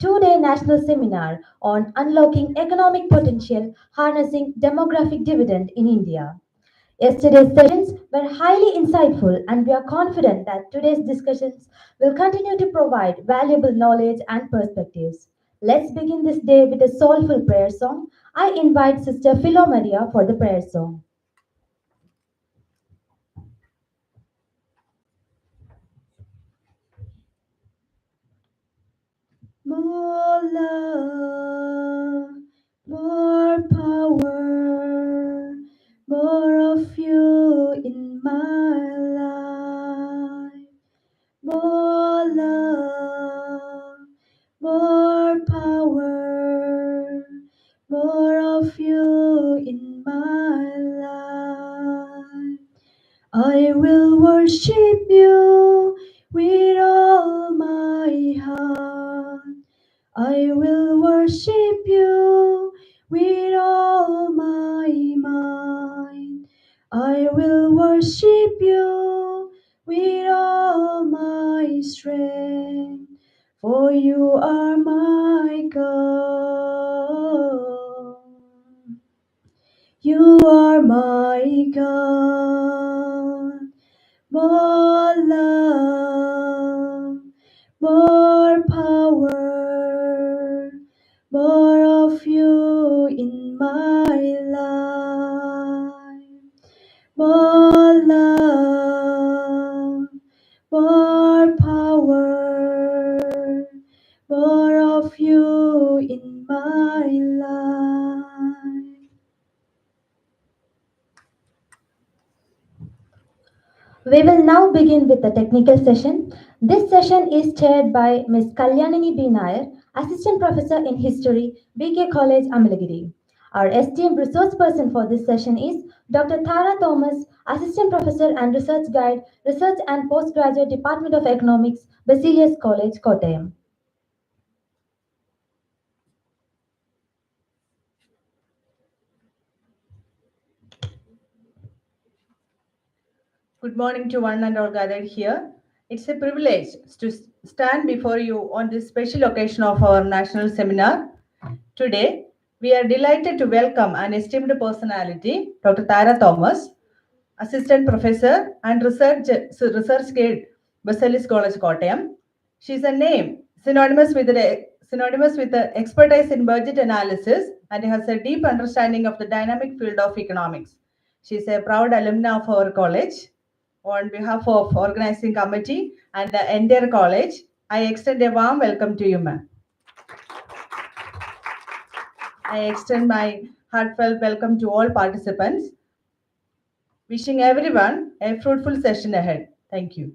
two-day national seminar on unlocking economic potential, harnessing demographic dividend in India. Yesterday's sessions were highly insightful, and we are confident that today's discussions will continue to provide valuable knowledge and perspectives. Let's begin this day with a soulful prayer song. I invite Sister Philomaria for the prayer song. More love, more power, more of you in my life. More love, more power, more of you in my life. I will worship you with all my heart. I will worship you with all my mind. I will worship you with all my strength. For you are my God. You are my God. More love, more power, more of you in my life. More love, more power, more of you in my life. We will now begin with the technical session. This session is chaired by Ms. Kalyanini B. Nair, Assistant Professor in History, BK College, Amalagiri. Our esteemed resource person for this session is Dr. Tara Thomas, Assistant Professor and Research Guide, Research and Postgraduate Department of Economics, Basilius College, Kottayam. Good morning to one and all gathered here. It's a privilege to stand before you on this special occasion of our national seminar. Today, we are delighted to welcome an esteemed personality, Dr. Tara Thomas, Assistant Professor and Research Guide, Basilius College, Kottayam. She's a name synonymous with the expertise in budget analysis and has a deep understanding of the dynamic field of economics. She's a proud alumna of our college. On behalf of organizing committee and the entire college, I extend a warm welcome to you, ma'am. I extend my heartfelt welcome to all participants. Wishing everyone a fruitful session ahead. Thank you.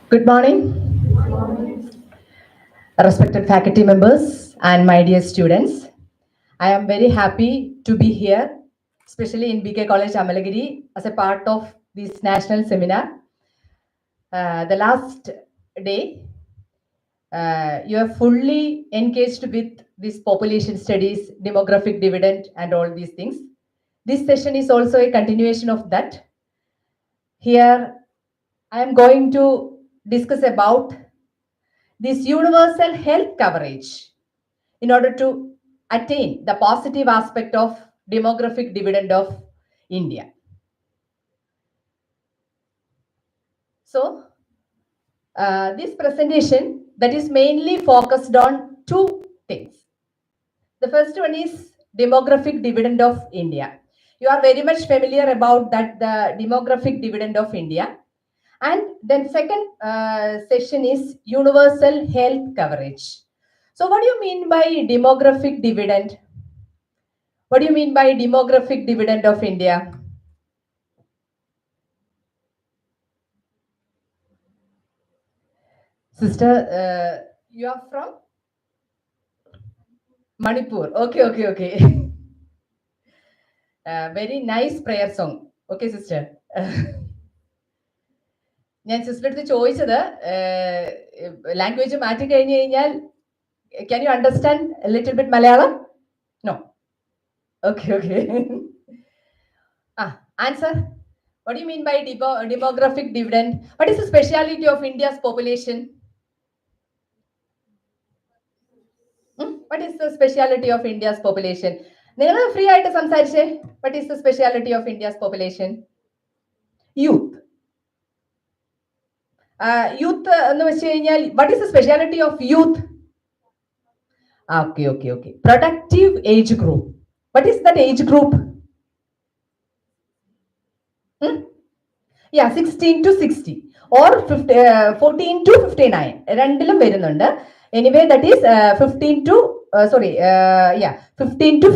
Good morning, respected faculty members and my dear students. I am very happy to be here, especially in BK College Amalagiri, as a part of this national seminar. The last day, you are fully engaged with this population studies, demographic dividend, and all these things. This session is also a continuation of that. Here, I am going to discuss about this universal health coverage in order to attain the positive aspect of demographic dividend of India. So, this presentation that is mainly focused on two things. The first one is demographic dividend of India. You are very much familiar about that, the demographic dividend of India. And then second session is universal health coverage. So what do you mean by demographic dividend? What do you mean by demographic dividend of India? Sister, you are from Manipur. Okay. Very nice prayer song. Okay, sister. ഞാൻ sister അടുത്ത് ചോദിച്ചത് language മാറ്റി കഴിഞ്ഞു കഴിഞ്ഞാൽ can you understand little bit Malayalam? No. Okay. Answer. What do you mean by demographic dividend? What is the speciality of India's population? What is the speciality of India's population? നിങ്ങൾ free ആയിട്ട് സംസാരിച്ചേ. What is the speciality of India's population? Youth. Youth എന്ന് വെച്ച് കഴിഞ്ഞാൽ what is the speciality of youth? Okay. Productive age group. What is that age group? Yeah, 16 to 60 or 14 to 59. രണ്ടിലും വരുന്നുണ്ട്. Anyway, that is 15 to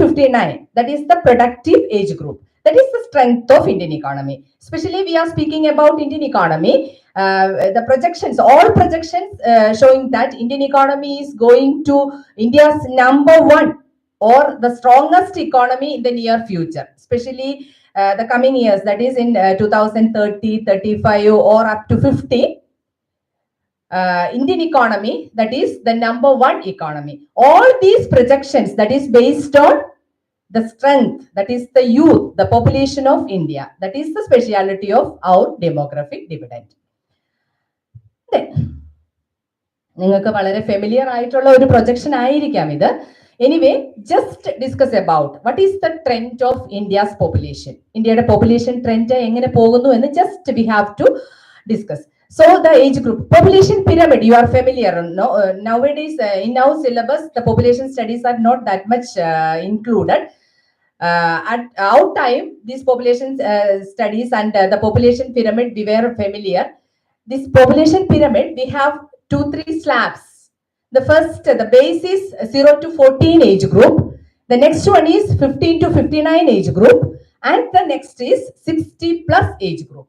59. That is the productive age group. That is the strength of Indian economy. Especially we are speaking about Indian economy. The projections, all projections showing that Indian economy is going to India's number one or the strongest economy in the near future, especially the coming years, that is in 2030, 35 or up to 50. Indian economy, that is the number one economy. All these projections, that is based on the strength, that is the youth, the population of India. That is the speciality of our demographic dividend. നിങ്ങൾക്ക് വളരെ familiar ആയിട്ടുള്ള ഒരു projection ആയിരിക്കാം ഇത്. Anyway, just discuss about what is the trend of India's population. ഇന്ത്യയുടെ population trend എങ്ങനെ പോകുന്നു എന്ന് just we have to discuss. So the age group, population pyramid, you are familiar, no? Nowadays in our syllabus the population studies are not that much included. At our time these population studies and the population pyramid we were familiar. This population pyramid we have 2-3 slabs. The first, the base is 0 to 14 age group. The next one is 15 to 59 age group, and the next is 60 plus age group.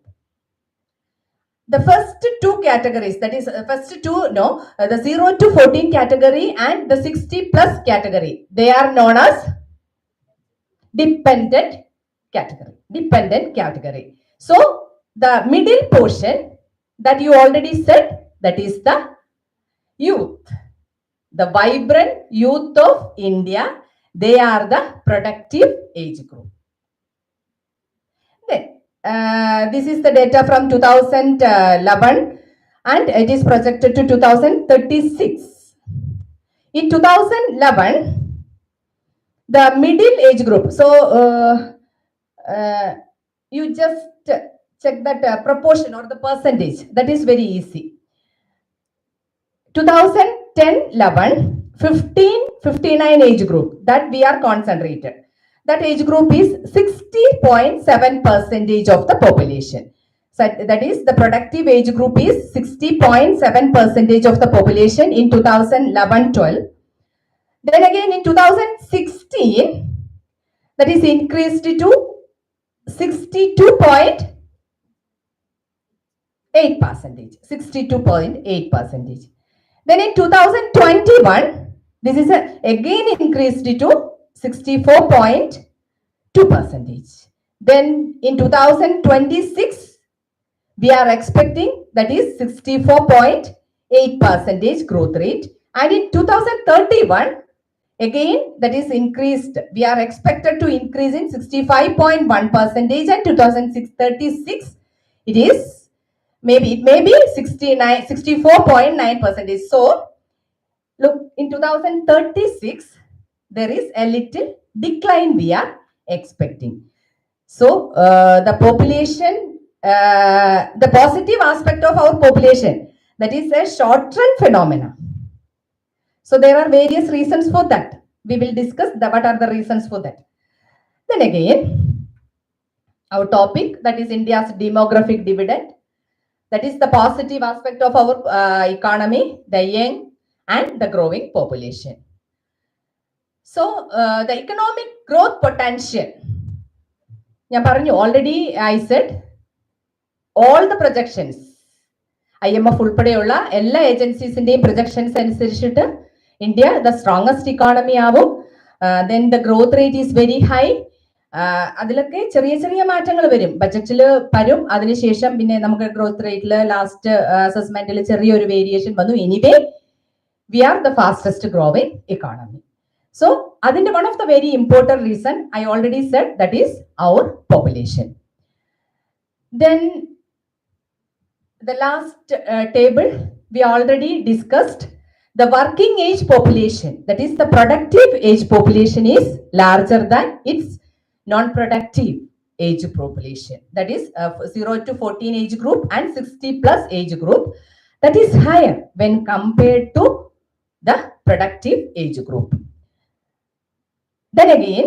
The first two categories, that is the 0 to 14 category and the 60 plus category, they are known as dependent category. So the middle portion that you already said, that is the youth, the vibrant youth of India. They are the productive age group. Then this is the data from 2011 and it is projected to 2036. In 2011, the middle age group, so you just check that proportion or the percentage, that is very easy. 2010-11, 15-59 age group, that we are concentrated. That age group is 60.7% of the population. So that is the productive age group is 60.7% of the population in 2011-12. Then again in 2016, that is increased to 62.8%. Then in 2021, this is again increased to 64.2%. Then in 2026, we are expecting that is 64.8% growth rate. And in 2031, again that is increased. We are expected to increase in 65.1%, and 2036 it is maybe 64.9%. So look, in 2036 there is a little decline we are expecting. So the population, the positive aspect of our population, that is a short run phenomena. So there are various reasons for that. We will discuss what are the reasons for that. Then again, our topic, that is India's demographic dividend. That is the positive aspect of our economy, the young and the growing population. So the economic growth potential, already I said all the projections, IMF ഉൾപ്പെടെയുള്ള എല്ലാ ഏജൻസീസിന്റെയും projections അനുസരിച്ചിട്ട് India the strongest economy ആവും. Then the growth rate is very high. അതിലൊക്കെ ചെറിയ ചെറിയ മാറ്റങ്ങൾ വരും, ബജറ്റിൽ വരും. അതിനുശേഷം പിന്നെ നമുക്ക് ഗ്രോത്ത് റേറ്റിൽ ലാസ്റ്റ് അസസ്മെന്റിൽ ചെറിയൊരു വേരിയേഷൻ വന്നു. Anyway we are the fastest growing economy. So അതിന്റെ one of the very important reason I already said, that is our population. Then the last table we already discussed, the working age population, that is the productive age population, is larger than its non-productive age population, that is 0 to 14 age group and 60 plus age group, that is higher when compared to the productive age group. Then again,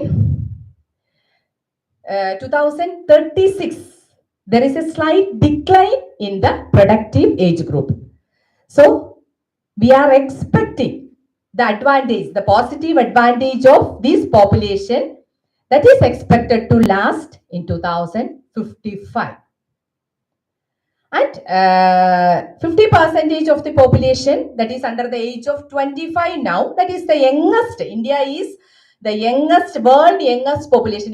2036, there is a slight decline in the productive age group. So we are expecting the advantage, the positive advantage of this population, that is expected to last in 2055. And 50% of the population that is under the age of 25 now, that is the youngest. India is the youngest, world youngest population.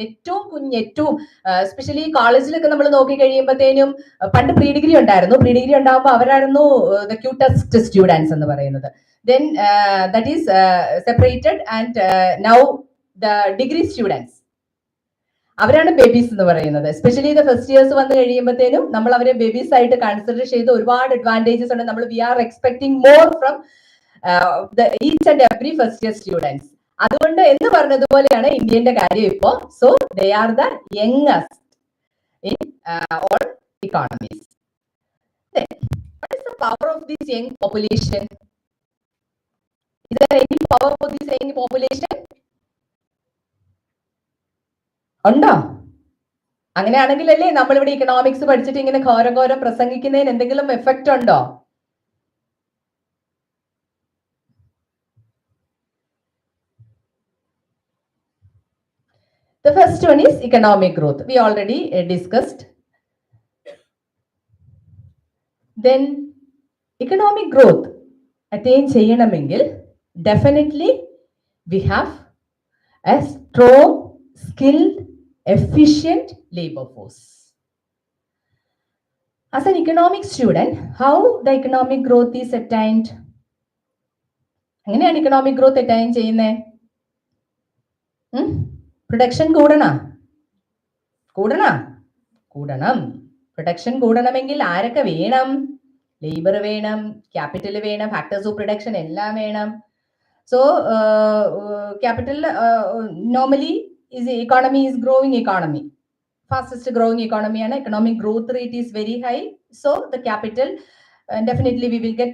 Especially കോളേജിലൊക്കെ നമ്മൾ നോക്കി കഴിയുമ്പോഴത്തേനും പണ്ട് pre degree ഉണ്ടായിരുന്നു. Pre degree ഉണ്ടാകുമ്പോൾ അവരായിരുന്നു the cutest students എന്ന് പറയുന്നത്. Then that is separated, and now the degree students, അവരാണ് ബേബീസ് എന്ന് പറയുന്നത്. എസ്പെഷ്യലി ദ ഫസ്റ്റ് ഇയേഴ്സ് വന്നു കഴിയുമ്പോഴത്തേനും നമ്മൾ അവരെ ബേബീസ് ആയിട്ട് കൺസിഡർ ചെയ്ത് ഒരുപാട് അഡ്വാൻറ്റേജസ് ഉണ്ട്. നമ്മൾ we are expecting more from each and every first year students. അതുകൊണ്ട് എന്ന് പറഞ്ഞതുപോലെയാണ് ഇന്ത്യന്റെ കാര്യം ഇപ്പോ. So they are the youngest in all economies. What is the power of this young population? Is there any power for this young population? ഉണ്ടോ? അങ്ങനെയാണെങ്കിലല്ലേ നമ്മളിവിടെ economics പഠിച്ചിട്ട് ഇങ്ങനെ ഘോരം പ്രസംഗിക്കുന്നതിന് എന്തെങ്കിലും എഫക്റ്റ് ഉണ്ടോ? The first one is economic growth. We already discussed. Then economic growth attain ചെയ്യണമെങ്കിൽ definitely we have a strong, skilled, efficient labor force. As an economic student, how the economic growth is attained? എങ്ങനെയാണ് economic growth attain ചെയ്യുന്നത്? Production കൂടണം. Production കൂടണമെങ്കിൽ ആരൊക്കെ വേണം? Labour വേണം, capital വേണം, factors of production എല്ലാം വേണം. So capital normally is the economy is growing economy, fastest growing economy, and economic growth rate is very high. So the capital definitely we will get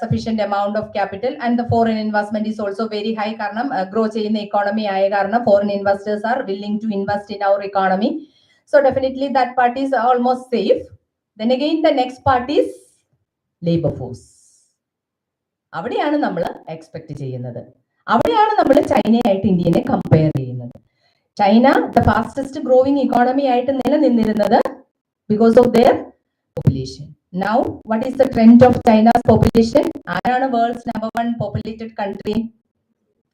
sufficient amount of capital, and the foreign investment is also very high. Karanam grow cheyna economy aaya karanam foreign investors are willing to invest in our economy. So definitely that part is almost safe. Then again the next part is labor force. അവിടെയാണ് നമ്മൾ expect ചെയ്യുന്നത്. അവിടെയാണ് നമ്മൾ ചൈനയായിട്ട് ഇന്ത്യനെ compare ചെയ്യുന്നത്. China the fastest growing economy ആയിട്ട് നിലനിന്നിരുന്നത് because of their population. Now, what is the trend of China's population? ആരാണ് worlds number 1 populated country?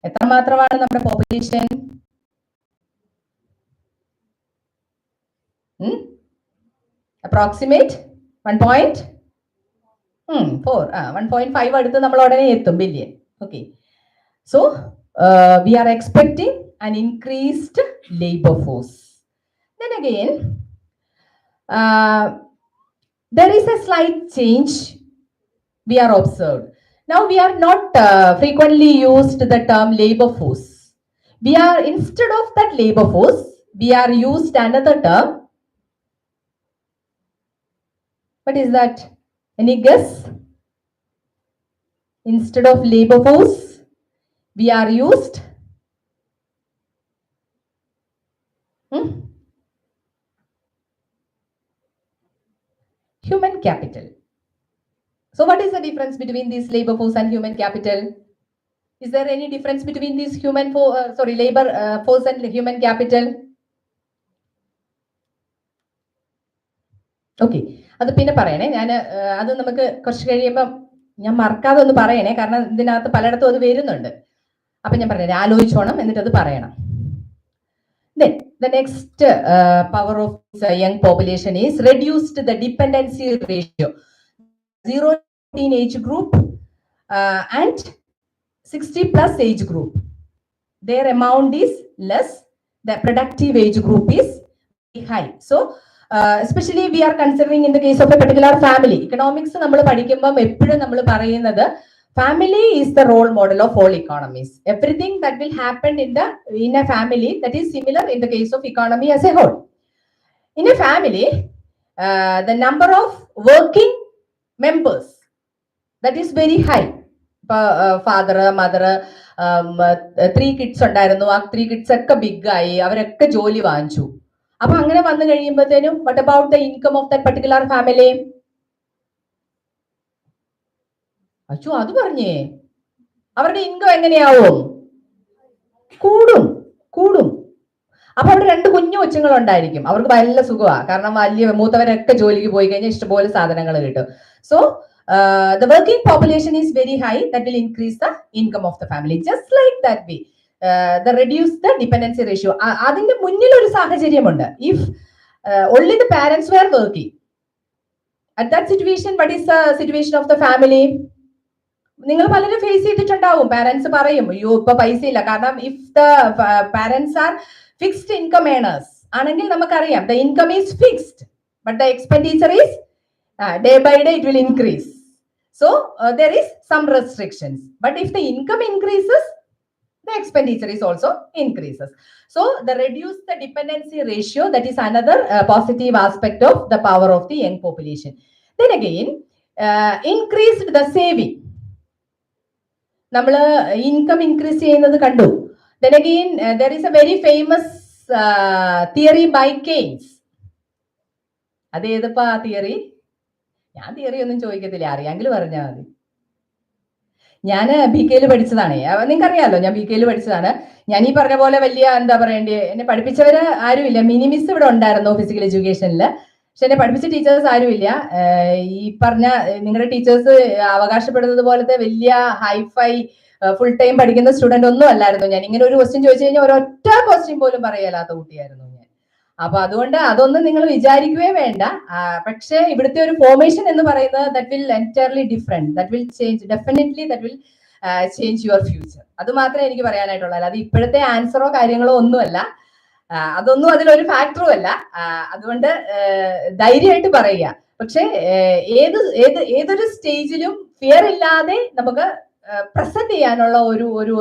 എത്രമാത്രമാണ് നമ്മുടെ പോപ്പുലേഷൻ? അപ്രോക്സിമേറ്റ് 1.5 അടുത്ത് നമ്മൾ ഉടനെ എത്തും billion. Okay, so we are expecting an increased labor force. Then again, there is a slight change we are observed. Now we are not frequently used the term labor force. We are, instead of that labor force, we are used another term. What is that? Any guess? Instead of labor force, we are used human capital. So what is the difference between this labor force and human capital? Is there any difference between this labor force and human capital? Okay, അത് പിന്നെ പറയണേ. ഞാൻ അത് നമുക്ക് കുറച്ച് കഴിയുമ്പം ഞാൻ മറക്കാതെ ഒന്ന് പറയണേ, കാരണം ഇതിനകത്ത് പലയിടത്തും അത് വരുന്നുണ്ട്. അപ്പൊ ഞാൻ പറഞ്ഞേ, ആലോചിച്ചോണം, എന്നിട്ട് അത് പറയണം. Then the next power of the young population is reduced the dependency ratio. 0 to 14 age group and 60 plus age group, their amount is less. The productive age group is very high. So especially we are considering in the case of a particular family. Economics നമ്മൾ പഠിക്കുമ്പോൾ എപ്പോഴും നമ്മൾ പറയുന്നത് Family is the role model of all economies. Everything that will happen in a family, that is similar in the case of economy as a whole. In a family, the number of working members, that is very high. Father, mother, 3 kids ഉണ്ടായിരുന്നു. ആ 3 kids ഒക്കെ big ആയി, അവരൊക്കെ ജോലി വാങ്ങിച്ചു. അപ്പൊ അങ്ങനെ വന്നു കഴിയുമ്പോഴത്തേനും what about the income of that particular family? അച്ഛോ അത് പറഞ്ഞേ, അവരുടെ ഇൻകം എങ്ങനെയാവും? കൂടും കൂടും. അപ്പൊ അവിടെ 2 കുഞ്ഞു കൊച്ചുങ്ങൾ ഉണ്ടായിരിക്കും, അവർക്ക് നല്ല സുഖമാണ്. കാരണം വലിയ മൂത്തവരൊക്കെ ജോലിക്ക് പോയി കഴിഞ്ഞാൽ ഇഷ്ടംപോലെ സാധനങ്ങൾ കിട്ടും. So the working population is very high, that will increase the income of the family. Just like that way, the reduce the dependency ratio. അതിന്റെ മുന്നിൽ ഒരു സാഹചര്യമുണ്ട്. If only the parents were working, at that situation, what is the situation of the family? നിങ്ങൾ പലരും face ചെയ്തിട്ടുണ്ടാവും. Parents പറയും അയ്യോ ഇപ്പൊ പൈസ ഇല്ല. കാരണം if the parents R fixed income earners ആണെങ്കിൽ നമുക്കറിയാം the income is fixed, but the expenditure is day by day it will increase. So there is some restrictions. But if the income increases, the expenditure is also increases. So the reduce the dependency ratio, that is another positive aspect of the power of the young population. Then again, increased the saving. നമ്മൾ income increase ചെയ്യുന്നത് കണ്ടു. Then again, there is a very famous theory by Keynes. അത് ഏതപ്പാ theory? ഞാൻ theory ഒന്നും ചോദിക്കത്തില്ല, അറിയാമെങ്കിൽ പറഞ്ഞാൽ മതി. ഞാൻ BK പഠിച്ചതാണ്. നിങ്ങൾക്കറിയാലോ ഞാൻ BK പഠിച്ചതാണ്. ഞാൻ ഈ പറഞ്ഞ പോലെ വലിയ എന്താ പറയണ്ടേ, എന്നെ പഠിപ്പിച്ചവര് ആരുമില്ല. മിനിമിസ് ഇവിടെ ഉണ്ടായിരുന്നു ഫിസിക്കൽ എഡ്യൂക്കേഷനിൽ, പക്ഷെ എന്നെ പഠിപ്പിച്ച ടീച്ചേഴ്സ് ആരുമില്ല. ഈ പറഞ്ഞ നിങ്ങളുടെ ടീച്ചേഴ്സ് അവകാശപ്പെടുന്നത് പോലത്തെ വലിയ ഹൈഫൈ ഫുൾ ടൈം പഠിക്കുന്ന സ്റ്റുഡന്റ് ഒന്നും അല്ലായിരുന്നു ഞാൻ. ഇങ്ങനെ ഒരു ക്വസ്റ്റ്യൻ ചോദിച്ചു കഴിഞ്ഞാൽ ഒരൊറ്റ ക്വസ്റ്റ്യൻ പോലും പറയലാത്ത കുട്ടിയായിരുന്നു ഞാൻ. അപ്പൊ അതുകൊണ്ട് അതൊന്നും നിങ്ങൾ വിചാരിക്കുകയേ വേണ്ട. പക്ഷെ ഇവിടുത്തെ ഒരു ഫോർമേഷൻ എന്ന് പറയുന്നത് that will entirely different, that will change, definitely that will change your future. അത് മാത്രമേ എനിക്ക് പറയാനായിട്ടുള്ളൂ. അത് ഇപ്പോഴത്തെ ആൻസറോ കാര്യങ്ങളോ ഒന്നുമല്ല, അതൊന്നും അതിലൊരു ഫാക്ടറും അല്ല. അതുകൊണ്ട് ധൈര്യമായിട്ട് പറയുക. പക്ഷെ ഏതൊരു സ്റ്റേജിലും ഫിയർ ഇല്ലാതെ നമുക്ക് പ്രസന്റ് ചെയ്യാനുള്ള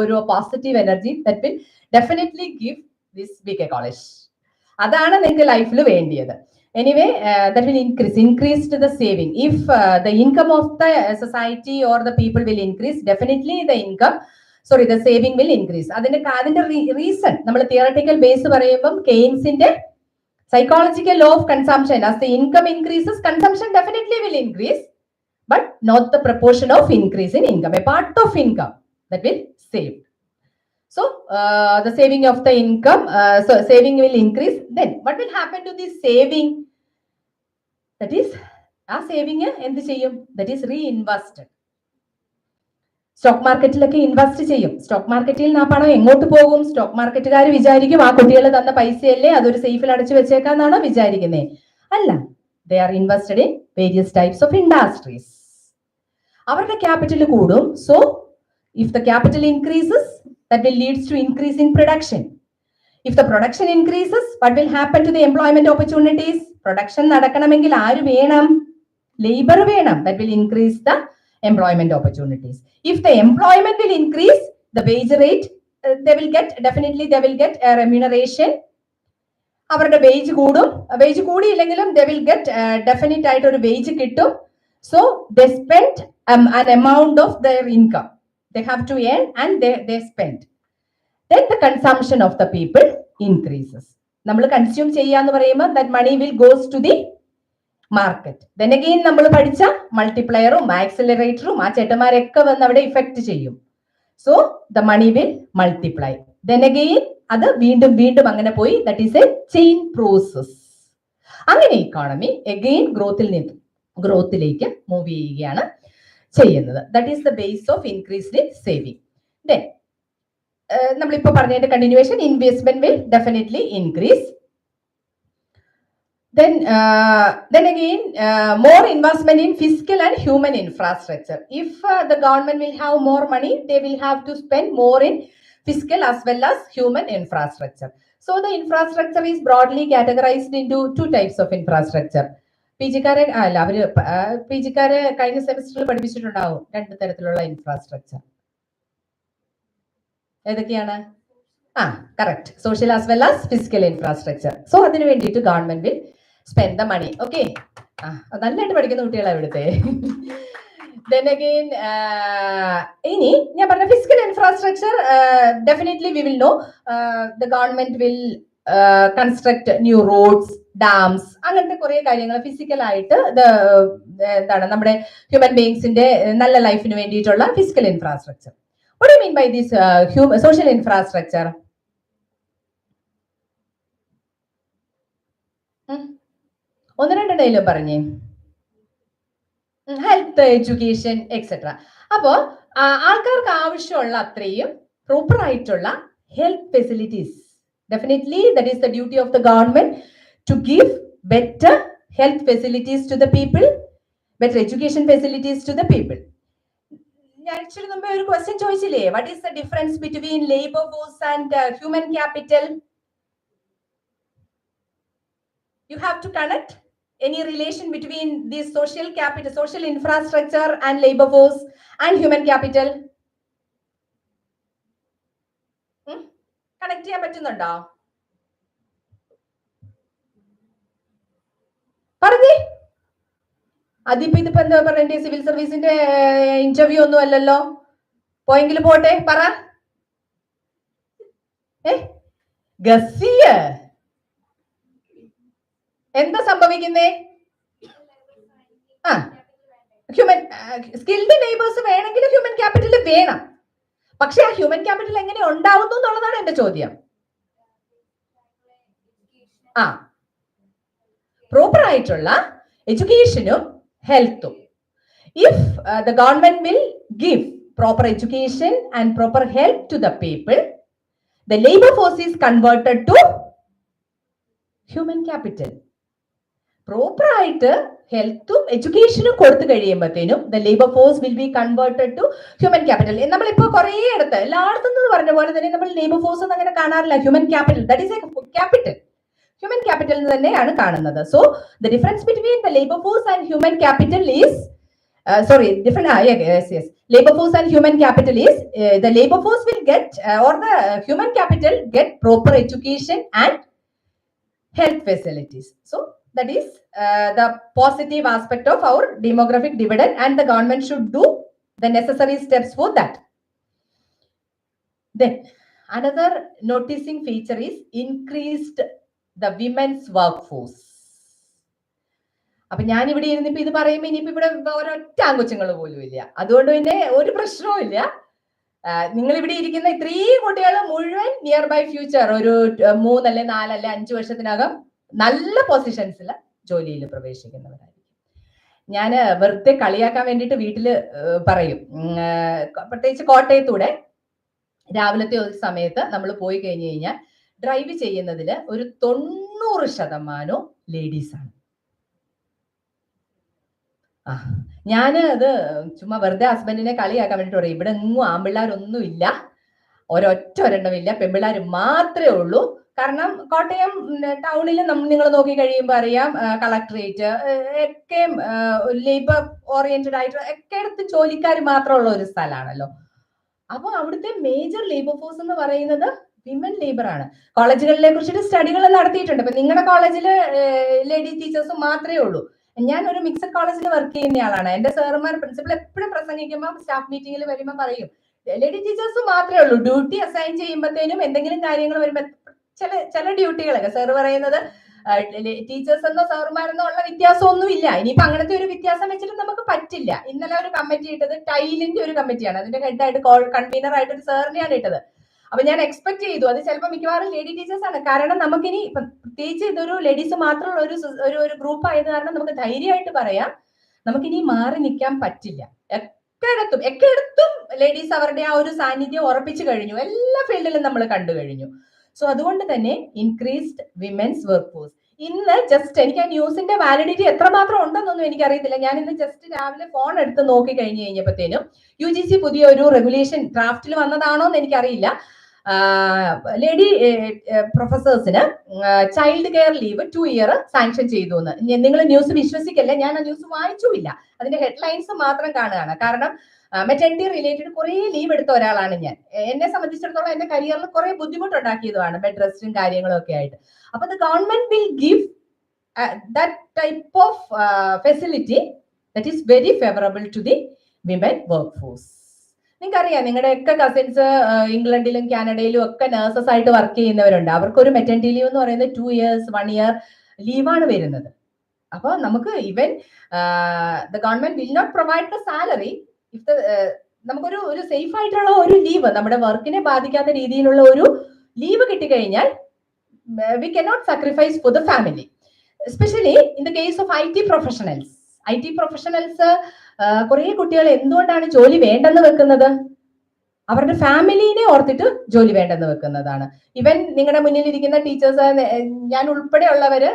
ഒരു positive energy that will definitely give this BK college. അതാണ് നിങ്ങൾക്ക് ലൈഫിൽ വേണ്ടിയത്. Anyway, that will increase to the saving. If the income of the society or the people will increase, definitely the saving will increase. അതിന്റെ reason നമ്മൾ theoretical base പറയുമ്പോൾ കെയ്ൻസിന്റെ psychological law of consumption, as the income increases, consumption definitely will increase, but not the proportion of increase in income. A part of income that will save. So the saving of the income, so saving will increase. Then what will happen to this saving? That is, ആ saving എന്ത് ചെയ്യും? That is reinvested. Stock മാർക്കറ്റിലൊക്കെ invest ചെയ്യും. Stock മാർക്കറ്റിൽ ആ പണം എങ്ങോട്ട് പോകും? സ്റ്റോക്ക് മാർക്കറ്റുകാർ വിചാരിക്കും ആ കുട്ടികൾ തന്ന പൈസയല്ലേ, അതൊരു സേഫിൽ അടച്ചു വെച്ചേക്കാന്നാണോ വിചാരിക്കുന്നത്? അല്ല, they are invested in various types of industries. അവരുടെ ക്യാപിറ്റൽ കൂടും. So if the capital increases, that will leads to increase in production. If the production increases, what will happen to the employment opportunities? Production നടക്കണമെങ്കിൽ ആര് വേണം? Labor വേണം. That will increase the employment opportunities. If the employment will increase, the wage rate, they will get a remuneration. അവരുടെ wage കൂടും. Wage കൂടിയില്ലെങ്കിലും they will get definite ആയിട്ട് ഒരു wage കിട്ടും. So they spend an amount of their income. They have to earn and they spend. Then the consumption of the people increases. നമ്മൾ consume ചെയ്യാന്ന് പറയുമ്പോൾ that money will goes to the market. Then again നമ്മൾ പഠിച്ച മൾട്ടിപ്ലയറും ആക്സിലറേറ്ററും ആ ചേട്ടന്മാരൊക്കെ വന്ന് അവിടെ effect ചെയ്യും. So the money will multiply. Then again അത് വീണ്ടും വീണ്ടും അങ്ങനെ പോയി, that is a chain process. അങ്ങനെ ഇക്കോണമി again ഗ്രോത്തിലേക്ക് മൂവ് ചെയ്യുകയാണ് ചെയ്യുന്നത്. That is the base of increased in saving. Then നമ്മളിപ്പോ പറഞ്ഞതിന്റെ continuation, investment will definitely increase. Then again, more investment in fiscal and human infrastructure. If the government will have more money, they will have to spend more in fiscal as well as human infrastructure. So the infrastructure is broadly categorized into 2 types of infrastructure: PG-ക്കാരെ അല്ല, അവര് PG-ക്കാരെ കഴിഞ്ഞ സെമിസ്റ്ററിൽ പഠിപ്പിച്ചിട്ടുണ്ടാവും 2 തരത്തിലുള്ള infrastructure. ഏതൊക്കെയാണ്? Correct. Social as well as physical infrastructure. So അതിന് വേണ്ടിയിട്ട് government will spend the money. Okay, നല്ലതായിട്ട് പഠിക്കുന്ന കുട്ടികളാണ് ഇവിടുത്തെ. Then again, ഇനി ഞാൻ പറഞ്ഞ physical infrastructure, definitely we will know the government will construct new roads, dams, അങ്ങനത്തെ കുറെ കാര്യങ്ങൾ ഫിസിക്കലായിട്ട് എന്താണ് നമ്മുടെ ഹ്യൂമൻ ബീങ്സിന്റെ നല്ല ലൈഫിന് വേണ്ടിയിട്ടുള്ള physical infrastructure. What do you mean by this social infrastructure? ഒന്ന് രണ്ടെണ്ണയിലും പറഞ്ഞേ. Health, education, etcetera. അപ്പോ ആൾക്കാർക്ക് ആവശ്യമുള്ള അത്രയും പ്രോപ്പർ ആയിട്ടുള്ള health facilities, definitely that is the duty of the government to give better health facilities to the people, better education facilities to the people. Actually മുമ്പേ ഒരു ക്വസ്റ്റ്യൻ ചോദിച്ചില്ലേ, what is the difference between labour force and human capital? You have to connect any relation between this social capital, social infrastructure and labor force and human capital. Connect ചെയ്യാൻ പറ്റുന്നുണ്ടോ? പറഞ്ഞേ. അതിപ്പോ ഇതിപ്പോ എന്താ പറയണ്ടേ, സിവിൽ സർവീസിന്റെ ഇന്റർവ്യൂ ഒന്നും അല്ലല്ലോ. പോയെങ്കിൽ പോട്ടെ, പറ. ഗസിയ എന്താ സംഭവിക്കുന്നേ? ഹ്യൂമൻ സ്കിൽഡ് ലേബേഴ്സ് വേണമെങ്കിൽ ഹ്യൂമൻ ക്യാപിറ്റൽ വേണം. പക്ഷെ ആ ഹ്യൂമൻ ക്യാപിറ്റൽ എങ്ങനെ ഉണ്ടാവുന്നു എന്നുള്ളതാണ് എന്റെ ചോദ്യം. പ്രോപ്പർ ആയിട്ടുള്ള എഡ്യൂക്കേഷനും ഹെൽത്തും. If the government will give proper education and proper help to the people, the labor force is converted to human capital. Proper ആയിട്ട് ഹെൽത്തും എഡ്യൂക്കേഷനും കൊടുത്തു കഴിയുമ്പോഴത്തേനും the labour force will be converted to human capital. നമ്മളിപ്പോ കുറെ ഇടത്ത് എല്ലായിടത്തും എന്ന് പറഞ്ഞ പോലെ തന്നെ നമ്മൾ ലേബർ ഫോഴ്സ് ഒന്നും അങ്ങനെ കാണാറില്ല. Human capital, that is A capital, human capital തന്നെയാണ് കാണുന്നത്. So the difference between the labour force and human capital is labor force and human capital is the labor force will get or the human capital get proper education and health facilities. So that is the positive aspect of our demographic dividend, and the government should do the necessary steps for that. Then another noticing feature is increased the women's workforce. അപ്പൊ ഞാൻ ഇവിടെ ഇരുന്നിപ്പോ ഇത് പറയുമ്പോ ഇനിയിപ്പോ ഇവിടെ ഒരൊറ്റ ആങ്കൊച്ചുങ്ങൾ പോലും ഇല്ല. അതുകൊണ്ട് പിന്നെ ഒരു പ്രശ്നവും ഇല്ല. നിങ്ങൾ ഇവിടെ ഇരിക്കുന്ന ഇത്രയും കുട്ടികൾ മുഴുവൻ നിയർ ബൈ ഫ്യൂച്ചർ ഒരു 3 അല്ലെ 4 അല്ലെ 5 വർഷത്തിനകം നല്ല പൊസിഷൻസിൽ ജോലിയിൽ പ്രവേശിക്കുന്നവരായിരിക്കും. ഞാൻ വെറുതെ കളിയാക്കാൻ വേണ്ടിയിട്ട് വീട്ടില് പറയും, പ്രത്യേകിച്ച് കോട്ടയത്തൂടെ രാവിലത്തെ ഒരു സമയത്ത് നമ്മൾ പോയി കഴിഞ്ഞു കഴിഞ്ഞാൽ ഡ്രൈവ് ചെയ്യുന്നതിൽ ഒരു 90% ലേഡീസ് ആണ്. ഞാൻ അത് ചുമ്മാ വെറുതെ ഹസ്ബൻഡിനെ കളിയാക്കാൻ വേണ്ടിട്ട് പറയും, ഇവിടെ എങ്ങും ആമ്പിള്ളാരൊന്നും ഇല്ല, ഒരെണ്ണമില്ല, പെമ്പിള്ളാർ മാത്രമേ ഉള്ളൂ. കാരണം കോട്ടയം ടൗണിൽ നിങ്ങൾ നോക്കി കഴിയുമ്പോൾ അറിയാം, കളക്ടറേറ്റ് ഒക്കെ ലേബർ ഓറിയന്റഡ് ആയിട്ട് ഒക്കെ അടുത്ത് ജോലിക്കാർ മാത്രമുള്ള ഒരു സ്ഥലമാണല്ലോ. അപ്പൊ അവിടുത്തെ മേജർ ലേബർ ഫോഴ്സ് എന്ന് പറയുന്നത് വിമൻ ലേബർ ആണ്. കോളേജുകളിലെ കുറിച്ചിട്ട് സ്റ്റഡികൾ നടത്തിയിട്ടുണ്ട്. ഇപ്പൊ നിങ്ങളുടെ കോളേജില് ലേഡി ടീച്ചേഴ്സ് മാത്രമേ ഉള്ളൂ. ഞാൻ ഒരു മിക്സഡ് കോളേജിൽ വർക്ക് ചെയ്യുന്ന ആളാണ്. എന്റെ സാറുമാർ പ്രിൻസിപ്പൽ എപ്പോഴും പ്രസംഗിക്കുമ്പോൾ സ്റ്റാഫ് മീറ്റിംഗിൽ വരുമ്പോൾ പറയും, ലേഡി ടീച്ചേഴ്സ് മാത്രമേ ഉള്ളൂ. ഡ്യൂട്ടി അസൈൻ ചെയ്യുമ്പോഴത്തേനും എന്തെങ്കിലും കാര്യങ്ങൾ വരുമ്പോൾ ചില ഡ്യൂട്ടികളൊക്കെ സാർ പറയുന്നത് ടീച്ചേഴ്സ് എന്നോ സാറുമാരെന്നോ ഉള്ള വ്യത്യാസമൊന്നും ഇല്ല. ഇനിയിപ്പോ അങ്ങനത്തെ ഒരു വ്യത്യാസം വെച്ചിട്ട് നമുക്ക് പറ്റില്ല. ഇന്നലെ ഒരു കമ്മിറ്റി ഇട്ടത് ടൈലിന്റെ ഒരു കമ്മിറ്റിയാണ്. അതിന്റെ ഹെഡായിട്ട് കൺവീനർ ആയിട്ട് ഒരു സാറിനെയാണ് ഇട്ടത്. അപ്പൊ ഞാൻ എക്സ്പെക്ട് ചെയ്തു അത് ചിലപ്പോൾ മിക്കവാറും ലേഡി ടീച്ചേഴ്സ് ആണ്. കാരണം നമുക്കിനി പ്രത്യേകിച്ച് ഇതൊരു ലേഡീസ് മാത്രമുള്ള ഒരു ഗ്രൂപ്പ് ആയത് കാരണം നമുക്ക് ധൈര്യമായിട്ട് പറയാം, നമുക്കിനി മാറി നിൽക്കാൻ പറ്റില്ല. എക്കടുത്തും ലേഡീസ് അവരുടെ ആ ഒരു സാന്നിധ്യം ഉറപ്പിച്ചു കഴിഞ്ഞു. എല്ലാ ഫീൽഡിലും നമ്മൾ കണ്ടു കഴിഞ്ഞു. സോ അതുകൊണ്ട് തന്നെ ഇൻക്രീസ്ഡ് വിമൻസ് വർക്ക് ഫോഴ്സ്. ഇന്ന് ജസ്റ്റ് എനിക്ക് ആ ന്യൂസിന്റെ വാലിഡിറ്റി എത്രമാത്രം ഉണ്ടെന്നൊന്നും എനിക്കറിയത്തില്ല. ഞാൻ ഇന്ന് ജസ്റ്റ് രാവിലെ ഫോൺ എടുത്ത് നോക്കി കഴിഞ്ഞു കഴിഞ്ഞപ്പോഴത്തേനും UGC പുതിയ ഒരു റെഗുലേഷൻ ഡ്രാഫ്റ്റിൽ വന്നതാണോ എന്ന് എനിക്കറിയില്ല. ലേഡി പ്രൊഫസേഴ്സിന് child care leave 2 year sanction ചെയ്തു എന്ന്. നിങ്ങൾ ന്യൂസ് വിശ്വസിക്കല്ലേ, ഞാൻ ആ ന്യൂസ് വായിച്ചുമില്ല, അതിന്റെ ഹെഡ്ലൈൻസ് മാത്രം കാണുകയാണ്. കാരണം മെറ്റർണിറ്റി റിലേറ്റഡ് കുറെ ലീവ് എടുത്ത ഒരാളാണ് ഞാൻ. എന്നെ സംബന്ധിച്ചിടത്തോളം എന്റെ കരിയറിൽ കുറെ ബുദ്ധിമുട്ടുണ്ടാക്കിയതുമാണ് ബെഡ് റെസ്റ്റും കാര്യങ്ങളും ഒക്കെ ആയിട്ട്. അപ്പൊ the government will give that type of facility that is very favorable to the women workforce. നിങ്ങൾക്കറിയാം, നിങ്ങളുടെയൊക്കെ കസിൻസ് ഇംഗ്ലണ്ടിലും കാനഡയിലും ഒക്കെ നഴ്സസ് ആയിട്ട് വർക്ക് ചെയ്യുന്നവരുണ്ട്. അവർക്കൊരു മെറ്റർണിറ്റി ലീവ് എന്ന് പറയുന്നത് 2 ഇയേഴ്സ് 1 ഇയർ ലീവാണ് വരുന്നത്. അപ്പൊ നമുക്ക് even the government will not provide the salary if നമുക്കൊരു സേഫ് ആയിട്ടുള്ള ഒരു ലീവ്, നമ്മുടെ വർക്കിനെ ബാധിക്കാത്ത രീതിയിലുള്ള ഒരു ലീവ് കിട്ടിക്കഴിഞ്ഞാൽ we cannot sacrifice for the family, especially in the case of IT professionals. IT professionals കുറെ കുട്ടികൾ എന്തുകൊണ്ടാണ് ജോലി വേണ്ടെന്ന് വെക്കുന്നത്? അവരുടെ ഫാമിലിനെ ഓർത്തിട്ട് ജോലി വേണ്ടെന്ന് വെക്കുന്നതാണ്. ഇവൻ നിങ്ങളുടെ മുന്നിൽ ഇരിക്കുന്ന ടീച്ചേഴ്സ്, ഞാൻ ഉൾപ്പെടെയുള്ളവര്,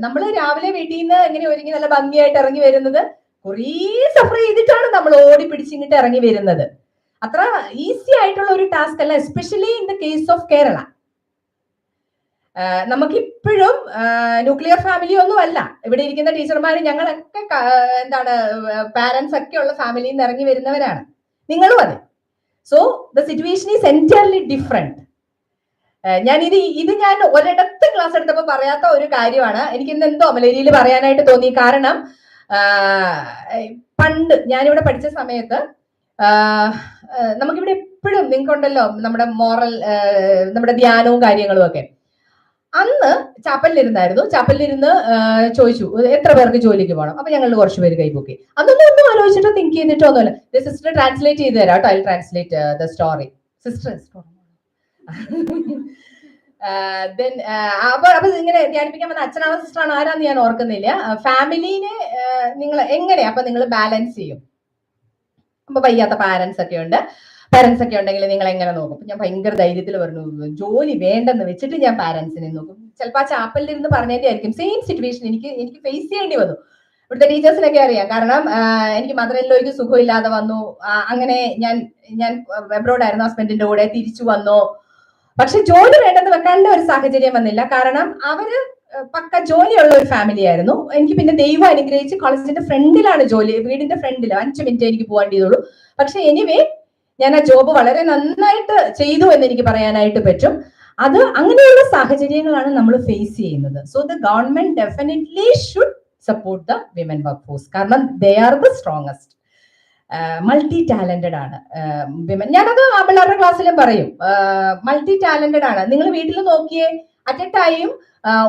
നമ്മൾ രാവിലെ വീട്ടിൽ നിന്ന് എങ്ങനെ ഒരുങ്ങി നല്ല ഭംഗിയായിട്ട് ഇറങ്ങി വരുന്നത്, കുറേ സഫർ ചെയ്തിട്ടാണ് നമ്മൾ ഓടി പിടിച്ചിങ്ങിട്ട് ഇറങ്ങി വരുന്നത്. അത്ര ഈസി ആയിട്ടുള്ള ഒരു ടാസ്ക് അല്ല, especially in the case of Kerala. നമുക്കിപ്പോഴും ന്യൂക്ലിയർ ഫാമിലി ഒന്നും അല്ല. ഇവിടെ ഇരിക്കുന്ന ടീച്ചർമാർ ഞങ്ങളൊക്കെ എന്താണ് പാരന്റ്സ് ഒക്കെ ഉള്ള ഫാമിലിയിൽ നിന്ന് ഇറങ്ങി വരുന്നവരാണ്, നിങ്ങളും അതെ. So the situation is entirely different. ഞാൻ ഒരിടത്ത് ക്ലാസ് എടുത്തപ്പോൾ പറയാത്ത ഒരു കാര്യമാണ് എനിക്ക് ഇന്ന് എന്തോ അമലേരിയിൽ പറയാനായിട്ട് തോന്നി. കാരണം പണ്ട് ഞാനിവിടെ പഠിച്ച സമയത്ത് നമുക്കിവിടെ എപ്പോഴും നിങ്ങൾക്കുണ്ടല്ലോ നമ്മുടെ മോറൽ, നമ്മുടെ ധ്യാനവും കാര്യങ്ങളും ഒക്കെ. അന്ന് ചാപ്പലിലിരുന്ന് ചോദിച്ചു എത്ര പേർക്ക് ജോലിക്ക് പോകണം. അപ്പൊ ഞങ്ങൾ കുറച്ച് പേര് കൈപൊക്കി. ഒന്നും ആലോചിച്ചിട്ടോ തിങ്ക് ചെയ്തിട്ടോ ഒന്നുമില്ല. സിസ്റ്റർ ട്രാൻസ്ലേറ്റ് ചെയ്ത് തരാം കേട്ടോ. I translate the story. Sister അപ്പൊ ഇങ്ങനെ ധ്യാനിപ്പിക്കാൻ വന്ന അച്ഛനാണോ സിസ്റ്ററാണോ ആരാന്ന് ഞാൻ ഓർക്കുന്നില്ല. ഫാമിലിനെ നിങ്ങൾ എങ്ങനെ അപ്പൊ നിങ്ങൾ ബാലൻസ് ചെയ്യും? അപ്പൊ വയ്യാത്ത പാരന്റ്സ് ഒക്കെ ഉണ്ടെങ്കിൽ നിങ്ങൾ എങ്ങനെ നോക്കും? ഞാൻ ഭയങ്കര ധൈര്യത്തിൽ പറഞ്ഞു, ജോലി വേണ്ടെന്ന് വെച്ചിട്ട് ഞാൻ പാരന്റ്സിനെ നോക്കും. ചിലപ്പോൾ ആ ചാപ്പലിൽ ഇരുന്ന് പറഞ്ഞതിന്റെ ആയിരിക്കും. സെയിം സിറ്റുവേഷൻ എനിക്ക് ഫേസ് ചെയ്യേണ്ടി വന്നു. ഇവിടുത്തെ ടീച്ചേഴ്സിനൊക്കെ അറിയാം. കാരണം എനിക്ക് മദർ ഇൻ ലോയ്ക്ക് സുഖമില്ലാതെ വന്നു. അങ്ങനെ ഞാൻ അബ്രോഡ് ആയിരുന്നു, ഹസ്ബൻഡിന്റെ കൂടെ തിരിച്ചു വന്നു. പക്ഷെ ജോലി വേണ്ടെന്ന് വെക്കാനുള്ള ഒരു സാഹചര്യം വന്നില്ല. കാരണം അവര് പക്ക ജോലിയുള്ള ഒരു ഫാമിലി ആയിരുന്നു. എനിക്ക് പിന്നെ ദൈവം അനുഗ്രഹിച്ച് കോളേജിന്റെ ഫ്രണ്ടിലാണ് ജോലി, വീടിന്റെ ഫ്രണ്ടിൽ 5 മിനിറ്റ് എനിക്ക് പോകേണ്ടതുള്ളൂ. പക്ഷെ എനിവേ ഞാൻ ആ ജോബ് വളരെ നന്നായിട്ട് ചെയ്തു എന്ന് എനിക്ക് പറയാനായിട്ട് പറ്റും. അത് അങ്ങനെയുള്ള സാഹചര്യങ്ങളാണ് നമ്മൾ ഫേസ് ചെയ്യുന്നത്. So the government definitely should support the women work force. കാരണം they are the strongest, multi talented ആണ് വിമൻ. ഞാനത് പിള്ളേരുടെ ക്ലാസ്സിലും പറയും, മൾട്ടി ടാലന്റഡ് ആണ്. നിങ്ങൾ വീട്ടിൽ നോക്കിയേ, അറ്റ് എ ടൈം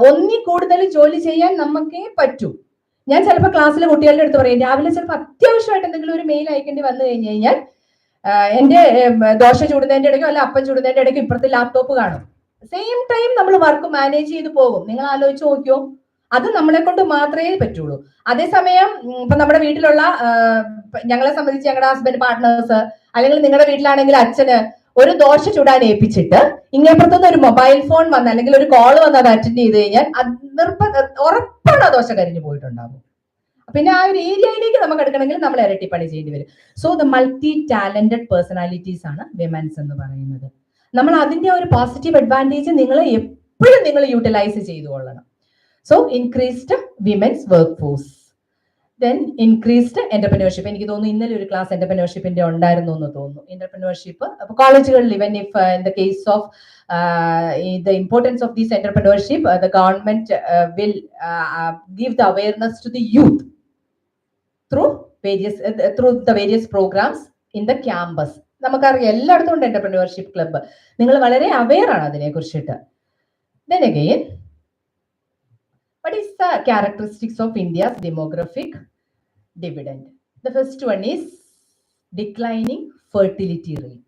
ഒന്നിൽ കൂടുതൽ ജോലി ചെയ്യാൻ നമുക്കേ പറ്റൂ. ഞാൻ ചിലപ്പോൾ ക്ലാസ്സിലെ കുട്ടികളുടെ അടുത്ത് പറയും, രാവിലെ ചിലപ്പോൾ അത്യാവശ്യമായിട്ട് എന്തെങ്കിലും ഒരു മെയിൽ അയക്കേണ്ടി വന്നു കഴിഞ്ഞു കഴിഞ്ഞാൽ എന്റെ ദോശ ചൂടുന്നതിന്റെ ഇടയ്ക്കോ അല്ല അപ്പം ചൂടുന്നതിന്റെ ഇടയ്ക്കോ ഇപ്പുറത്തെ ലാപ്ടോപ്പ് കാണും. സെയിം ടൈം നമ്മൾ വർക്ക് മാനേജ് ചെയ്ത് പോകും. നിങ്ങൾ ആലോചിച്ച് നോക്കിയോ, അത് നമ്മളെ കൊണ്ട് മാത്രമേ പറ്റുള്ളൂ. അതേസമയം ഇപ്പൊ നമ്മുടെ വീട്ടിലുള്ള ഞങ്ങളെ സംബന്ധിച്ച് ഞങ്ങളുടെ ഹസ്ബൻഡ് പാർട്ട്നേഴ്സ്, അല്ലെങ്കിൽ നിങ്ങളുടെ വീട്ടിലാണെങ്കിൽ അച്ഛന് ഒരു ദോശ ചൂടാൻ ഏൽപ്പിച്ചിട്ട് ഇങ്ങേപ്പുറത്തുനിന്ന് ഒരു മൊബൈൽ ഫോൺ വന്ന് അല്ലെങ്കിൽ ഒരു കോൾ വന്ന് അത് അറ്റൻഡ് ചെയ്ത് കഴിഞ്ഞാൽ ഉറപ്പാണ് ആ ദോശ കരിഞ്ഞു പോയിട്ടുണ്ടാകും. പിന്നെ ആ ഒരു ഏരിയയിലേക്ക് നമുക്ക് എടുക്കണമെങ്കിൽ നമ്മൾ ഇരട്ടിപ്പണി ചെയ്യേണ്ടി വരും. So the multi talented personalities ആണ് വിമൻസ് എന്ന് പറയുന്നത്. നമ്മൾ അതിന്റെ ഒരു പോസിറ്റീവ് അഡ്വാൻറ്റേജ് എപ്പോഴും നിങ്ങൾ യൂട്ടിലൈസ് ചെയ്തുകൊള്ളണം. So increased women's work force, then increased entrepreneurship. എനിക്ക് തോന്നുന്നു ഇന്നലെ ഒരു ക്ലാസ് എന്റർപ്രന്യൂർഷിപ്പിന്റെ ഉണ്ടായിരുന്നു എന്ന് തോന്നുന്നു. എന്റർപ്രന്യൂർഷിപ്പ് അപ്പൊ കോളേജുകളിൽ, even if in the case of the importance of this entrepreneurship, the government will give the awareness to the youth through the various programs in the campus. നമുക്കറിയാം എല്ലായിടത്തും ഉണ്ട് എന്റർപ്രന്യൂർഷിപ്പ് ക്ലബ്ബ്. നിങ്ങൾ വളരെ അവെയർ ആണ് അതിനെ കുറിച്ചിട്ട്. Then again, what is the characteristics of India's demographic dividend? The first one is declining fertility rate.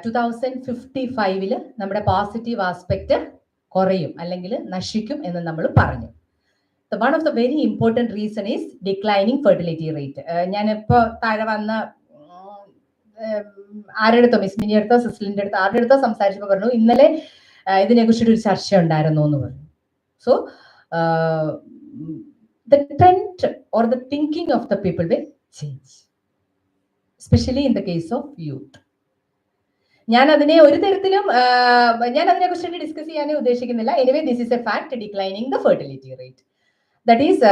2055 നമ്മുടെ positive aspect കുറയും അല്ലെങ്കിൽ നശിക്കും എന്ന് നമ്മൾ പറഞ്ഞു. One of the very important reason is declining fertility rate. ഞാനിപ്പോൾ താഴെ വന്ന ആരുടെ അടുത്തോ, മിസ് മിനി അടുത്തോ സിസ്ലിന്റെ അടുത്തോ ആരുടെ അടുത്തോ സംസാരിച്ചപ്പോൾ പറഞ്ഞു ഇന്നലെ ഇതിനെ കുറിച്ചൊരു ചർച്ച ഉണ്ടായിരുന്നു എന്ന് പറഞ്ഞു. So the trend or the thinking of the people will change, especially in the case of youth. ഞാൻ അതിനെ ഒരു തരത്തിലും ഞാൻ അതിനെ കുറിച്ച് ഡിസ്കസ് ചെയ്യാനേ ഉദ്ദേശിക്കുന്നില്ല. Anyway this is A fact, declining the fertility rate. That is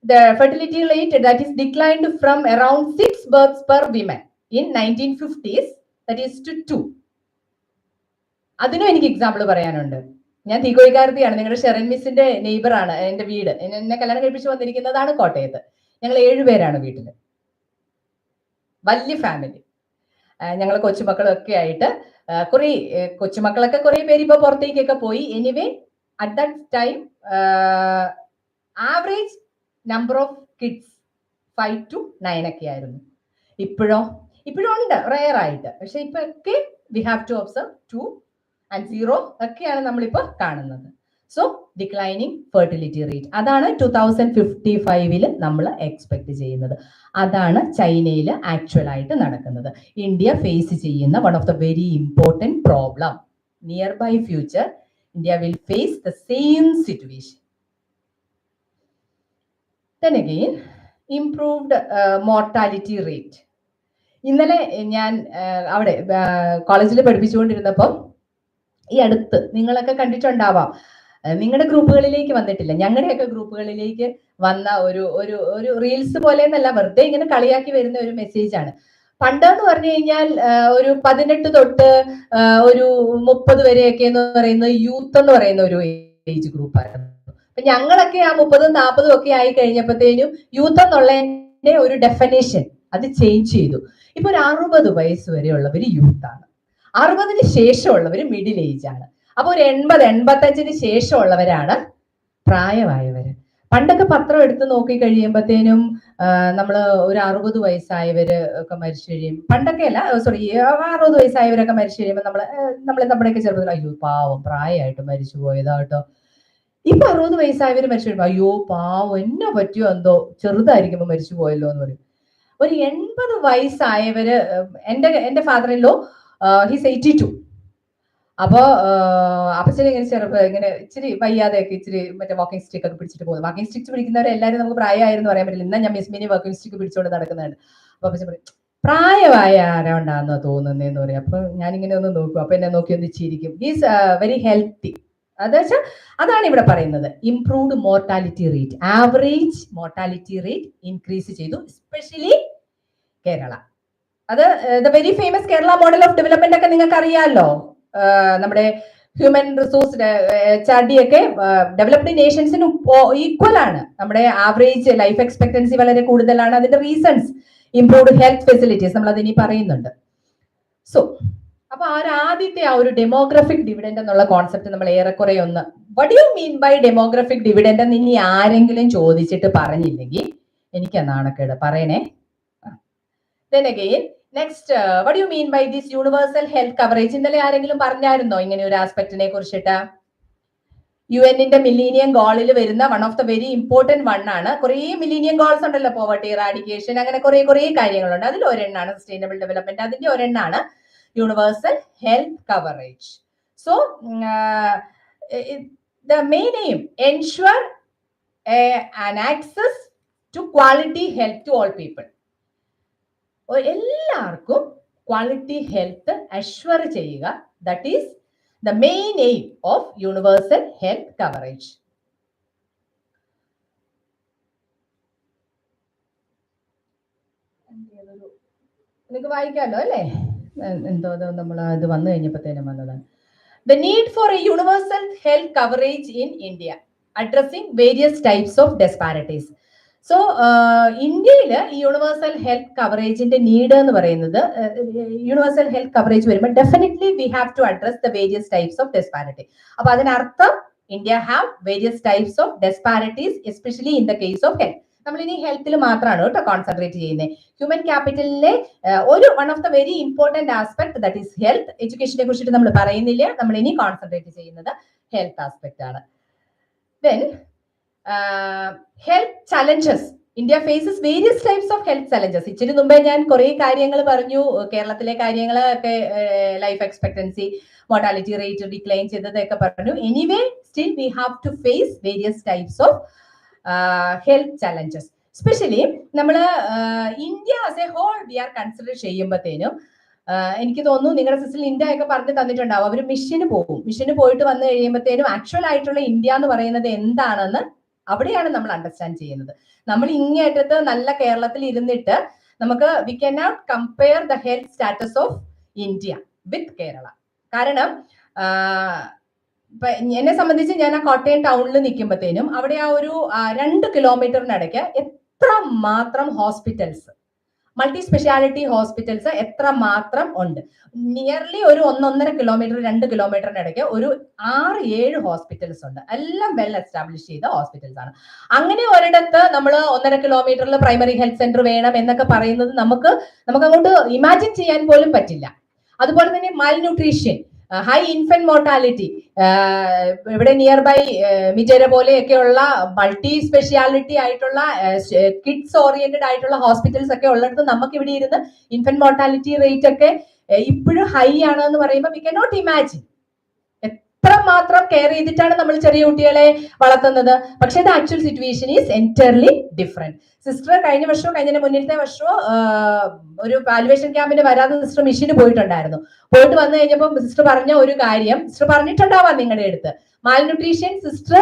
the fertility rate that is declined from around 6 births per woman in 1950s, that is to 2. അതിനും എനിക്ക് എക്സാമ്പിൾ പറയാനുണ്ട്. ഞാൻ തീക്കോയിക്കാരത്തിയാണ്, നിങ്ങളുടെ ഷെറിൻ മിസ്സിന്റെ നെയ്ബർ ആണ് എന്റെ വീട്. എന്നെ കല്യാണം കഴിപ്പിച്ച് വന്നിരിക്കുന്നതാണ് കോട്ടയത്ത്. ഞങ്ങൾ 7 പേരാണ് വീട്ടില്, വലിയ ഫാമിലി. ഞങ്ങൾ കൊച്ചുമക്കളും ഒക്കെ ആയിട്ട് കുറെ കൊച്ചുമക്കളൊക്കെ കുറെ പേര് ഇപ്പൊ പുറത്തേക്കൊക്കെ പോയി. Anyway at that time average number of kids 5 to 9 ഒക്കെ ആയിരുന്നു. ഇപ്പോഴും ഉണ്ട് റെയർ ആയിട്ട്, പക്ഷെ ഇപ്പൊ ഒക്കെ we have to observe 2 and 0 ഒക്കെയാണ് നമ്മളിപ്പോ കാണുന്നത്. സോ ഡിക്ലൈനിങ് ഫെർട്ടിലിറ്റി റേറ്റ്, അതാണ് 2055 നമ്മൾ എക്സ്പെക്ട് ചെയ്യുന്നത്. അതാണ് ചൈനയിൽ ആക്ച്വൽ ആയിട്ട് നടക്കുന്നത്. ഇന്ത്യ ഫേസ് ചെയ്യുന്ന one of the very important problem. Near by future India will face the same situation. Then again, improved mortality rate. ഇന്നലെ ഞാൻ അവിടെ കോളേജിൽ പഠിപ്പിച്ചുകൊണ്ടിരുന്നപ്പോൾ ഈ അടുത്ത് നിങ്ങളൊക്കെ കണ്ടിട്ടുണ്ടാവാം, നിങ്ങളുടെ ഗ്രൂപ്പുകളിലേക്ക് വന്നിട്ടില്ല, ഞങ്ങളുടെയൊക്കെ ഗ്രൂപ്പുകളിലേക്ക് വന്ന ഒരു റീൽസ് പോലെ എന്നല്ല, വെറുതെ ഇങ്ങനെ കളിയാക്കി വരുന്ന ഒരു മെസ്സേജാണ്. പണ്ടെന്ന് പറഞ്ഞു കഴിഞ്ഞാൽ ഒരു 18 തൊട്ട് ഒരു 30 വരെയൊക്കെ എന്ന് പറയുന്നത് യൂത്ത് എന്ന് പറയുന്ന ഒരു ഏജ് ഗ്രൂപ്പായിരുന്നു. അപ്പൊ ഞങ്ങളൊക്കെ ആ 30-ഉം 40-ഉം ഒക്കെ ആയി കഴിഞ്ഞപ്പോഴത്തേനും യൂത്ത് എന്നുള്ളതിന്റെ ഒരു ഡെഫിനേഷൻ അത് ചേഞ്ച് ചെയ്തു. ഇപ്പൊ ഒരു 60 വയസ്സ് വരെയുള്ളവര് യൂത്താണ്, 60-ന് ശേഷമുള്ളവര് മിഡിൽ ഏജ് ആണ്. അപ്പൊ ഒരു 80-85-ന് ശേഷമുള്ളവരാണ് പ്രായമായവര്. പണ്ടൊക്കെ പത്രം എടുത്ത് നോക്കി കഴിയുമ്പോഴത്തേനും നമ്മള് ഒരു 60 വയസ്സായവര് ഒക്കെ മരിച്ചു കഴിയും. പണ്ടൊക്കെ അല്ല, സോറി, 60 വയസ്സായവരൊക്കെ മരിച്ചു കഴിയുമ്പോൾ നമ്മുടെയൊക്കെ ചെറുപ്പത്തിൽ അയ്യോ പാവം പ്രായമായിട്ട് മരിച്ചു പോയതാട്ടോ. ഇപ്പൊ 60 വയസ്സായവര് മരിച്ചു കഴിയുമ്പോ അയ്യോ പാവം എന്നാ പറ്റിയോ എന്തോ, ചെറുതായിരിക്കുമ്പോ മരിച്ചു പോയല്ലോ എന്ന് പറയും. ഒരു 80 വയസ്സായവര്, എന്റെ ഫാദർ ഇൻ ലോ ഹിസ് 82. അപ്പൊ അപ്പച്ചനെ ഇങ്ങനെ ഇച്ചിരി വയ്യാതെയൊക്കെ ഇച്ചിരി മറ്റേ വാക്കിംഗ് സ്റ്റിക്ക് ഒക്കെ പിടിച്ചിട്ട് പോകുന്നു. വാക്കിംഗ് സ്റ്റിക്സ് പിടിക്കുന്നവരെ എല്ലാവരും നമുക്ക് പ്രായമായിരുന്നു പറയാൻ പറ്റില്ല. ഇന്നാ ഞാൻ മിസ്മിനി വാക്കിംഗ് സ്റ്റിക്ക് പിടിച്ചോണ്ട് നടക്കുന്നുണ്ട്. അപ്പൊ അപ്പച്ചൻ പറയും പ്രായമായ ആരാ ഉണ്ടാകുന്ന തോന്നുന്നേന്ന് പറയും. അപ്പൊ ഞാനിങ്ങനെ ഒന്ന് നോക്കും, അപ്പൊ എന്നെ നോക്കി ഒന്ന് ചിരിക്കും. Is very healthy. അതാണ് ഇവിടെ പറയുന്നത്. Improved mortality rate, average mortality rate increase ചെയ്തു, എസ്പെഷ്യലി കേരള. അത് the very famous Kerala model of development ഒക്കെ നിങ്ങൾക്ക് അറിയാമല്ലോ. നമ്മുടെ ഹ്യൂമൻ റിസോഴ്സ് HRD ഒക്കെ ഡെവലപ്ഡ് നേഷൻസിന് ഈക്വൽ ആണ്. നമ്മുടെ ആവറേജ് ലൈഫ് എക്സ്പെക്ടൻസി വളരെ കൂടുതലാണ്. അതിന്റെ റീസൺസ് ഇംപ്രൂവ്ഡ് ഹെൽത്ത് ഫെസിലിറ്റീസ് നമ്മൾ അതിനി പറയുന്നുണ്ട്. സോ അപ്പൊ ആദ്യത്തെ ആ ഒരു ഡെമോഗ്രഫിക് ഡിവിഡൻഡ് എന്നുള്ള കോൺസെപ്റ്റ് നമ്മൾ ഏറെക്കുറെ ഒന്ന്, what you mean by demographic dividend എന്ന് ഇനി ആരെങ്കിലും ചോദിച്ചിട്ട് പറഞ്ഞില്ലെങ്കിൽ എനിക്ക് നാണക്കേട്, പറയണേ. Then again, next, what do you mean by this universal health coverage? ഇന്നലെ ആരെങ്കിലും പറഞ്ഞായിരുന്നോ ഇങ്ങനെ ഒരു ആസ്പെക്റ്റിനെ കുറിച്ചിട്ട്? UN-ന്റെ മില്ലീനിയം ഗോളിൽ വരുന്ന one of the very important one ആണ്. കുറെ മില്ലീനിയം ഗോൾസ് ഉണ്ടല്ലോ, പോവർട്ടി ഇറാഡിക്കേഷൻ, അങ്ങനെ കുറെ കാര്യങ്ങളുണ്ട്. അതിൽ ഒരെണ്ണാണ് സസ്റ്റൈനബിൾ ഡെവലപ്മെന്റ്. അതിന്റെ ഒരെണ്ണാണ് universal health coverage. So the main aim, ensure an access to quality health to all people. എല്ലാവർക്കും ക്വാളിറ്റി ഹെൽത്ത് അഷ്വർ ചെയ്യുക. That is the main aim of universal health coverage. നിങ്ങൾക്ക് വായിക്കാമല്ലോ അല്ലേ? എന്തോ നമ്മൾ ഇത് വന്നു കഴിഞ്ഞപ്പോഴത്തേനും വന്നതാണ്. The need for a universal health coverage in India, addressing various types of disparities. So ഇന്ത്യയിൽ ഈ യൂണിവേഴ്സൽ ഹെൽത്ത് കവറേജിന്റെ നീഡ് എന്ന് പറയുന്നത്, യൂണിവേഴ്സൽ ഹെൽത്ത് കവറേജ് വരുമ്പോൾ definitely we have to address the various types of disparity. അപ്പൊ അതിനർത്ഥം India have various types of disparities, especially in the case of health. നമ്മൾ ഇനി ഹെൽത്തിൽ മാത്രമാണ് കേട്ടോ കോൺസെൻട്രേറ്റ് ചെയ്യുന്നത്. ഹ്യൂമൻ ക്യാപിറ്റലിലെ ഒരു one of the very important aspect that is health. എഡ്യൂക്കേഷനെ കുറിച്ചിട്ട് നമ്മൾ പറയുന്നില്ല, നമ്മൾ ഇനി കോൺസെൻട്രേറ്റ് ചെയ്യുന്നത് ഹെൽത്ത് ആസ്പെക്ട് ആണ്. Then health challenges. India faces various types of health challenges. ഇച്ചിരി മുമ്പേ ഞാൻ കുറെ കാര്യങ്ങൾ പറഞ്ഞു, കേരളത്തിലെ കാര്യങ്ങൾ ഒക്കെ, life expectancy, mortality rate decline ചെയ്തതൊക്കെ പറഞ്ഞു. Anyway still we have to face various types of health challenges. Especially നമ്മൾ India as a whole we are consider ചെയ്യുമ്പോഴത്തേനും എനിക്ക് തോന്നുന്നു നിങ്ങളുടെ സിസ്റ്റർ ഇന്ത്യ ഒക്കെ പറഞ്ഞു തന്നിട്ടുണ്ടാവും. അവർ മിഷന് പോകും. മിഷന് പോയിട്ട് വന്നു കഴിയുമ്പോഴത്തേനും ആക്ച്വൽ ആയിട്ടുള്ള ഇന്ത്യ എന്ന് പറയുന്നത് എന്താണെന്ന് അവിടെയാണ് നമ്മൾ അണ്ടർസ്റ്റാൻഡ് ചെയ്യുന്നത്. നമ്മൾ ഇങ്ങേറ്റത്ത് നല്ല കേരളത്തിൽ ഇരുന്നിട്ട് നമുക്ക് we can not compare the health status of India with Kerala. കാരണം എന്നെ സംബന്ധിച്ച് ഞാൻ ആ കോട്ടയം ടൗണിൽ നിൽക്കുമ്പോഴത്തേനും അവിടെ ആ ഒരു 2 കിലോമീറ്ററിനിടയ്ക്ക് എത്ര മാത്രം ഹോസ്പിറ്റൽസ്, മൾട്ടി സ്പെഷ്യാലിറ്റി ഹോസ്പിറ്റൽസ് എത്ര മാത്രം ഉണ്ട്. നിയർലി ഒരു 1.5 കിലോമീറ്റർ 2 കിലോമീറ്ററിനിടയ്ക്ക് ഒരു 6-7 ഹോസ്പിറ്റൽസ് ഉണ്ട്. എല്ലാം വെൽ എസ്റ്റാബ്ലിഷ് ചെയ്ത ഹോസ്പിറ്റൽസ് ആണ്. അങ്ങനെ ഒരിടത്ത് നമ്മൾ 1.5 കിലോമീറ്ററിൽ പ്രൈമറി ഹെൽത്ത് സെന്റർ വേണം എന്നൊക്കെ പറയുന്നത് നമുക്ക് അങ്ങോട്ട് ഇമാജിൻ ചെയ്യാൻ പോലും പറ്റില്ല. അതുപോലെ തന്നെ മാൽന്യൂട്രീഷൻ, ഹൈ ഇൻഫന്റ് മോർട്ടാലിറ്റി, ഇവിടെ നിയർ ബൈ മിജര പോലെയൊക്കെയുള്ള മൾട്ടി സ്പെഷ്യാലിറ്റി ആയിട്ടുള്ള കിഡ്സ് ഓറിയന്റഡ് ആയിട്ടുള്ള ഹോസ്പിറ്റൽസ് ഒക്കെ ഉള്ളിടത്ത് നമുക്ക് ഇവിടെ ഇരുന്ന് ഇൻഫന്റ് മോർട്ടാലിറ്റി റേറ്റ് ഒക്കെ ഇപ്പോഴും ഹൈ ആണ് എന്ന് പറയുമ്പോൾ വി കനോട്ട് ഇമാജിൻ എത്ര മാത്രം കെയർ ചെയ്തിട്ടാണ് നമ്മൾ ചെറിയ കുട്ടികളെ വളർത്തുന്നത്. പക്ഷെ the actual situation is entirely different. Sister കഴിഞ്ഞ വർഷമോ കഴിഞ്ഞ മുന്നിലത്തെ വർഷമോ ഒരു വാലുവേഷൻ ക്യാമ്പിന് വരാതെ സിസ്റ്റർ മിഷന് പോയിട്ടുണ്ടായിരുന്നു. പോയിട്ട് വന്നു കഴിഞ്ഞപ്പോൾ സിസ്റ്റർ പറഞ്ഞ ഒരു കാര്യം, സിസ്റ്റർ പറഞ്ഞിട്ടുണ്ടാവാം നിങ്ങളുടെ അടുത്ത്, മാൽന്യൂട്രീഷൻ സിസ്റ്റർ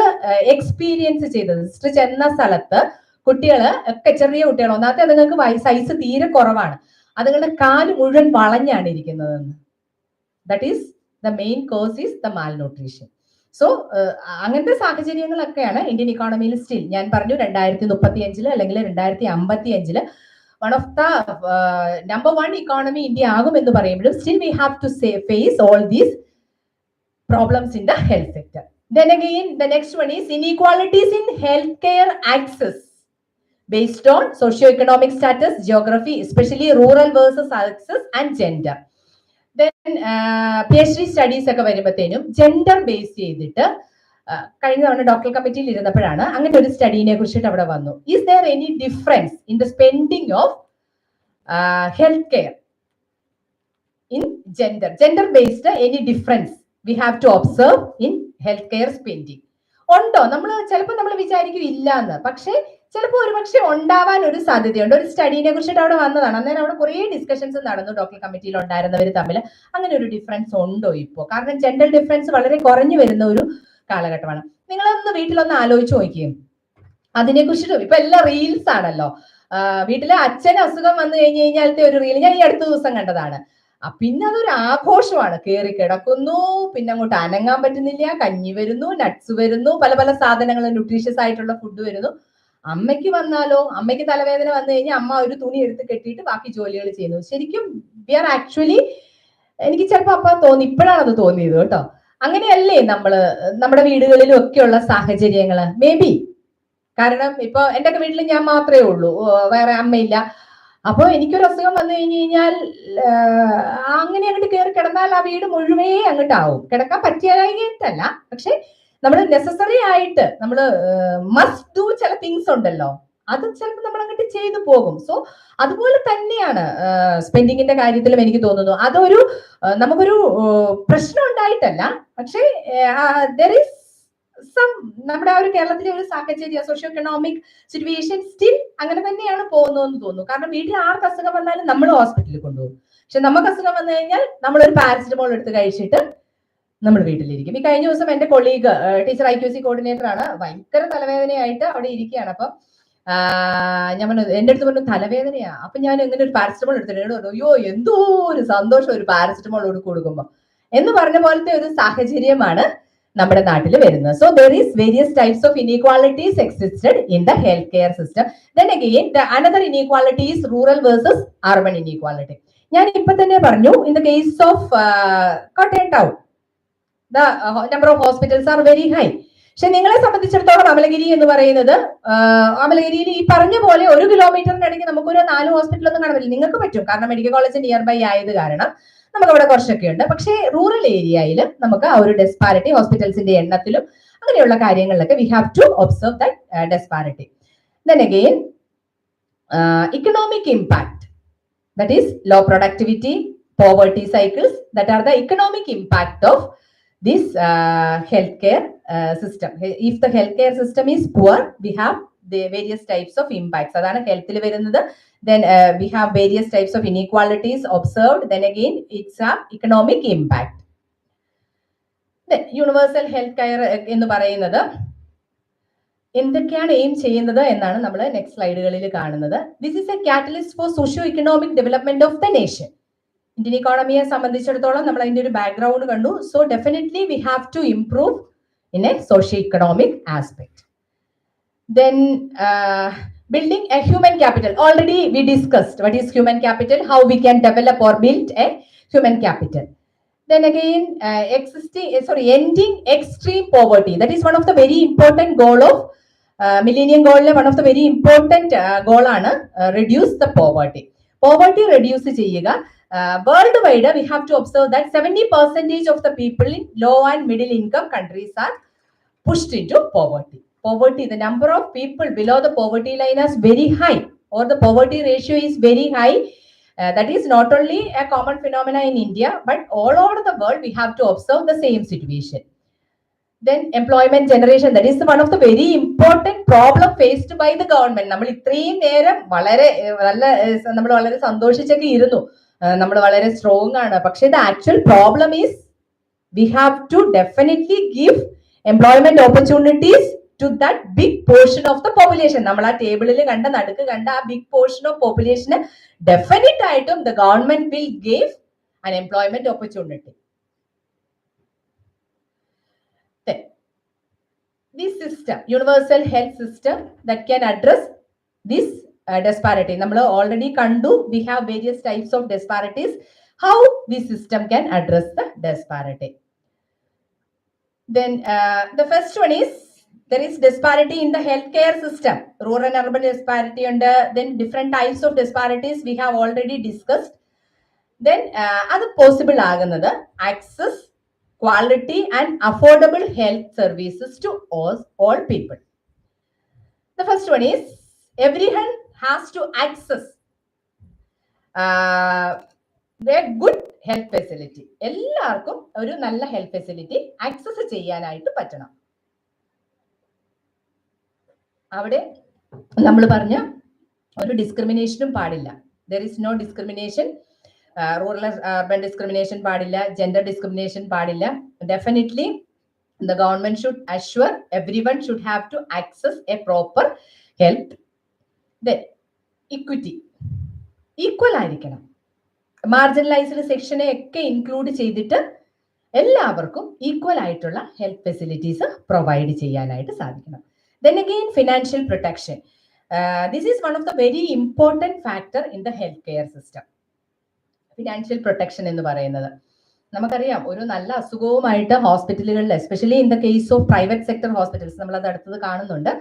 എക്സ്പീരിയൻസ് ചെയ്തത്. സിസ്റ്റർ ചെന്ന സ്ഥലത്ത് കുട്ടികള് ഒക്കെ ചെറിയ കുട്ടികൾ, ഒന്നാമത്തെ അതുങ്ങൾക്ക് സൈസ് തീരെ കുറവാണ്, അതുങ്ങളുടെ കാല് മുഴുവൻ വളഞ്ഞാണ് ഇരിക്കുന്നതെന്ന്. That is the main cause is the malnutrition. So അങ്ങനത്തെ സാഹചര്യങ്ങളൊക്കെയാണ് ഇന്ത്യൻ ഇക്കോണമിയിൽ സ്റ്റിൽ ഞാൻ പറഞ്ഞു 2035 അല്ലെങ്കിൽ 2055 one of the number 1 economy India ആകും എന്ന് പറയുമ്പോഴും still we have to face all these problems in the health sector. Then again, the next one is inequalities in healthcare access based on socio-economic status, geography, especially rural versus access and gender. Then PhD studies ഒക്കെ വരുമ്പോഴത്തേനും gender base ചെയ്തിട്ട് കഴിഞ്ഞ തവണ doctor കമ്മിറ്റിയിൽ ഇരുന്നപ്പോഴാണ് അങ്ങനെ ഒരു സ്റ്റഡീനെ കുറിച്ചിട്ട് അവിടെ വന്നു. Is there any difference in the spending of health care in gender based any difference we have to observe in health care spending ഉണ്ടോ? ചിലപ്പോൾ നമ്മൾ വിചാരിക്കും ഇല്ല എന്ന്, പക്ഷേ ചിലപ്പോൾ ഒരുപക്ഷെ ഉണ്ടാവാൻ ഒരു സാധ്യതയുണ്ട്. ഒരു സ്റ്റഡീനെ കുറിച്ചിട്ട് അവിടെ വന്നതാണ്. അന്നേരം അവിടെ കുറേ ഡിസ്കഷൻസ് നടന്നു ഡോക്ടർ കമ്മിറ്റിയിൽ ഉണ്ടായിരുന്നവർ തമ്മിൽ. അങ്ങനെ ഒരു ഡിഫറൻസ് ഉണ്ടോ ഇപ്പോൾ? കാരണം ജെൻഡർ ഡിഫറൻസ് വളരെ കുറഞ്ഞു വരുന്ന ഒരു കാലഘട്ടമാണ്. നിങ്ങളൊന്ന് വീട്ടിലൊന്ന് ആലോചിച്ച് നോക്കിയും അതിനെ കുറിച്ചിട്ട്. ഇപ്പൊ എല്ലാം റീൽസ് ആണല്ലോ. വീട്ടിലെ അച്ഛന് അസുഖം വന്നു കഴിഞ്ഞു കഴിഞ്ഞാലത്തെ ഒരു റീൽ ഞാൻ ഈ അടുത്ത ദിവസം കണ്ടതാണ്. പിന്നെ അതൊരു ആഘോഷമാണ്. കയറി കിടക്കുന്നു, പിന്നെ അങ്ങോട്ട് അനങ്ങാൻ പറ്റുന്നില്ല, കഞ്ഞി വരുന്നു, നട്ട്സ് വരുന്നു, പല പല സാധനങ്ങൾ ന്യൂട്രീഷ്യസ് ആയിട്ടുള്ള ഫുഡ് വരുന്നു. അമ്മയ്ക്ക് വന്നാലോ, അമ്മയ്ക്ക് തലവേദന വന്നു കഴിഞ്ഞാൽ അമ്മ ഒരു തുണി എടുത്ത് കെട്ടിയിട്ട് ബാക്കി ജോലികൾ ചെയ്യുന്നു. ശരിക്കും വി ആർ ആക്ച്വലി, എനിക്ക് ചിലപ്പോൾ അപ്പൊ തോന്നി, ഇപ്പോഴാണ് അത് തോന്നിയത് കേട്ടോ. അങ്ങനെയല്ലേ നമ്മുടെ വീടുകളിലും ഒക്കെയുള്ള സാഹചര്യങ്ങള്? മേ ബി കാരണം ഇപ്പൊ എൻ്റെ ഒക്കെ വീട്ടിൽ ഞാൻ മാത്രമേ ഉള്ളൂ, വേറെ അമ്മയില്ല. അപ്പൊ എനിക്കൊരു അസുഖം വന്നു കഴിഞ്ഞു കഴിഞ്ഞാൽ അങ്ങനെ അങ്ങോട്ട് കയറി കിടന്നാൽ ആ വീട് മുഴുവേ അങ്ങോട്ടാവും. കിടക്കാൻ പറ്റിയായിട്ടല്ല, പക്ഷെ നമ്മൾ നെസസറി ആയിട്ട് നമ്മൾ മസ്റ്റ് ഡു ചില തിങ്സ് ഉണ്ടല്ലോ, അത് ചിലപ്പോൾ നമ്മൾ അങ്ങോട്ട് ചെയ്തു പോകും. സോ അതുപോലെ തന്നെയാണ് സ്പെൻഡിങ്ങിന്റെ കാര്യത്തിലും എനിക്ക് തോന്നുന്നു. അതൊരു നമുക്കൊരു പ്രശ്നം ഉണ്ടായിട്ടല്ല, പക്ഷേ ദർ ഈസ് നമ്മുടെ ആ ഒരു കേരളത്തിലെ ഒരു സാഹചര്യം, സോഷ്യോ എക്കണോമിക് സിറ്റുവേഷൻ സ്റ്റിൽ അങ്ങനെ തന്നെയാണ് പോകുന്നതെന്ന് തോന്നുന്നു. കാരണം വീട്ടിൽ ആർക്ക് അസുഖം വന്നാലും നമ്മൾ ഹോസ്പിറ്റലിൽ കൊണ്ടുപോകും. പക്ഷെ നമുക്ക് അസുഖം വന്നു കഴിഞ്ഞാൽ നമ്മളൊരു പാരസിറ്റമോൾ എടുത്ത് കഴിച്ചിട്ട് നമ്മൾ വീട്ടിലിരിക്കും. ഈ കഴിഞ്ഞ ദിവസം എന്റെ കൊളീഗ് ടീച്ചർ IQC കോർഡിനേറ്റർ ആണ്, ഭയങ്കര തലവേദനയായിട്ട് അവിടെ ഇരിക്കുകയാണ്. അപ്പൊ ഞാൻ പറഞ്ഞു, എന്റെ അടുത്ത് പറഞ്ഞു തലവേദനയാ. അപ്പൊ ഞാൻ എങ്ങനെ ഒരു പാരസിറ്റമോൾ എടുത്തിട്ട്, അയ്യോ എന്തോ ഒരു സന്തോഷം ഒരു പാരസിറ്റമോൾ കൊടുക്കുമ്പോ എന്ന് പറഞ്ഞ പോലത്തെ ഒരു സാഹചര്യമാണ് നമ്മുടെ നാട്ടിൽ വരുന്നത്. So there is various types of inequalities existed in the health care system. Then again another inequality is rural versus urban inequality. ഞാൻ ഇപ്പൊ തന്നെ പറഞ്ഞു, in the case of Kottayam town the number of hospitals are very high. പക്ഷെ നിങ്ങളെ സംബന്ധിച്ചിടത്തോളം അമലഗിരി എന്ന് പറയുന്നത്, അമലഗിരിയിൽ ഈ പറഞ്ഞ പോലെ 1 കിലോമീറ്ററിനിടയ്ക്ക് നമുക്കൊരു 4 ഹോസ്പിറ്റലൊന്നും കാണാൻ പറ്റില്ല. നിങ്ങൾക്ക് പറ്റും, കാരണം മെഡിക്കൽ കോളേജ് നിയർ ബൈ ആയത് കാരണം നമുക്ക് അവിടെ കുറച്ചൊക്കെ ഉണ്ട്. പക്ഷേ റൂറൽ ഏരിയയിൽ നമുക്ക് ആ ഒരു ഡെസ്പാരിറ്റി ഹോസ്പിറ്റൽസിന്റെ എണ്ണത്തിലും അങ്ങനെയുള്ള കാര്യങ്ങളിലൊക്കെ we have to observe that disparity. Then again economic impact, that is low productivity, poverty cycles, that are the economic impact of this healthcare system. If the healthcare system is poor, we have the various types of impacts. അതാണ് ഹെൽത്തിൽ വരുന്നത്. Then we have various types of inequalities observed. Then again, it's a economic impact. Then universal health care എന്ന് പറയുന്നത് എന്തൊക്കെയാണ് aim ചെയ്യുന്നത് എന്നാണ് നമ്മൾ next സ്ലൈഡുകളിൽ കാണുന്നത്. This is a catalyst for socio economic development of the nation. Indian ഇക്കോണമിയെ സംബന്ധിച്ചിടത്തോളം നമ്മൾ അതിന്റെ ഒരു ബാക്ക്ഗ്രൗണ്ട് കണ്ടു. So definitely we have to improve in a socio-economic aspect. Then building a human capital. Already we discussed what is human capital, how we can develop or build a human capital. Then again, ending extreme poverty. That is one of the very important goal of millennium goal. One of the very important goal ആണ് reduce the poverty. Poverty reduce ചെയ്യുക. Worldwide, we have to observe that 70% of the people in low and middle income countries are pushed into poverty. Poverty, the number of people below the poverty line is very high, or the poverty ratio is very high. That is not only a common phenomena in India, but all over the world we have to observe the same situation. Then employment generation, that is one of the very important problem faced by the government. നമ്മൾ ഇത്രയും നേരം വളരെ നമ്മൾ വളരെ സന്തോഷിച്ചൊക്കെ ഇരുന്നു, നമ്മൾ വളരെ strong ആണ്. പക്ഷേ the actual problem is we have to definitely give employment opportunities to that big portion of the population. നമ്മൾ ആ ടേബിളിൽ കണ്ട നടുക്ക് കണ്ട ആ big portion of population definite ആയിട്ടും the government will give an employment opportunity. Then this system, universal health system that can address this disparity. നമ്മൾ already കണ്ടു, we have various types of disparities. How this system can address the disparity? Then the first one is there is disparity in the healthcare system. Rural and urban disparity, and then different types of disparities we have already discussed. Then അത് possible ആകുന്നത് access, quality and affordable health services to all people. The first one is everyone has to access a good health facility. എല്ലാവർക്കും ഒരു നല്ല health facility access ചെയ്യാനായിട്ട് പറ്റണം. അവിടെ നമ്മൾ പറഞ്ഞ ഒരു ഡിസ്ക്രിമിനേഷനും പാടില്ല. There is no discrimination. Rural urban discrimination പാടില്ല, ജെൻഡർ ഡിസ്ക്രിമിനേഷൻ പാടില്ല. Definitely the government should assure everyone should have to access a proper health. Then equity, equal ആയിരിക്കണം. മാർജിനലൈസ്ഡ് സെക്ഷനെ ഒക്കെ ഇൻക്ലൂഡ് ചെയ്തിട്ട് എല്ലാവർക്കും ഈക്വൽ ആയിട്ടുള്ള ഹെൽത്ത് ഫെസിലിറ്റീസ് പ്രൊവൈഡ് ചെയ്യാനായിട്ട് സാധിക്കണം. Then again, financial protection. This is one of the very important factor in the healthcare system. Financial protection എന്ന് പറയുന്നത് നമുക്കറിയാം, ഒരു നല്ല അസുഖവുമായിട്ട് ഹോസ്പിറ്റലുകളിൽ, especially in the case of private sector hospitals, നമ്മൾ അത് അടുത്തത് കാണുന്നുണ്ട്.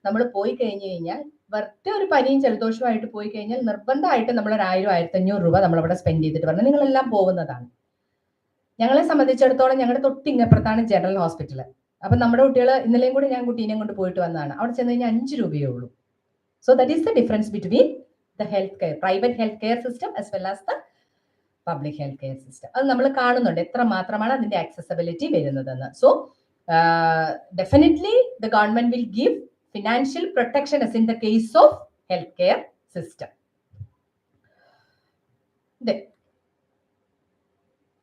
നമ്മൾ പോയി കഴിഞ്ഞു കഴിഞ്ഞാൽ വെറുതെ ഒരു പനിയും ജലദോഷമായിട്ട് പോയി കഴിഞ്ഞാൽ നിർബന്ധമായിട്ട് നമ്മൾ 1000-1500 രൂപ നമ്മളവിടെ സ്പെൻഡ് ചെയ്തിട്ട് പറഞ്ഞു നിങ്ങളെല്ലാം പോകുന്നതാണ്. ഞങ്ങളെ സംബന്ധിച്ചിടത്തോളം ഞങ്ങളുടെ തൊട്ടിങ്ങപ്പുറത്താണ് ജനറൽ ഹോസ്പിറ്റൽ. അപ്പൊ നമ്മുടെ കുട്ടികൾ, ഇന്നലെയും കൂടി ഞാൻ കുട്ടീനെയും കൊണ്ട് പോയിട്ട് വന്നതാണ്, അവിടെ ചെന്ന് കഴിഞ്ഞാൽ 5 രൂപയേ ഉള്ളൂ. So that is the difference between the health care, private health care system as well as the public health care system. അത് നമ്മൾ കാണുന്നുണ്ട് എത്ര മാത്രമാണ് അതിന്റെ ആക്സസബിലിറ്റി വരുന്നതെന്ന്. So definitely the government will give financial protection as in the case of healthcare system. Then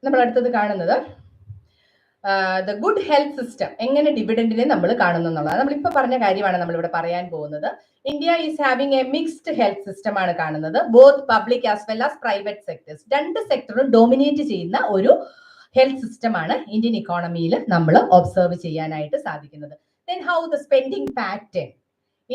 നമ്മൾ അടുത്തത് കാണുന്നത് ദ ഗുഡ് ഹെൽത്ത് സിസ്റ്റം എങ്ങനെ ഡിവിഡൻഡിനെ നമ്മൾ കാണുന്നു എന്നുള്ളത്. നമ്മളിപ്പോൾ പറഞ്ഞ കാര്യമാണ് നമ്മളിവിടെ പറയാൻ പോകുന്നത്. India is having A mixed health system ആണ് കാണുന്നത്, both public as well as private sectors. രണ്ട് സെക്ടറും ഡോമിനേറ്റ് ചെയ്യുന്ന ഒരു ഹെൽത്ത് സിസ്റ്റം ആണ് ഇന്ത്യൻ ഇക്കോണമിയിൽ നമ്മൾ ഒബ്സർവ് ചെയ്യാനായിട്ട് സാധിക്കുന്നത്. Then how the spending pattern?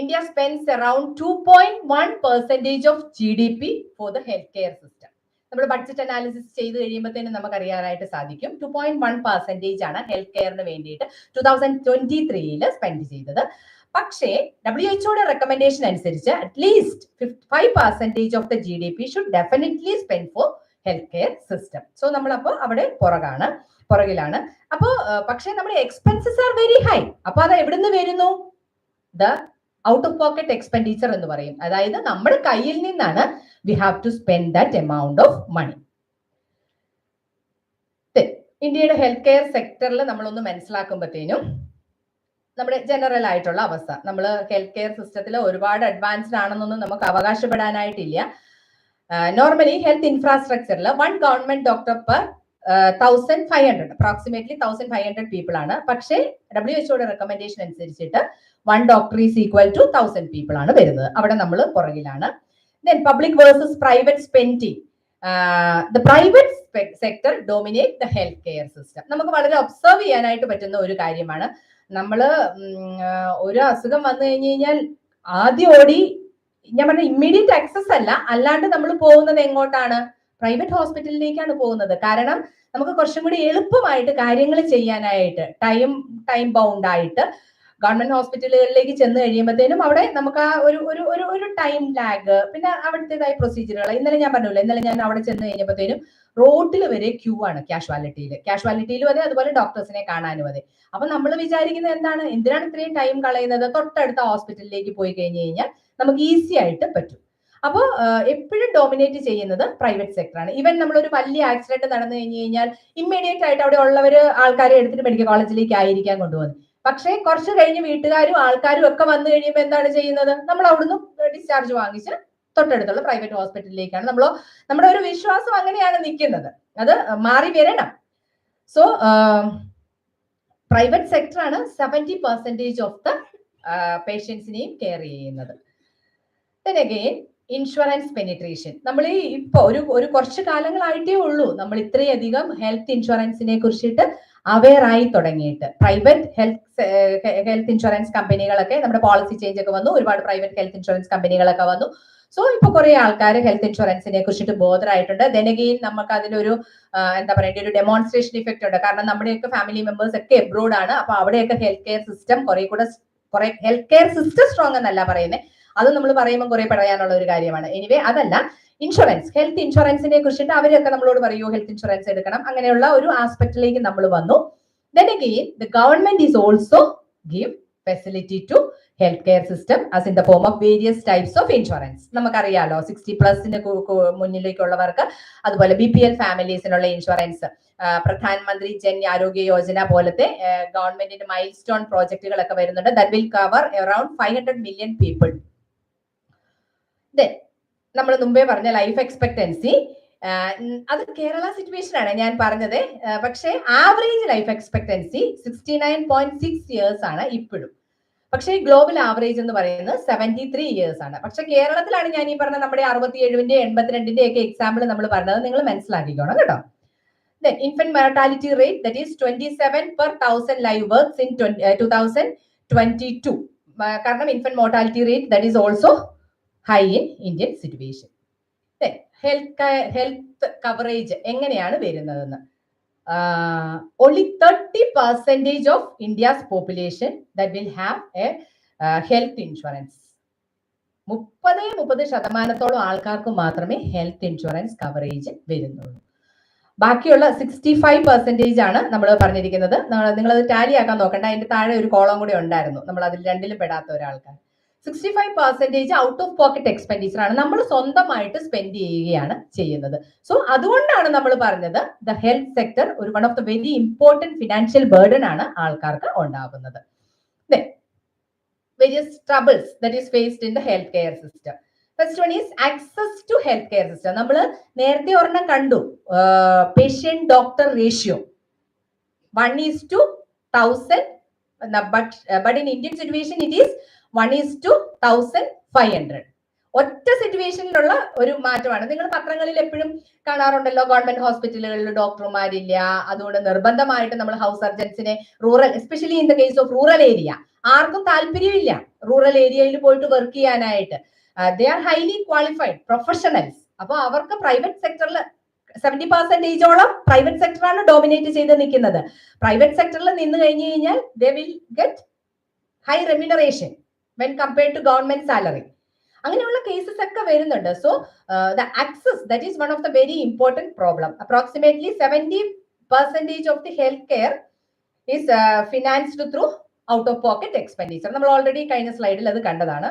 India spends around 2.1% of GDP for the healthcare system. നമ്മൾ ബഡ്ജറ്റ് അനാലിസിസ് ചെയ്ത് കഴിയുമ്പോഴത്തേനും നമുക്ക് അറിയാനായിട്ട് സാധിക്കും 2.1% ആണ് ഹെൽത്ത് കെയറിന് വേണ്ടിയിട്ട് 2023 സ്പെൻഡ് ചെയ്തത്. പക്ഷേ WHO റെക്കമെൻഡേഷൻ അനുസരിച്ച് at least 5% of the GDP should definitely spend for health care system. So നമ്മളപ്പോൾ അവിടെ പുറകിലാണ്. അപ്പോ പക്ഷേ നമ്മുടെ എക്സ്പെൻസസ് ആർ വെരി ഹൈ. അപ്പൊ അത് എവിടുന്ന് വരുന്നു? The out of pocket expenditure എന്ന് പറയും. അതായത് നമ്മുടെ കയ്യിൽ നിന്നാണ് we have to spend that amount of money. ഇന്ത്യയുടെ ഹെൽത്ത് കെയർ സെക്ടറിൽ നമ്മളൊന്ന് മനസ്സിലാക്കുമ്പോഴത്തേനും നമ്മുടെ ജനറൽ ആയിട്ടുള്ള അവസ്ഥ. നമ്മൾ ഹെൽത്ത് കെയർ സിസ്റ്റത്തിൽ ഒരുപാട് അഡ്വാൻസ്ഡ് ആണെന്നൊന്നും നമുക്ക് അവകാശപ്പെടാനായിട്ടില്ല. നോർമലി ഹെൽത്ത് ഇൻഫ്രാസ്ട്രക്ചറിൽ 1 government doctor per 1500 approximately 1500 people ആണ്. പക്ഷേ WHO റെക്കമെൻഡേഷൻ അനുസരിച്ചിട്ട് 1 doctor is equal to 1000 people ആണ് വരുന്നത്. അവിടെ നമ്മൾ പുറകിലാണ്. Then public versus private spending. The private sector dominate the health care system. നമുക്ക് വളരെ ഒബ്സർവ് ചെയ്യാനായിട്ട് പറ്റുന്ന ഒരു കാര്യമാണ്. നമ്മള് ഒരു അസുഖം വന്നു കഴിഞ്ഞു കഴിഞ്ഞാൽ ആദ്യം ഓടി, ഞാൻ പറഞ്ഞ ഇമ്മീഡിയറ്റ് ആക്സസ് അല്ല, അല്ലാണ്ട് നമ്മൾ പോകുന്നത് എങ്ങോട്ടാണ്? പ്രൈവറ്റ് ഹോസ്പിറ്റലിലേക്കാണ് പോകുന്നത്. കാരണം നമുക്ക് കുറച്ചും കൂടി എളുപ്പമായിട്ട് കാര്യങ്ങൾ ചെയ്യാനായിട്ട്, ടൈം ബൗണ്ട് ആയിട്ട് ഗവൺമെന്റ് ഹോസ്പിറ്റലുകളിലേക്ക് ചെന്ന് കഴിയുമ്പോഴത്തേനും അവിടെ നമുക്ക് ആ ഒരു ടൈം ലാഗ്, പിന്നെ അവിടുത്തേതായ പ്രൊസീജിയറുകൾ. ഇന്നലെ ഞാൻ പറഞ്ഞില്ല, ഇന്നലെ ഞാൻ അവിടെ ചെന്ന് കഴിഞ്ഞപ്പോഴത്തേനും റോഡിൽ വരെ ക്യൂ ആണ് കാഷ്വാലിറ്റിയിലും അതെ, അതുപോലെ ഡോക്ടേഴ്സിനെ കാണാനും അതെ. അപ്പൊ നമ്മൾ വിചാരിക്കുന്നത് എന്താണ്, എന്തിനാണ് ഇത്രയും ടൈം കളയുന്നത്? തൊട്ടടുത്ത ഹോസ്പിറ്റലിലേക്ക് പോയി കഴിഞ്ഞു കഴിഞ്ഞാൽ നമുക്ക് ഈസി ആയിട്ട് പറ്റും. അപ്പോൾ എപ്പോഴും ഡോമിനേറ്റ് ചെയ്യുന്നത് പ്രൈവറ്റ് സെക്ടറാണ്. ഈവൻ നമ്മളൊരു വലിയ ആക്സിഡന്റ് നടന്നു കഴിഞ്ഞു കഴിഞ്ഞാൽ ഇമ്മീഡിയറ്റ് ആയിട്ട് അവിടെ ഉള്ളവര് ആൾക്കാരെ എടുത്തിട്ട് മെഡിക്കൽ കോളേജിലേക്ക് ആയിരിക്കാൻ കൊണ്ടുപോകുന്നത്. പക്ഷേ കുറച്ച് കഴിഞ്ഞ് വീട്ടുകാരും ആൾക്കാരും ഒക്കെ വന്നു കഴിയുമ്പോൾ എന്താണ് ചെയ്യുന്നത്? നമ്മൾ അവിടുന്ന് ഡിസ്ചാർജ് വാങ്ങിച്ച് തൊട്ടടുത്തുള്ള പ്രൈവറ്റ് ഹോസ്പിറ്റലിലേക്കാണ് നമ്മുടെ ഒരു വിശ്വാസം അങ്ങനെയാണ് നിൽക്കുന്നത്. അത് മാറി വരണം. സോ പ്രൈവറ്റ് സെക്ടറാണ് 70% ഓഫ് ദ പേഷ്യൻസിനെയും കെയർ ചെയ്യുന്നത്. Then again, insurance penetration. നമ്മൾ ഇപ്പൊ ഒരു കുറച്ച് കാലങ്ങളായിട്ടേ ഉള്ളൂ നമ്മൾ ഇത്രയധികം ഹെൽത്ത് ഇൻഷുറൻസിനെ കുറിച്ചിട്ട് അവെയർ ആയി തുടങ്ങിയിട്ട്. പ്രൈവറ്റ് ഹെൽത്ത് ഇൻഷുറൻസ് കമ്പനികളൊക്കെ, നമ്മുടെ പോളിസി ചേഞ്ച് ഒക്കെ വന്നു, ഒരുപാട് പ്രൈവറ്റ് ഹെൽത്ത് ഇൻഷുറൻസ് കമ്പനികളൊക്കെ വന്നു. സോ ഇപ്പൊ കുറെ ആൾക്കാർ ഹെൽത്ത് ഇൻഷുറൻസിനെ കുറിച്ചിട്ട് ബോധറായിട്ടുണ്ട്. ദെൻ അഗെയിൻ നമുക്ക് അതിലൊരു എന്താ പറയുക, ഒരു ഡെമോൺസ്ട്രേഷൻ ഇഫക്റ്റ് ഉണ്ട്. കാരണം നമ്മുടെയൊക്കെ ഫാമിലി മെമ്പേഴ്സ് ഒക്കെ എബ്രോഡ് ആണ്. അപ്പൊ അവിടെയൊക്കെ ഹെൽത്ത് കെയർ സിസ്റ്റം കുറെ ഹെൽത്ത് കെയർ സിസ്റ്റം സ്ട്രോങ് എന്നല്ല പറയുന്നത്, അത് നമ്മൾ പറയുമ്പോൾ കുറെ പറയാനുള്ള ഒരു കാര്യമാണ്. എനിവേ അതല്ല, ഹെൽത്ത് ഇൻഷുറൻസിനെ കുറിച്ചിട്ട് അവരൊക്കെ നമ്മളോട് പറയൂ ഹെൽത്ത് ഇൻഷുറൻസ് എടുക്കണം, അങ്ങനെയുള്ള ഒരു ആസ്പെക്റ്റിലേക്ക് നമ്മൾ വന്നു. Then again, the government is also give facility to healthcare system as in the form of various types of insurance. നമുക്കറിയാലോ 60+ മുന്നിലേക്കുള്ളവർക്ക്, അതുപോലെ BPL ഫാമിലീസിനുള്ള ഇൻഷുറൻസ്, പ്രധാനമന്ത്രി ജൻ ആരോഗ്യ യോജന പോലത്തെ ഗവൺമെന്റിന്റെ മൈൽ സ്റ്റോൺ പ്രോജക്റ്റുകളൊക്കെ വരുന്നുണ്ട്. That will cover around 500 million people. നമ്മൾ മുമ്പേ പറഞ്ഞ ലൈഫ് എക്സ്പെക്ടൻസി, അത് കേരള സിറ്റുവേഷൻ ആണ് ഞാൻ പറഞ്ഞത്. പക്ഷേ ആവറേജ് ലൈഫ് എക്സ്പെക്ടൻസി 69.6 years ആണ് ഇപ്പോഴും. പക്ഷേ ഗ്ലോബൽ ആവറേജ് എന്ന് പറയുന്നത് 73 years ആണ്. പക്ഷെ കേരളത്തിലാണ് ഞാൻ ഈ പറഞ്ഞ നമ്മുടെ 67-ന്റെ 82-ന്റെ ഒക്കെ എക്സാമ്പിൾ നമ്മൾ പറഞ്ഞത്, നിങ്ങൾ മനസ്സിലാക്കിക്കോണം കേട്ടോ. Infant mortality rate, that is 27 per 1000 live births in 2022. കാരണം infant mortality rate that is also high in Indian situation. Health coverage എങ്ങനെയാണ് വരുന്നതെന്ന്, only 30% of India's population that will have a health insurance. 30% ആൾക്കാർക്ക് മാത്രമേ health insurance coverage വരുന്നുള്ളൂ. ബാക്കിയുള്ള 65% ആണ് നമ്മൾ പറഞ്ഞിരിക്കുന്നത്. നിങ്ങളത് ടാലി ആക്കാൻ നോക്കണ്ട, അതിന്റെ താഴെ ഒരു കോളം കൂടി ഉണ്ടായിരുന്നു, നമ്മൾ അതിൽ രണ്ടിലും പെടാത്ത ഒരാൾക്കാർ. 65% ഔട്ട് ഓഫ് പോക്കറ്റ് എക്സ്പെൻഡിച്ചർ ആണ്, നമ്മൾ സ്വന്തമായിട്ട് സ്പെൻഡ് ചെയ്യുകയാണ് ചെയ്യുന്നത്. സോ അതുകൊണ്ടാണ് നമ്മൾ പറഞ്ഞത് ദ ഹെൽത്ത് സെക്ടർ ഒരു one of the very important financial burden ആണ് ആൾക്കാർക്ക് ഉണ്ടാകുന്നത്. Various troubles that is faced in the health care system. First one is access to health care system. നമ്മൾ നേരത്തെ ഒരെണ്ണം കണ്ടു, patient doctor ratio 1:1000, but in Indian situation it is 1:1500. ഒറ്റ സിറ്റുവേഷനിലുള്ള ഒരു മാറ്റമാണ്. നിങ്ങൾ പത്രങ്ങളിൽ എപ്പോഴും കാണാറുണ്ടല്ലോ, ഗവൺമെന്റ് ഹോസ്പിറ്റലുകളിൽ ഡോക്ടർമാരില്ല, അതുകൊണ്ട് നിർബന്ധമായിട്ട് നമ്മൾ ഹൗസ് സർജൻസിനെ rural, especially in the case of rural area, ആർക്കും താല്പര്യമില്ല റൂറൽ ഏരിയയിൽ പോയിട്ട് വർക്ക് ചെയ്യാനായിട്ട്. They are highly qualified professionals. അപ്പൊ അവർക്ക് പ്രൈവറ്റ് സെക്ടറിൽ 70%ഓളം പ്രൈവറ്റ് സെക്ടറാണ് ഡോമിനേറ്റ് ചെയ്ത് നിൽക്കുന്നത്. പ്രൈവറ്റ് സെക്ടറിൽ നിന്ന് കഴിഞ്ഞു കഴിഞ്ഞാൽ they will get high remuneration when compared to government salary. അങ്ങനെയുള്ള കേസസ് ഒക്കെ വരുന്നുണ്ട്. So the access, that is one of the very important problem. Approximately 70% of the healthcare is financed through out of pocket expenditure. നമ്മൾ already കഴിഞ്ഞ സ്ലൈഡിൽ അത് കണ്ടതാണ്.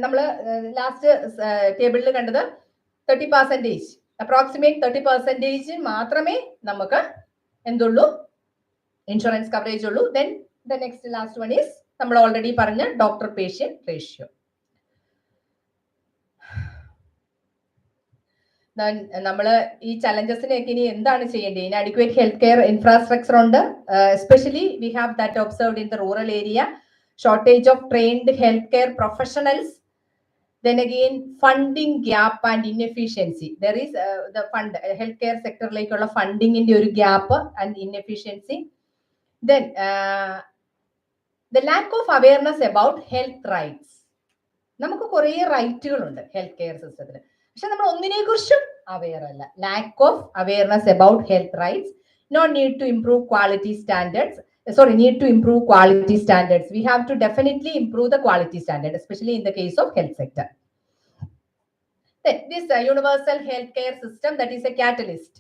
നമ്മൾ last ടേബിളിൽ കണ്ടത് 30% അപ്രോക്സിമേറ്റ് 30% മാത്രമേ നമുക്ക് എന്തുള്ളൂ, ഇൻഷുറൻസ് കവറേജ് ഉള്ളൂ. Then the next last one is നമ്മൾ ഓൾറെഡി പറഞ്ഞ ഡോക്ടർ പേഷ്യന്റ് റേഷ്യോ. നമ്മൾ ഈ ചലഞ്ചസിനെയൊക്കെ ഇനി എന്താണ് ചെയ്യേണ്ടത്? ഇനി അഡിക്വേറ്റ് ഹെൽത്ത് കെയർ ഇൻഫ്രാസ്ട്രക്ചർ ഉണ്ട്. Especially we have that observed in the rural area. Shortage of trained health care professionals. Then again, funding gap and inefficiency. There is the fund healthcare sector like funding in your gap and inefficiency. Then the lack of awareness about health rights. നമുക്ക് കുറേ റൈറ്റുകൾ ഉണ്ട് health care സിസ്റ്റത്തിൽ, പക്ഷെ നമ്മൾ ഒന്നിനെ കുറിച്ചും aware അല്ല. Lack of awareness about health rights. No need to improve quality standards. Need to improve quality standards. We have to definitely improve the quality standard, especially in the case of health sector. Then this universal healthcare system, that is a catalyst,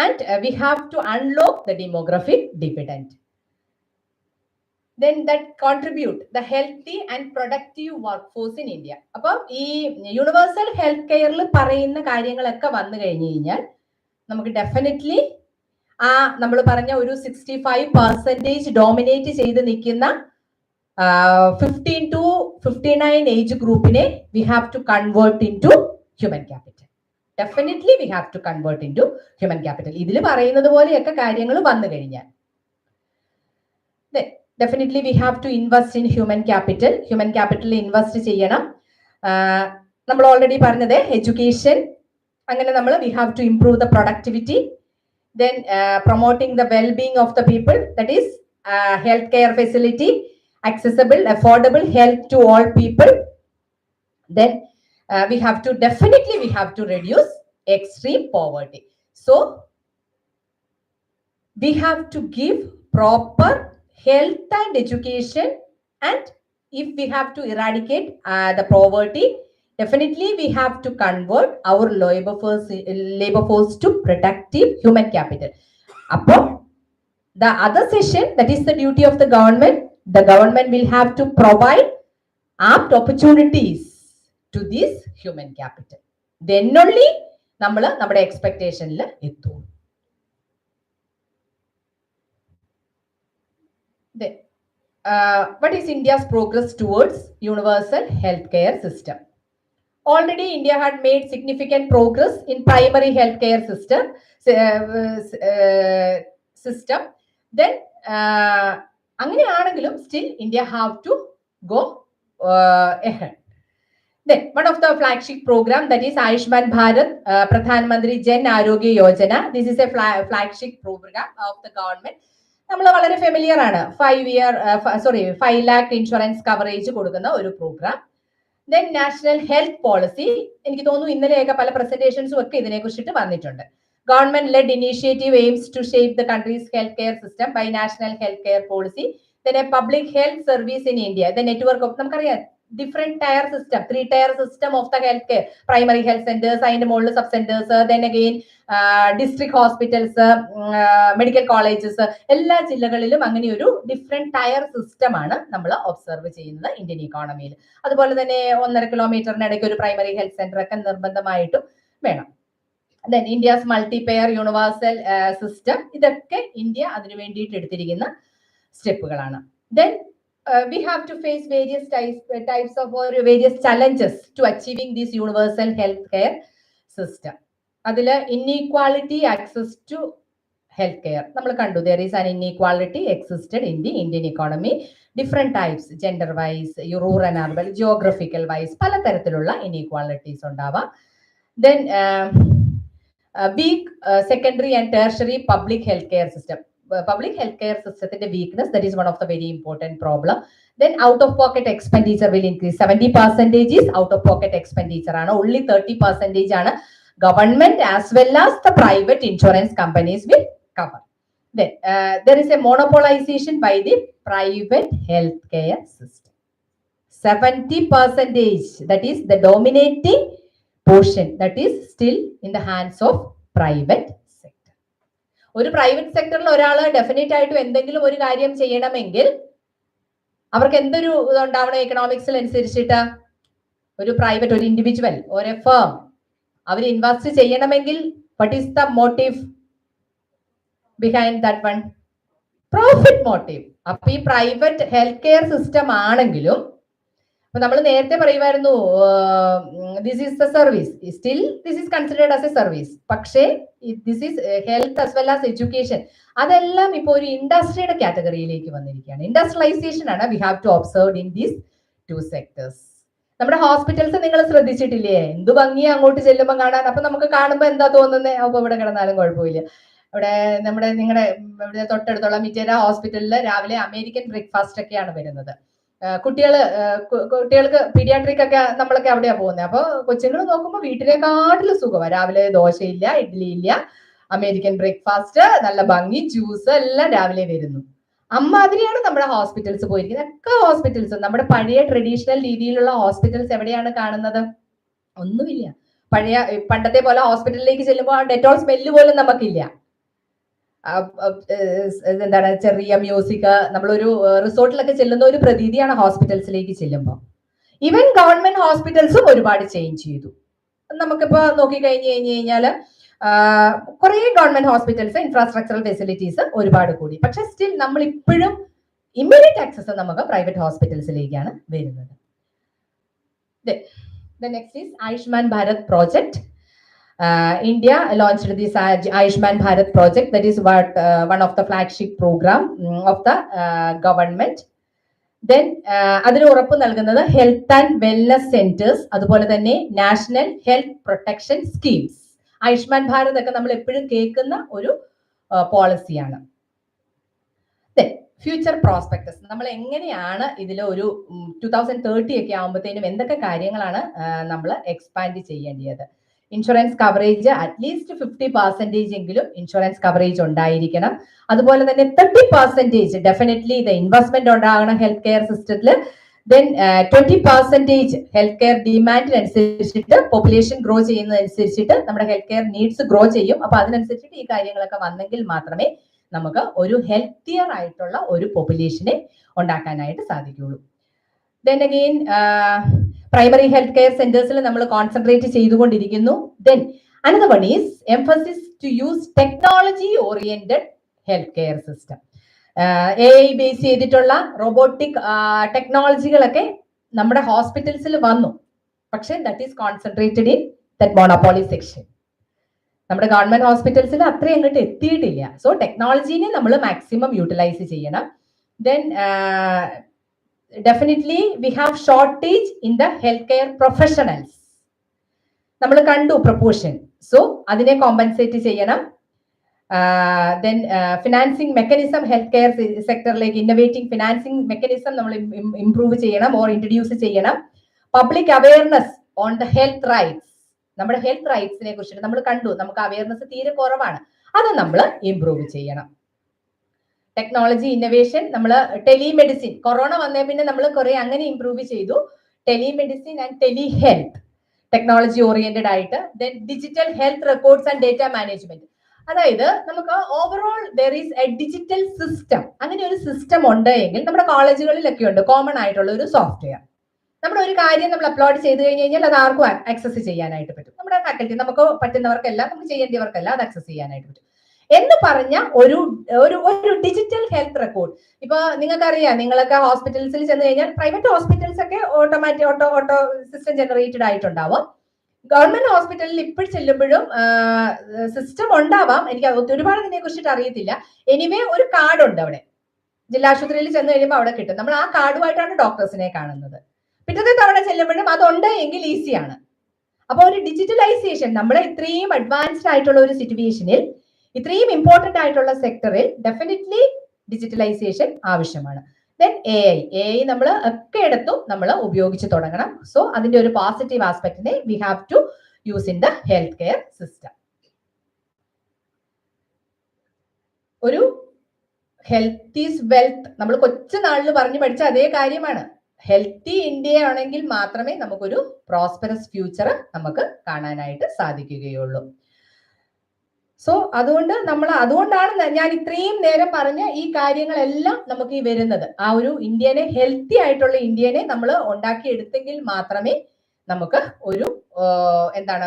and we have to unlock the demographic dividend. Then that contribute the healthy and productive workforce in India. Appo ee universal healthcare il parayunna karyangalokka vannu kayinjal namukku definitely നമ്മൾ പറഞ്ഞ ഒരു 65% dominate ചെയ്ത് നിൽക്കുന്ന 15 to 59 age ഗ്രൂപ്പിനെ we have to convert in to human capital. Definitely we have to convert in to human capital. ഇതിൽ പറയുന്നത് പോലെയൊക്കെ കാര്യങ്ങൾ വന്നു കഴിഞ്ഞാൽ definitely we have to invest in human capital. Human ക്യാപിറ്റലിൽ ഇൻവെസ്റ്റ് ചെയ്യണം. നമ്മൾ ഓൾറെഡി പറഞ്ഞത് എഡ്യൂക്കേഷൻ, അങ്ങനെ നമ്മൾ we have to improve the productivity. Then promoting the well-being of the people, that is healthcare facility, accessible, affordable health to all people. Then we have to reduce extreme poverty. So we have to give proper health and education, and if we have to eradicate the poverty, definitely we have to convert our labor force to productive human capital. Upon the other session, that is the duty of the government will have to provide apt opportunities to this human capital. Then only നമ്മുടെ എക്സ്പെക്ടേഷനിൽ എത്തും. What is India's progress towards universal healthcare system? Already India had made significant progress in primary healthcare system. Then അങ്ങനെയാണെങ്കിലും still India have to go ahead. Then one of the flagship program, that is Ayushman Bharat Pradhan Mantri Jan Arogya Yojana. This is a flagship program of the government. നമ്മൾ വളരെ familiar ആണ്. 5 lakh insurance coverage കൊടുക്കുന്ന ഒരു programme. Then national health policy. എനിക്ക് തോന്നുന്നു ഇന്നലെയൊക്കെ പല പ്രസന്റേഷൻസും ഒക്കെ ഇതിനെ കുറിച്ചിട്ട് വന്നിട്ടുണ്ട്. Government led initiative aims to shape the country's health care system by national health care policy. Then a public health service in India. The network of, നമുക്കറിയാം different tier system, 3-tier system of the healthcare. Primary health centers, അതിന്റെ മുകളിൽ sub centres, then again district hospitals, medical colleges, എല്ലാ ജില്ലകളിലും അങ്ങനെ ഒരു different tyre system ആണ് നമ്മൾ observe ചെയ്യുന്നത് ഇന്ത്യൻ ഇക്കോണമിയിൽ. അതുപോലെ തന്നെ 1.5 കിലോമീറ്ററിനിടയ്ക്ക് ഒരു പ്രൈമറി ഹെൽത്ത് സെന്റർ ഒക്കെ നിർബന്ധമായിട്ടും വേണം. Then India's multipayer universal system, ഇതൊക്കെ ഇന്ത്യ അതിനു വേണ്ടിയിട്ട് എടുത്തിരിക്കുന്ന സ്റ്റെപ്പുകളാണ്. Then we have to face various types of or various challenges to achieving this universal healthcare system. Adila inequality access to healthcare nammal kandu, there is an inequality existed in the Indian economy, different types, gender wise, rural and urban, geographical wise, pala tarathilulla inequalities undava. Then weak secondary and tertiary public healthcare system. Public healthcare system weakness, that is one of the very important problem. Then out of pocket expenditure will increase. 70% is out of pocket expenditure ആണ്. Only 30% ആണ് government as well as the private insurance companies will cover. Then there is a monopolization by the private healthcare system. 70%, that is the dominating portion, that is still in the hands of private. ഒരു private സെക്ടറിൽ ഒരാൾ definite ആയിട്ടും എന്തെങ്കിലും ഒരു കാര്യം ചെയ്യണമെങ്കിൽ അവർക്ക് എന്തൊരു ഇതുണ്ടാവണം എക്കണോമിക്സിൽ അനുസരിച്ചിട്ട്, ഒരു പ്രൈവറ്റ്, ഒരു ഇൻഡിവിജ്വൽ, ഒരു ഫേം, അവർ ഇൻവെസ്റ്റ് ചെയ്യണമെങ്കിൽ what is the motive behind that one? Profit motive. അപ്പൊ ഈ പ്രൈവറ്റ് ഹെൽത്ത് കെയർ സിസ്റ്റം ആണെങ്കിലും അപ്പൊ നമ്മൾ നേരത്തെ പറയുമായിരുന്നു this is the service, still this is considered as a service. പക്ഷേ this is health as well as education, അതെല്ലാം ഇപ്പോൾ ഒരു ഇൻഡസ്ട്രിയുടെ കാറ്റഗറിയിലേക്ക് വന്നിരിക്കുകയാണ്. ഇൻഡസ്ട്രിയലൈസേഷൻ ആണ് we have to observe in these two sectors. നമ്മുടെ ഹോസ്പിറ്റൽസ് നിങ്ങൾ ശ്രദ്ധിച്ചിട്ടില്ലേ? എന്ത് ഭംഗിയാ അങ്ങോട്ട് ചെല്ലുമ്പോൾ കാണാൻ. അപ്പൊ നമുക്ക് കാണുമ്പോൾ എന്താ തോന്നുന്നത്? അപ്പൊ ഇവിടെ കിടന്നാലും കുഴപ്പമില്ല. ഇവിടെ നിങ്ങളുടെ ഇവിടെ തൊട്ടടുത്തുള്ള മിറ്റേര ഹോസ്പിറ്റലിൽ രാവിലെ അമേരിക്കൻ ബ്രേക്ക്ഫാസ്റ്റ് ഒക്കെയാണ് വരുന്നത്. കുട്ടികൾക്ക് പീഡിയാട്രിക് ഒക്കെ നമ്മളൊക്കെ അവിടെയാ പോകുന്നത്. അപ്പൊ കൊച്ചുങ്ങൾ നോക്കുമ്പോൾ വീട്ടിലെക്കാട്ടിലും സുഖമാണ്. രാവിലെ ദോശയില്ല, ഇഡ്ഡലി ഇല്ല, അമേരിക്കൻ ബ്രേക്ക്ഫാസ്റ്റ്, നല്ല ഭംഗി, ജ്യൂസ് എല്ലാം രാവിലെ വരുന്നു. അമ്മാതിരിയാണ് നമ്മുടെ ഹോസ്പിറ്റൽസ് പോയിരിക്കുന്നത്. ഒക്കെ ഹോസ്പിറ്റൽസ് നമ്മുടെ പഴയ ട്രഡീഷണൽ രീതിയിലുള്ള ഹോസ്പിറ്റൽസ് എവിടെയാണ് കാണുന്നത്? ഒന്നുമില്ല. പണ്ടത്തെ പോലെ ഹോസ്പിറ്റലിലേക്ക് ചെല്ലുമ്പോൾ ഡെറ്റോൾ സ്മെല്ല് പോലും നമുക്കില്ല. എന്താണ്, ചെറിയ മ്യൂസിക്, നമ്മളൊരു റിസോർട്ടിലൊക്കെ ചെല്ലുന്ന ഒരു പ്രതീതിയാണ് ഹോസ്പിറ്റൽസിലേക്ക് ചെല്ലുമ്പോൾ. ഈവൻ ഗവൺമെന്റ് ഹോസ്പിറ്റൽസും ഒരുപാട് ചേഞ്ച് ചെയ്തു. നമുക്കിപ്പോ നോക്കിക്കഴിഞ്ഞു കഴിഞ്ഞാല് കുറെ ഗവൺമെന്റ് ഹോസ്പിറ്റൽസ് ഇൻഫ്രാസ്ട്രക്ചറൽ ഫെസിലിറ്റീസ് ഒരുപാട് കൂടി. പക്ഷെ സ്റ്റിൽ നമ്മൾ ഇപ്പോഴും ഇമ്മീഡിയറ്റ് ആക്സസ് നമുക്ക് പ്രൈവറ്റ് ഹോസ്പിറ്റൽസിലേക്കാണ് വരുന്നത്. The next is Ayushman Bharat project. India launched this Ayushman Bharat project. That is one of the flagship program of the government. Then അതിന് ഉറപ്പ് നൽകുന്നത് ഹെൽത്ത് ആൻഡ് വെൽനസ് സെന്റേഴ്സ്, അതുപോലെ തന്നെ national health protection schemes. Ayushman Bharat ഒക്കെ നമ്മൾ എപ്പോഴും കേൾക്കുന്ന ഒരു പോളിസിയാണ്. ഫ്യൂച്ചർ പ്രോസ്പെക്ടസ്, നമ്മൾ എങ്ങനെയാണ് ഇതിൽ ഒരു 2030 ഒക്കെ ആകുമ്പോഴത്തേനും എന്തൊക്കെ കാര്യങ്ങളാണ് നമ്മൾ എക്സ്പാൻഡ് ചെയ്യേണ്ടത്? ഇൻഷുറൻസ് കവറേജ് അറ്റ്ലീസ്റ്റ് 50% എങ്കിലും ഇൻഷുറൻസ് കവറേജ് ഉണ്ടായിരിക്കണം. അതുപോലെ തന്നെ 30% ഡെഫിനറ്റ്ലി ഇത് ഇൻവെസ്റ്റ്മെന്റ് ഉണ്ടാകണം ഹെൽത്ത് കെയർ സിസ്റ്റത്തിൽ. ദെൻ 20% ഹെൽത്ത് കെയർ ഡിമാൻഡിനനുസരിച്ചിട്ട് പോപ്പുലേഷൻ ഗ്രോ ചെയ്യുന്നതനുസരിച്ചിട്ട് നമ്മുടെ ഹെൽത്ത് കെയർ നീഡ്സ് ഗ്രോ ചെയ്യും. അപ്പൊ അതിനനുസരിച്ചിട്ട് ഈ കാര്യങ്ങളൊക്കെ വന്നെങ്കിൽ മാത്രമേ നമുക്ക് ഒരു ഹെൽത്തിയർ ആയിട്ടുള്ള ഒരു പോപ്പുലേഷനെ ഉണ്ടാക്കാനായിട്ട് സാധിക്കുകയുള്ളൂ. Then again primary health care സെന്റേഴ്സിൽ നമ്മൾ കോൺസെൻട്രേറ്റ് ചെയ്തുകൊണ്ടിരിക്കുന്നു. Then another one is emphasis to use technology oriented health care system. AI base ചെയ്തിട്ടുള്ള റോബോട്ടിക് ടെക്നോളജികളൊക്കെ നമ്മുടെ ഹോസ്പിറ്റൽസിൽ വന്നു. പക്ഷെ that is concentrated in that monopoly section. നമ്മുടെ ഗവൺമെന്റ് ഹോസ്പിറ്റൽസിൽ അത്രയും അങ്ങോട്ട് എത്തിയിട്ടില്ല. സോ ടെക്നോളജീനെ നമ്മൾ മാക്സിമം യൂട്ടിലൈസ് ചെയ്യണം. Then definitely we have shortage in the health care professionals. നമ്മൾ കണ്ടു പ്രൊപ്പോർഷൻ. സോ അതിനെ കോമ്പൻസേറ്റ് ചെയ്യണം. Then financing mechanism health care സെക്ടറിലേക്ക് ഇന്നോവേറ്റിംഗ് ഫിനാൻസിങ് മെക്കാനിസം നമ്മൾ ഇംപ്രൂവ് ചെയ്യണം ഓർ ഇൻട്രൊഡ്യൂസ് ചെയ്യണം. Public awareness on the health rights, നമ്മുടെ ഹെൽത്ത് റൈറ്റ്സിനെ കുറിച്ചിട്ട് നമ്മൾ കണ്ടു, നമുക്ക് അവയർനെസ് തീരെ കുറവാണ്, അത് നമ്മൾ ഇംപ്രൂവ് ചെയ്യണം. ടെക്നോളജി ഇന്നോവേഷൻ, നമ്മൾ ടെലിമെഡിസിൻ, കൊറോണ വന്നേ പിന്നെ നമ്മൾ കുറെ അങ്ങനെ ഇംപ്രൂവ് ചെയ്തു. Telemedicine and tele health technology oriented ആയിട്ട്. Then digital health records and data management, അതായത് നമുക്ക് overall there is a digital system. അങ്ങനെ ഒരു സിസ്റ്റം ഉണ്ട് എങ്കിൽ നമ്മുടെ കോളേജുകളിലൊക്കെ ഉണ്ട് കോമൺ ആയിട്ടുള്ള ഒരു സോഫ്റ്റ്വെയർ. നമ്മുടെ ഒരു കാര്യം നമ്മൾ അപ്ലോഡ് ചെയ്ത് കഴിഞ്ഞ് കഴിഞ്ഞാൽ അത് ആർക്കും ആക്സസ് ചെയ്യാനായിട്ട് പറ്റും. നമ്മുടെ ഫാക്കൽറ്റി, നമുക്ക് പറ്റുന്നവർക്കെല്ലാം, നമുക്ക് ചെയ്യേണ്ടവർക്കെല്ലാം അത് ആക്സസ് ചെയ്യാനായിട്ട് പറ്റും എന്ന് പറഞ്ഞ ഒരു ഒരു ഡിജിറ്റൽ ഹെൽത്ത് റെക്കോർഡ്. ഇപ്പൊ നിങ്ങൾക്കറിയാം, നിങ്ങളൊക്കെ ഹോസ്പിറ്റൽസിൽ ചെന്ന് കഴിഞ്ഞാൽ പ്രൈവറ്റ് ഹോസ്പിറ്റൽസ് ഒക്കെ ഓട്ടോ സിസ്റ്റം ജനറേറ്റഡ് ആയിട്ടുണ്ടാവും. ഗവൺമെന്റ് ഹോസ്പിറ്റലിൽ ഇപ്പോൾ ചെല്ലുമ്പോഴും സിസ്റ്റം ഉണ്ടാവാം, എനിക്ക് ഒരുപാട് ഇതിനെ കുറിച്ചിട്ട് അറിയത്തില്ല. എനിവേ ഒരു കാർഡ് ഉണ്ട് അവിടെ, ജില്ലാ ആശുപത്രിയിൽ ചെന്ന് കഴിയുമ്പോൾ അവിടെ കിട്ടും. നമ്മൾ ആ കാർഡുമായിട്ടാണ് ഡോക്ടേഴ്സിനെ കാണുന്നത്. പിറ്റത്തെ തവണ ചെല്ലുമ്പോഴും അതുണ്ട് എങ്കിൽ ഈസിയാണ്. അപ്പൊ ഒരു ഡിജിറ്റലൈസേഷൻ, നമ്മളെ ഇത്രയും അഡ്വാൻസ്ഡ് ആയിട്ടുള്ള ഒരു സിറ്റുവേഷനിൽ, ഇത്രയും ഇമ്പോർട്ടന്റ് ആയിട്ടുള്ള സെക്ടറിൽ ഡെഫിനറ്റ്ലി ഡിജിറ്റലൈസേഷൻ ആവശ്യമാണ്. ദെൻ AI നമ്മൾ ഒക്കെ എടുത്തും നമ്മൾ ഉപയോഗിച്ച് തുടങ്ങണം. സോ അതിന്റെ ഒരു പോസിറ്റീവ് ആസ്പെക്ടിനെ we have to use in the health care system. ഒരു ഹെൽത്ത് ഈസ് വെൽത്ത് നമ്മൾ കൊച്ചു നാളിൽ പറഞ്ഞു പഠിച്ച അതേ കാര്യമാണ്. ഹെൽത്തി ഇന്ത്യ ആണെങ്കിൽ മാത്രമേ നമുക്കൊരു പ്രോസ്പെറസ് ഫ്യൂച്ചർ നമുക്ക് കാണാനായിട്ട് സാധിക്കുകയുള്ളൂ. സോ അതുകൊണ്ടാണ് ഞാൻ ഇത്രയും നേരം പറഞ്ഞ ഈ കാര്യങ്ങളെല്ലാം നമുക്ക് ഈ വരുന്നത്. ആ ഒരു ഇന്ത്യനെ, ഹെൽത്തി ആയിട്ടുള്ള ഇന്ത്യനെ നമ്മൾ ഉണ്ടാക്കിയെടുത്തെങ്കിൽ മാത്രമേ നമുക്ക് ഒരു എന്താണ്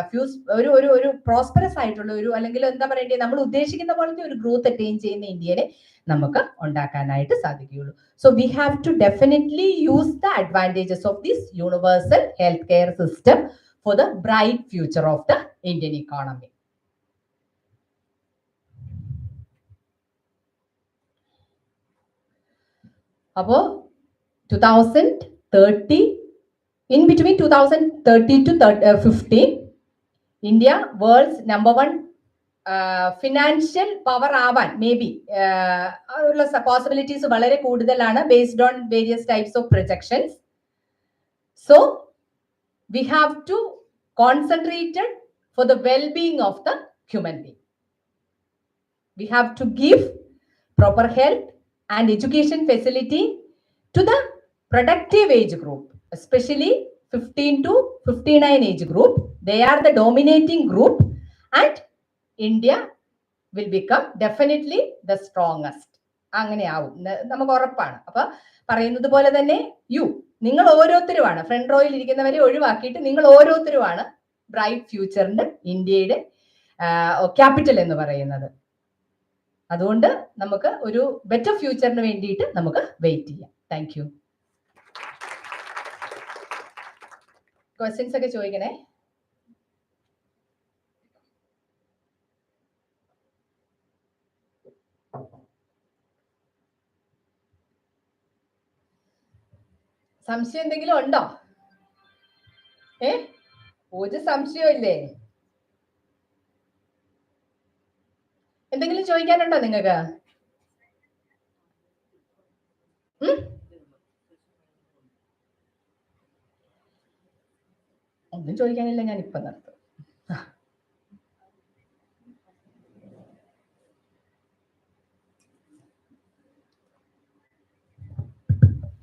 ഒരു ഒരു ഒരു പ്രോസ്പെറസ് ആയിട്ടുള്ള ഒരു അല്ലെങ്കിൽ എന്താ പറയേണ്ടത് നമ്മൾ ഉദ്ദേശിക്കുന്ന പോലത്തെ ഒരു ഗ്രോത്ത് അറ്റൈൻ ചെയ്യുന്ന ഇന്ത്യയെ നമുക്ക് ഉണ്ടാക്കാനായിട്ട് സാധിക്കുകയുള്ളൂ. So we have to definitely use the advantages of this universal health care system for the bright future of the Indian economy. അപ്പോ 2030 in between 2030 to 50 India world's number 1 financial power ആവാൻ may be ഉള്ള possibilities വളരെ കൂടുതലാണ് based on various types of projections. So we have to concentrated for the wellbeing of the human being. We have to give proper health and education facility to the productive age group, especially 15 to 59 age group. They are the dominating group and India will become definitely the strongest. അങ്ങനെ ആവും, നമുക്ക് ഉറപ്പാണ്. അപ്പൊ പറയുന്നത് പോലെ തന്നെ നിങ്ങൾ ഓരോരുത്തരുമാണ്, front റോയിൽ ഇരിക്കുന്നവരെ ഒഴിവാക്കിയിട്ട് നിങ്ങൾ ഓരോരുത്തരുമാണ് ബ്രൈറ്റ് ഫ്യൂച്ചറിന്റെ ഇന്ത്യയുടെ ക്യാപിറ്റൽ എന്ന് പറയുന്നത്. അതുകൊണ്ട് നമുക്ക് ഒരു ബെറ്റർ ഫ്യൂച്ചറിന് വേണ്ടിയിട്ട് നമുക്ക് വെയിറ്റ് ചെയ്യാം. Thank you. ക്വസ്റ്റ്യൻസ് ഒക്കെ ചോദിക്കണേ. സംശയം എന്തെങ്കിലും ഉണ്ടോ? ഒരു സംശയമില്ലേ? എന്തെങ്കിലും ചോദിക്കാനുണ്ടോ നിങ്ങൾക്ക്? ഒന്നും ചോദിക്കാനില്ല, ഞാൻ ഇപ്പൊ നിർത്തും.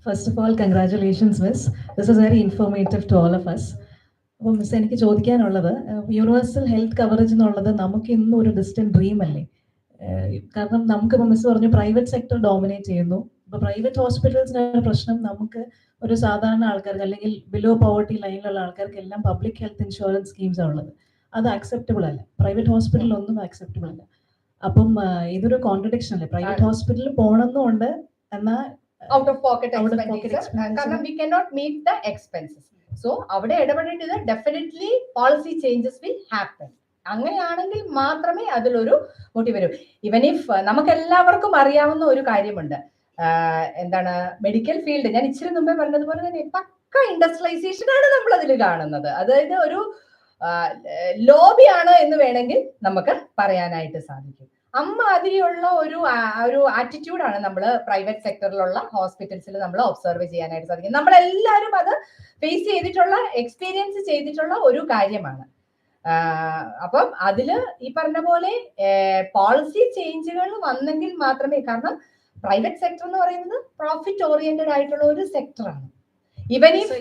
First of all, congratulations, Miss. This is very informative to all of us. അപ്പോൾ മിസ്, എനിക്ക് ചോദിക്കാനുള്ളത്, യൂണിവേഴ്സൽ ഹെൽത്ത് കവറേജ് എന്നുള്ളത് നമുക്ക് ഇന്നും ഒരു ഡിസ്റ്റന്റ് ഡ്രീം അല്ലേ? കാരണം നമുക്കിപ്പോൾ മിസ് പറഞ്ഞു പ്രൈവറ്റ് സെക്ടർ ഡോമിനേറ്റ് ചെയ്യുന്നു. ഇപ്പോൾ പ്രൈവറ്റ് ഹോസ്പിറ്റൽസിൻ്റെ പ്രശ്നം, നമുക്ക് ഒരു സാധാരണ ആൾക്കാർക്ക് അല്ലെങ്കിൽ ബിലോ പോവർട്ടി ലൈനിലുള്ള ആൾക്കാർക്കെല്ലാം പബ്ലിക് ഹെൽത്ത് ഇൻഷുറൻസ് സ്കീംസ് ആണ് ഉള്ളത്. അത് അക്സെപ്റ്റബിൾ അല്ല, പ്രൈവറ്റ് ഹോസ്പിറ്റലൊന്നും അക്സെപ്റ്റബിൾ അല്ല. അപ്പം ഇതൊരു കോൺട്രഡിക്ഷൻ അല്ലേ? പ്രൈവറ്റ് ഹോസ്പിറ്റലിൽ പോകണമെന്നുണ്ട്, എന്നാൽ ഔട്ട് ഓഫ് പോക്കറ്റ് എക്സ്പെൻഡിച്ചർ, കാരണം we cannot meet the expenses. So അവിടെ ഇടപെടേണ്ടത് definitely policy changes will happen. അങ്ങനെയാണെങ്കിൽ മാത്രമേ അതിലൊരു മോട്ടീവ് വരൂ. ഇവൻ ഇഫ് നമുക്ക് എല്ലാവർക്കും അറിയാവുന്ന ഒരു കാര്യമുണ്ട്, എന്താണ് മെഡിക്കൽ ഫീൽഡ്, ഞാൻ ഇച്ചിരി മുമ്പേ പറഞ്ഞതുപോലെ തന്നെ പക്ക ഇൻഡസ്ട്രിയലൈസേഷൻ ആണ് നമ്മൾ അതിൽ കാണുന്നത്. അതായത് ഒരു ലോബിയാണ് എന്ന് വേണമെങ്കിൽ നമുക്ക് പറയാനായിട്ട് സാധിക്കും. അമ്മാതിരിയുള്ള ഒരു ആറ്റിറ്റ്യൂഡാണ് നമ്മൾ പ്രൈവറ്റ് സെക്ടറിലുള്ള ഹോസ്പിറ്റൽസിൽ നമ്മൾ ഒബ്സർവ് ചെയ്യാനായിട്ട് സാധിക്കും. നമ്മളെല്ലാവരും അത് ഫേസ് ചെയ്തിട്ടുള്ള, എക്സ്പീരിയൻസ് ചെയ്തിട്ടുള്ള ഒരു കാര്യമാണ്. അപ്പം അതില് ഈ പറഞ്ഞ പോലെ പോളിസി ചേഞ്ചുകൾ വന്നെങ്കിൽ മാത്രമേ, കാരണം പ്രൈവറ്റ് സെക്ടർ എന്ന് പറയുന്നത് പ്രോഫിറ്റ് ഓറിയന്റഡ് ആയിട്ടുള്ള ഒരു സെക്ടറാണ്. ഈവൻ ഇഫ്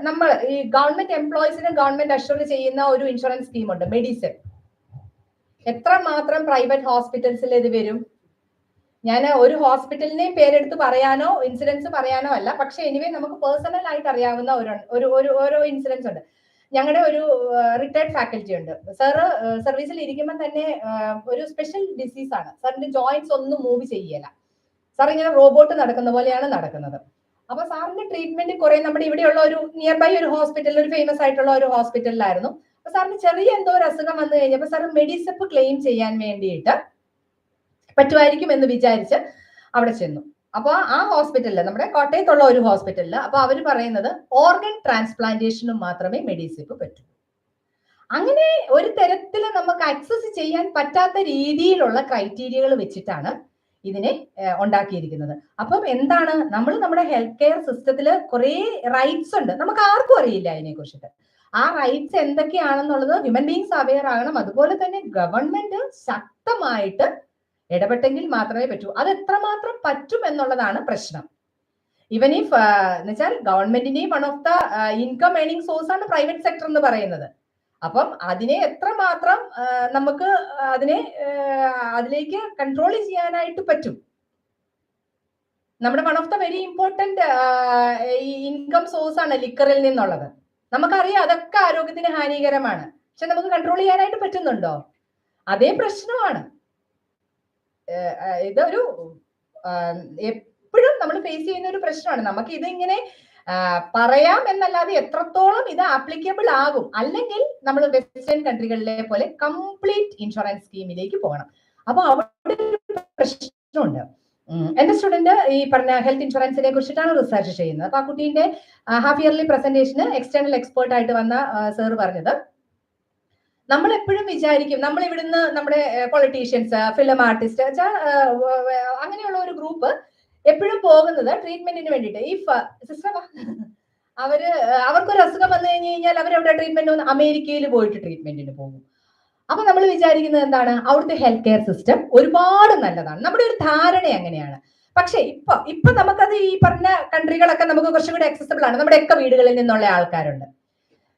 നമ്മൾ ഈ ഗവൺമെന്റ് എംപ്ലോയീസിന് ഗവൺമെന്റ് അഷ്യൂർ ചെയ്യുന്ന ഒരു ഇൻഷുറൻസ് സ്കീമുണ്ട്, മെഡിസെപ്പ്. എത്ര മാത്രം പ്രൈവറ്റ് ഹോസ്പിറ്റൽസിൽ ഇത് വരും? ഞാൻ ഒരു ഹോസ്പിറ്റലിനെയും പേരെടുത്ത് പറയാനോ ഇൻസിഡൻസ് പറയാനോ അല്ല, പക്ഷെ എനിവേ നമുക്ക് പേഴ്സണൽ ആയിട്ട് അറിയാവുന്ന ഓരോ ഇൻസിഡൻസ് ഉണ്ട്. ഞങ്ങളുടെ ഒരു റിട്ടയർഡ് ഫാക്കൽറ്റി ഉണ്ട്. സാറ് സർവീസിൽ ഇരിക്കുമ്പോൾ തന്നെ ഒരു സ്പെഷ്യൽ ഡിസീസ് ആണ്, സാറിന്റെ ജോയിന്റ്സ് ഒന്നും മൂവ് ചെയ്യല. സാർ ഇങ്ങനെ റോബോട്ട് നടക്കുന്ന പോലെയാണ് നടക്കുന്നത്. അപ്പൊ സാറിന്റെ ട്രീറ്റ്മെന്റ് കുറെ നമ്മുടെ ഇവിടെയുള്ള ഒരു നിയർ ബൈ ഒരു ഹോസ്പിറ്റലിൽ, ഒരു ഫേമസ് ആയിട്ടുള്ള ഒരു ഹോസ്പിറ്റലിലായിരുന്നു. അപ്പൊ സാറിന് ചെറിയ എന്തോ ഒരു അസുഖം വന്നു കഴിഞ്ഞപ്പോൾ സാർ മെഡിസെപ്പ് ക്ലെയിം ചെയ്യാൻ വേണ്ടിയിട്ട് പറ്റുമായിരിക്കും എന്ന് വിചാരിച്ച് അവിടെ ചെന്നു. അപ്പൊ ആ ഹോസ്പിറ്റലിൽ, നമ്മുടെ കോട്ടയത്തുള്ള ഒരു ഹോസ്പിറ്റലിൽ, അപ്പൊ അവർ പറയുന്നത് ഓർഗൻ ട്രാൻസ്പ്ലാന്റേഷനും മാത്രമേ മെഡിസെപ്പ് പറ്റൂ. അങ്ങനെ ഒരു തരത്തിൽ നമുക്ക് ആക്സസ് ചെയ്യാൻ പറ്റാത്ത രീതിയിലുള്ള ക്രൈറ്റീരിയകൾ വെച്ചിട്ടാണ് ഇതിനെ ഉണ്ടാക്കിയിരിക്കുന്നത്. അപ്പം എന്താണ്, നമ്മൾ നമ്മുടെ ഹെൽത്ത് കെയർ സിസ്റ്റത്തിൽ കുറെ റൈറ്റ്സ് ഉണ്ട്, നമുക്ക് ആർക്കും അറിയില്ല അതിനെ കുറിച്ചിട്ട്. ആ റൈറ്റ്സ് എന്തൊക്കെയാണെന്നുള്ളത് ഹ്യൂമൻ ബീങ്സ് അവെയർ ആകണം. അതുപോലെ തന്നെ ഗവൺമെന്റ് ശക്തമായിട്ട് ഇടപെട്ടെങ്കിൽ മാത്രമേ പറ്റൂ. അത് എത്രമാത്രം പറ്റും എന്നുള്ളതാണ് പ്രശ്നം. ഈവൻ ഇഫ് എന്ന് വെച്ചാൽ ഗവൺമെന്റിന്റെയും one of the income earning source ആണ് പ്രൈവറ്റ് സെക്ടർ എന്ന് പറയുന്നത്. അപ്പം അതിനെ എത്രമാത്രം നമുക്ക് അതിലേക്ക് കൺട്രോൾ ചെയ്യാനായിട്ട് പറ്റും. നമ്മുടെ one of the very important income source ആണ് ലിക്കറിൽ നിന്നുള്ളത്. നമുക്കറിയാം അതൊക്കെ ആരോഗ്യത്തിന് ഹാനികരമാണ്. പക്ഷെ നമുക്ക് കൺട്രോൾ ചെയ്യാനായിട്ട് പറ്റുന്നുണ്ടോ? അതേ പ്രശ്നമാണ്. ഇതൊരു എപ്പോഴും നമ്മൾ ഫേസ് ചെയ്യുന്ന ഒരു പ്രശ്നമാണ്. നമുക്ക് ഇതിങ്ങനെ പറയാം എന്നല്ലാതെ എത്രത്തോളം ഇത് ആപ്ലിക്കബിൾ ആകും, അല്ലെങ്കിൽ നമ്മൾ വെസ്റ്റേൺ കൺട്രികളിലെ പോലെ കംപ്ലീറ്റ് ഇൻഷുറൻസ് സ്കീമിലേക്ക് പോകണം. അപ്പൊ അവിടെ പ്രശ്നമുണ്ട്. എന്റെ സ്റ്റുഡന്റ് ഈ പറഞ്ഞ ഹെൽത്ത് ഇൻഷുറൻസിനെ കുറിച്ചിട്ടാണ് റിസർച്ച് ചെയ്യുന്നത്. അപ്പൊ ആ കുട്ടീന്റെ ഹാഫ് ഇയർലി പ്രസന്റേഷന് എക്സ്റ്റേണൽ എക്സ്പേർട്ട് ആയിട്ട് വന്ന സർ പറഞ്ഞത്, നമ്മൾ എപ്പോഴും വിചാരിക്കും നമ്മൾ ഇവിടുന്ന് നമ്മുടെ പൊളിറ്റീഷ്യൻസ്, ഫിലിം ആർട്ടിസ്റ്റ് അങ്ങനെയുള്ള ഒരു ഗ്രൂപ്പ് എപ്പോഴും പോകുന്നത് ട്രീറ്റ്മെന്റിന് വേണ്ടിയിട്ട്. ഈ സിസ്റ്റർ അവർക്കൊരു അസുഖം വന്നു കഴിഞ്ഞു കഴിഞ്ഞാൽ അവരെവിടെ ട്രീറ്റ്മെന്റ്, അമേരിക്കയിൽ പോയിട്ട് ട്രീറ്റ്മെന്റിന് പോകും. അപ്പൊ നമ്മൾ വിചാരിക്കുന്നത് എന്താണ്, അവിടുത്തെ ഹെൽത്ത് കെയർ സിസ്റ്റം ഒരുപാട് നല്ലതാണ്. നമ്മുടെ ഒരു ധാരണ അങ്ങനെയാണ്. പക്ഷെ ഇപ്പൊ നമുക്കത് ഈ പറഞ്ഞ കൺട്രികളൊക്കെ നമുക്ക് കുറച്ചും കൂടി അക്സസിബിൾ ആണ്. നമ്മുടെയൊക്കെ വീടുകളിൽ നിന്നുള്ള ആൾക്കാരുണ്ട്.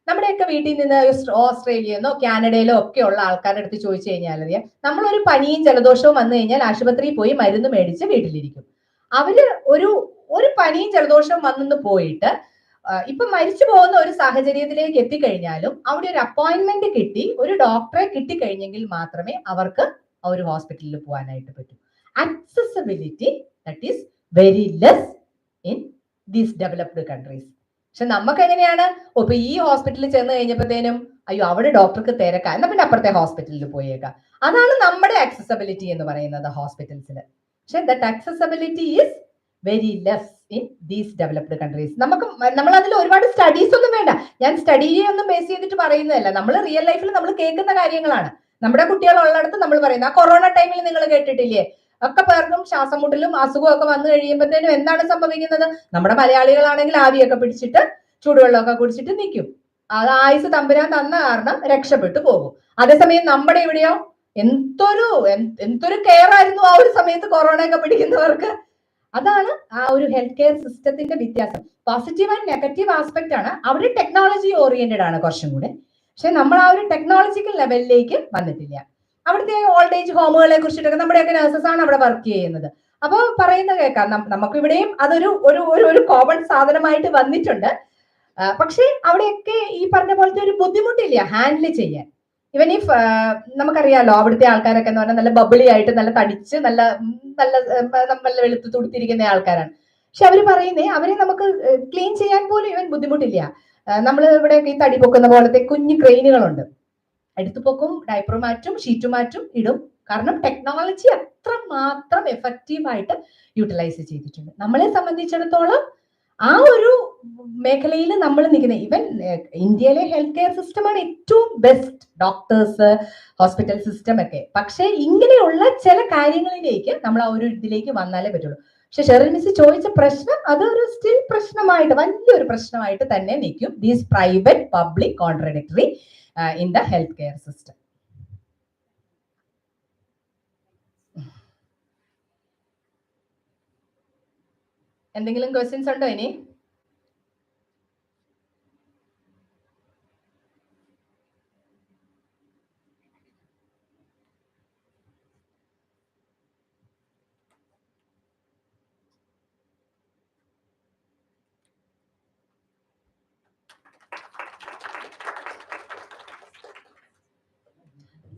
നമ്മുടെയൊക്കെ വീട്ടിൽ നിന്ന് ഓസ്ട്രേലിയന്നോ കാനഡയിലോ ഒക്കെ ഉള്ള ആൾക്കാരുടെ അടുത്ത് ചോദിച്ചു കഴിഞ്ഞാൽ അറിയാം, നമ്മളൊരു പനിയും ജലദോഷവും വന്നു കഴിഞ്ഞാൽ ആശുപത്രിയിൽ പോയി മരുന്ന് മേടിച്ച് വീട്ടിലിരിക്കും. അവര് ഒരു പനിയും ജലദോഷവും വന്നെന്ന് പോയിട്ട് ഇപ്പൊ മരിച്ചു പോകുന്ന ഒരു സാഹചര്യത്തിലേക്ക് എത്തിക്കഴിഞ്ഞാലും അവിടെ ഒരു അപ്പോയിന്റ്മെന്റ് കിട്ടി ഒരു ഡോക്ടറെ കിട്ടിക്കഴിഞ്ഞെങ്കിൽ മാത്രമേ അവർക്ക് ആ ഒരു ഹോസ്പിറ്റലിൽ പോകാനായിട്ട് പറ്റൂ. Accessibility that is very less in these developed countries. പക്ഷെ നമുക്ക് എങ്ങനെയാണ്, ഇപ്പൊ ഈ ഹോസ്പിറ്റലിൽ ചെന്ന് കഴിഞ്ഞപ്പോഴത്തേനും അയ്യോ അവിടെ ഡോക്ടർക്ക് തിരക്കാം, എന്നാ പിന്നെ അപ്പുറത്തെ ഹോസ്പിറ്റലിൽ പോയേക്കാം. അതാണ് നമ്മുടെ അക്സസിബിലിറ്റി എന്ന് പറയുന്നത് ഹോസ്പിറ്റൽസിൽ. പക്ഷെ that accessibility is very less in these developed countries. നമ്മൾ അതിൽ ഒരുപാട് സ്റ്റഡീസ് ഒന്നും വേണ്ട. ഞാൻ സ്റ്റഡിയെ ഒന്നും ബേസ് ചെയ്തിട്ട് പറയുന്നതല്ല, നമ്മൾ റിയൽ ലൈഫിൽ നമ്മൾ കേൾക്കുന്ന കാര്യങ്ങളാണ്. നമ്മുടെ കുട്ടികൾ ഉള്ളിടത്ത് നമ്മൾ പറയുന്നത്. ആ കൊറോണ ടൈമിൽ നിങ്ങൾ കേട്ടിട്ടില്ലേ, ഒക്കെ പേർക്കും ശ്വാസം മുട്ടലും അസുഖവും ഒക്കെ വന്നു കഴിയുമ്പോഴത്തേനും എന്താണ് സംഭവിക്കുന്നത്? നമ്മുടെ മലയാളികളാണെങ്കിൽ ആവിയൊക്കെ പിടിച്ചിട്ട് ചൂടുവെള്ളമൊക്കെ കുടിച്ചിട്ട് നിൽക്കും. അത് ആയുസ് തമ്പുരാൻ തന്ന കാരണം രക്ഷപ്പെട്ടു പോകും. അതേസമയം നമ്മുടെ ഇവിടെയോ എന്തൊരു കെയർ ആയിരുന്നു ആ ഒരു സമയത്ത് കൊറോണയൊക്കെ പിടിക്കുന്നവർക്ക്. അതാണ് ആ ഒരു ഹെൽത്ത് കെയർ സിസ്റ്റത്തിന്റെ വ്യത്യാസം. പോസിറ്റീവ് ആൻഡ് നെഗറ്റീവ് ആസ്പെക്ട് ആണ്. അവിടെ ടെക്നോളജി ഓറിയന്റഡ് ആണ് കുറച്ചും കൂടെ. പക്ഷെ നമ്മൾ ആ ഒരു ടെക്നോളജിക്കൽ ലെവലിലേക്ക് വന്നിട്ടില്ല. അവിടുത്തെ ഓൾഡ് ഏജ് ഹോമുകളെ കുറിച്ചിട്ടൊക്കെ നമ്മുടെയൊക്കെ നഴ്സസ് ആണ് അവിടെ വർക്ക് ചെയ്യുന്നത്. അപ്പൊ പറയുന്നത് കേൾക്കാം, നമുക്ക് ഇവിടെയും അതൊരു ഒരു കോമൺ സാധനമായിട്ട് വന്നിട്ടുണ്ട്. പക്ഷെ അവിടെയൊക്കെ ഈ പറഞ്ഞ പോലത്തെ ഒരു ബുദ്ധിമുട്ടില്ല ഹാൻഡിൽ ചെയ്യാൻ. ഇവൻ ഈ നമുക്കറിയാലോ അവിടുത്തെ ആൾക്കാരൊക്കെ എന്ന് പറഞ്ഞാൽ നല്ല ബബിളി ആയിട്ട് നല്ല തടിച്ച് നല്ല നല്ല വെളുത്ത് തുടുത്തിരിക്കുന്ന ആൾക്കാരാണ്. പക്ഷെ അവര് പറയുന്നേ അവരെ നമുക്ക് ക്ലീൻ ചെയ്യാൻ പോലും ഇവൻ ബുദ്ധിമുട്ടില്ല. നമ്മൾ ഇവിടെ ഈ തടി പൊക്കുന്ന പോലത്തെ കുഞ്ഞു ക്രെയിനുകളുണ്ട്, എടുത്തു പൊക്കും, ഡയപ്പർ മാറ്റും, ഷീറ്റ് മാറ്റും, ഇടും. കാരണം ടെക്നോളജി അത്ര മാത്രം എഫക്റ്റീവായിട്ട് യൂട്ടിലൈസ് ചെയ്തിട്ടുണ്ട്. നമ്മളെ സംബന്ധിച്ചിടത്തോളം ആ ഒരു മേഖലയിൽ നമ്മൾ നിൽക്കുന്നത്. ഈവൻ ഇന്ത്യയിലെ ഹെൽത്ത് കെയർ സിസ്റ്റമാണ് ഏറ്റവും ബെസ്റ്റ്, ഡോക്ടേഴ്സ്, ഹോസ്പിറ്റൽ സിസ്റ്റം ഒക്കെ. പക്ഷെ ഇങ്ങനെയുള്ള ചില കാര്യങ്ങളിലേക്ക് നമ്മൾ ആ ഒരു ഇതിലേക്ക് വന്നാലേ പറ്റുള്ളൂ. പക്ഷെ ഷെറിൻ മിസ് ചോദിച്ച പ്രശ്നം അതൊരു സ്റ്റിൽ പ്രശ്നമായിട്ട്, വലിയൊരു പ്രശ്നമായിട്ട് തന്നെ നിൽക്കും. These private public contradictory in the health care system. എന്തെങ്കിലും ക്വസ്റ്റ്യൻസ് ഉണ്ടോ ഇനി?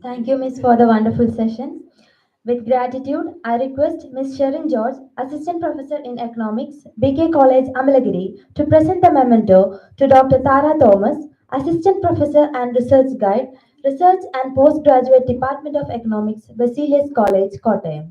Thank you, Miss, for the wonderful session. With gratitude, I request Ms. Sharon George, Assistant Professor in Economics, BK College, Amalagiri, to present the memento to Dr. Tara Thomas, Assistant Professor and Research Guide, Research and Postgraduate Department of Economics, Basilius College, Kottayam.